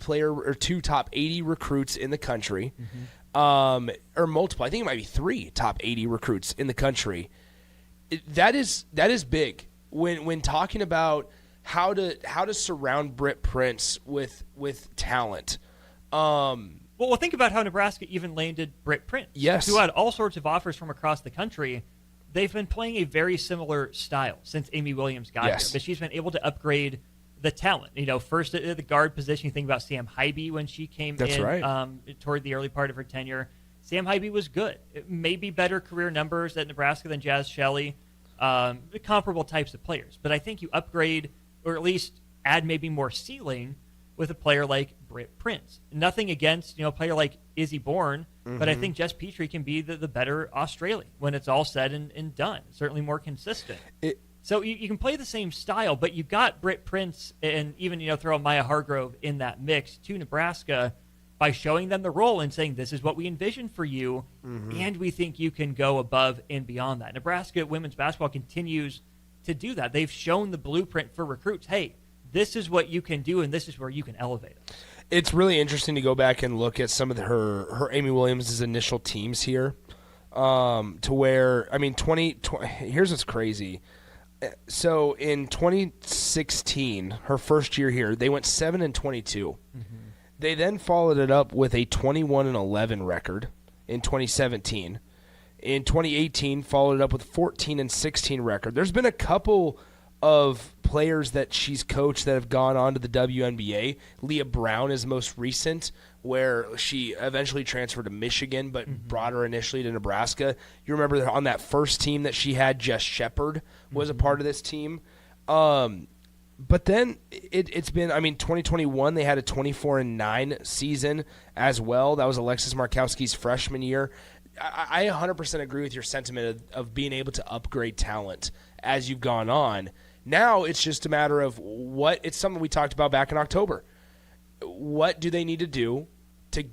recruits in the country. Mm-hmm. Or multiple. I think it might be 3 top 80 recruits in the country. That is big when talking about how to surround Britt Prince with talent. Well, think about how Nebraska even landed Britt Prince. Yes. Who had all sorts of offers from across the country. They've been playing a very similar style since Amy Williams got here, but she's been able to upgrade the talent. First at the guard position, you think about Sam Hybe when she came toward the early part of her tenure. Sam Hybe was good. Maybe better career numbers at Nebraska than Jazz Shelley, comparable types of players. But I think you upgrade or at least add maybe more ceiling with a player like Britt Prince. Nothing against a player like Izzy Bourne, but I think Jess Petrie can be the better Australian when it's all said and done. Certainly more consistent. So you can play the same style, but you got Britt Prince and even throw Maya Hargrove in that mix to Nebraska by showing them the role and saying this is what we envision for you, and we think you can go above and beyond that. Nebraska women's basketball continues to do that. They've shown the blueprint for recruits. Hey, this is what you can do, and this is where you can elevate it. It's really interesting to go back and look at some of her Amy Williams' initial teams here, to where here's what's crazy. So in 2016, her first year here, they went 7-22. Mm-hmm. They then followed it up with a 21-11 record in 2017. In 2018, followed it up with 14-16 record. There's been a couple of players that she's coached that have gone on to the WNBA. Leah Brown is most recent, where she eventually transferred to Michigan, but brought her initially to Nebraska. You remember on that first team that she had, Jess Shepard was a part of this team. But then it's been, 2021, they had a 24-9 season as well. That was Alexis Markowski's freshman year. I 100% agree with your sentiment of being able to upgrade talent as you've gone on. Now it's just a matter of it's something we talked about back in October. What do they need to do to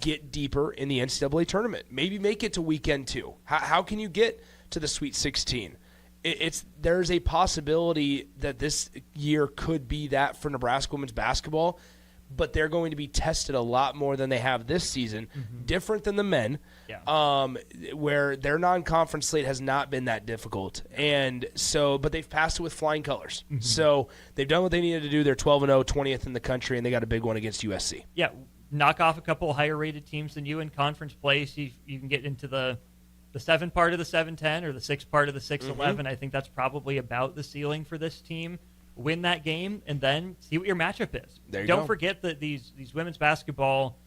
get deeper in the NCAA tournament. Maybe make it to weekend 2. How can you get to the Sweet 16? There's a possibility that this year could be that for Nebraska women's basketball, but they're going to be tested a lot more than they have this season, different than the men, where their non-conference slate has not been that difficult. And so, but they've passed it with flying colors. So they've done what they needed to do. They're 12-0, 20th in the country, and they got a big one against USC. Yeah, knock off a couple higher-rated teams than you in conference play, so you can get into the 7 part of the 7-10 or the 6 part of the 6-11. I think that's probably about the ceiling for this team. Win that game, and then see what your matchup is. Don't forget that these women's basketball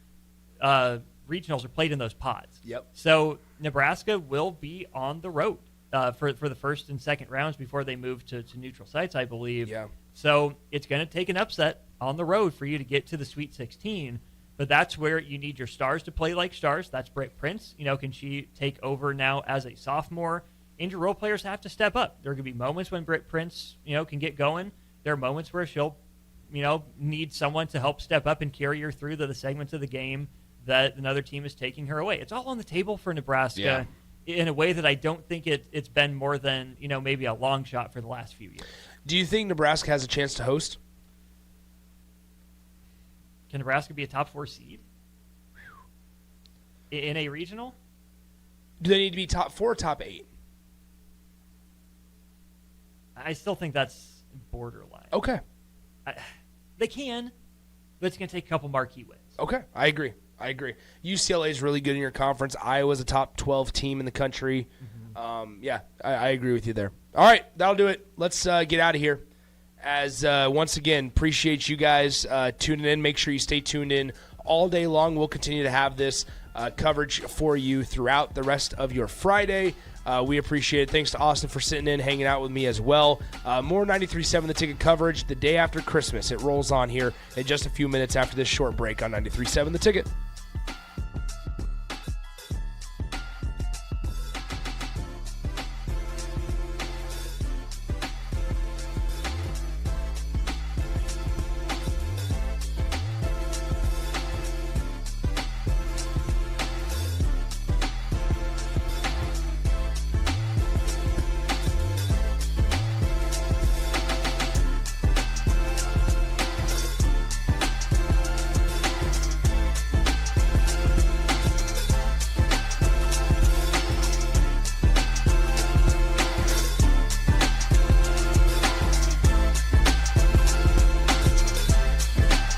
regionals are played in those pods. So Nebraska will be on the road for the first and second rounds before they move to neutral sites, I believe. So it's going to take an upset on the road for you to get to the Sweet 16. But that's where you need your stars to play like stars. That's Britt Prince. Can she take over now as a sophomore? And your role players have to step up. There are going to be moments when Britt Prince, can get going. There are moments where she'll, need someone to help step up and carry her through the segments of the game that another team is taking her away. It's all on the table for Nebraska in a way that I don't think it's been more than, maybe a long shot for the last few years. Do you think Nebraska has a chance to host? Can Nebraska be a top 4 seed in a regional? Do they need to be top 4 or top 8? I still think that's borderline. Okay. They can, but it's going to take a couple marquee wins. Okay, I agree. UCLA is really good in your conference. Iowa's a top 12 team in the country. I agree with you there. All right, that'll do it. Let's get out of here. As once again, appreciate you guys tuning in. Make sure you stay tuned in all day long. We'll continue to have this coverage for you throughout the rest of your Friday. We appreciate it. Thanks to Austin for sitting in, hanging out with me as well. More 93.7 The Ticket coverage the day after Christmas. It rolls on here in just a few minutes after this short break on 93.7 The Ticket.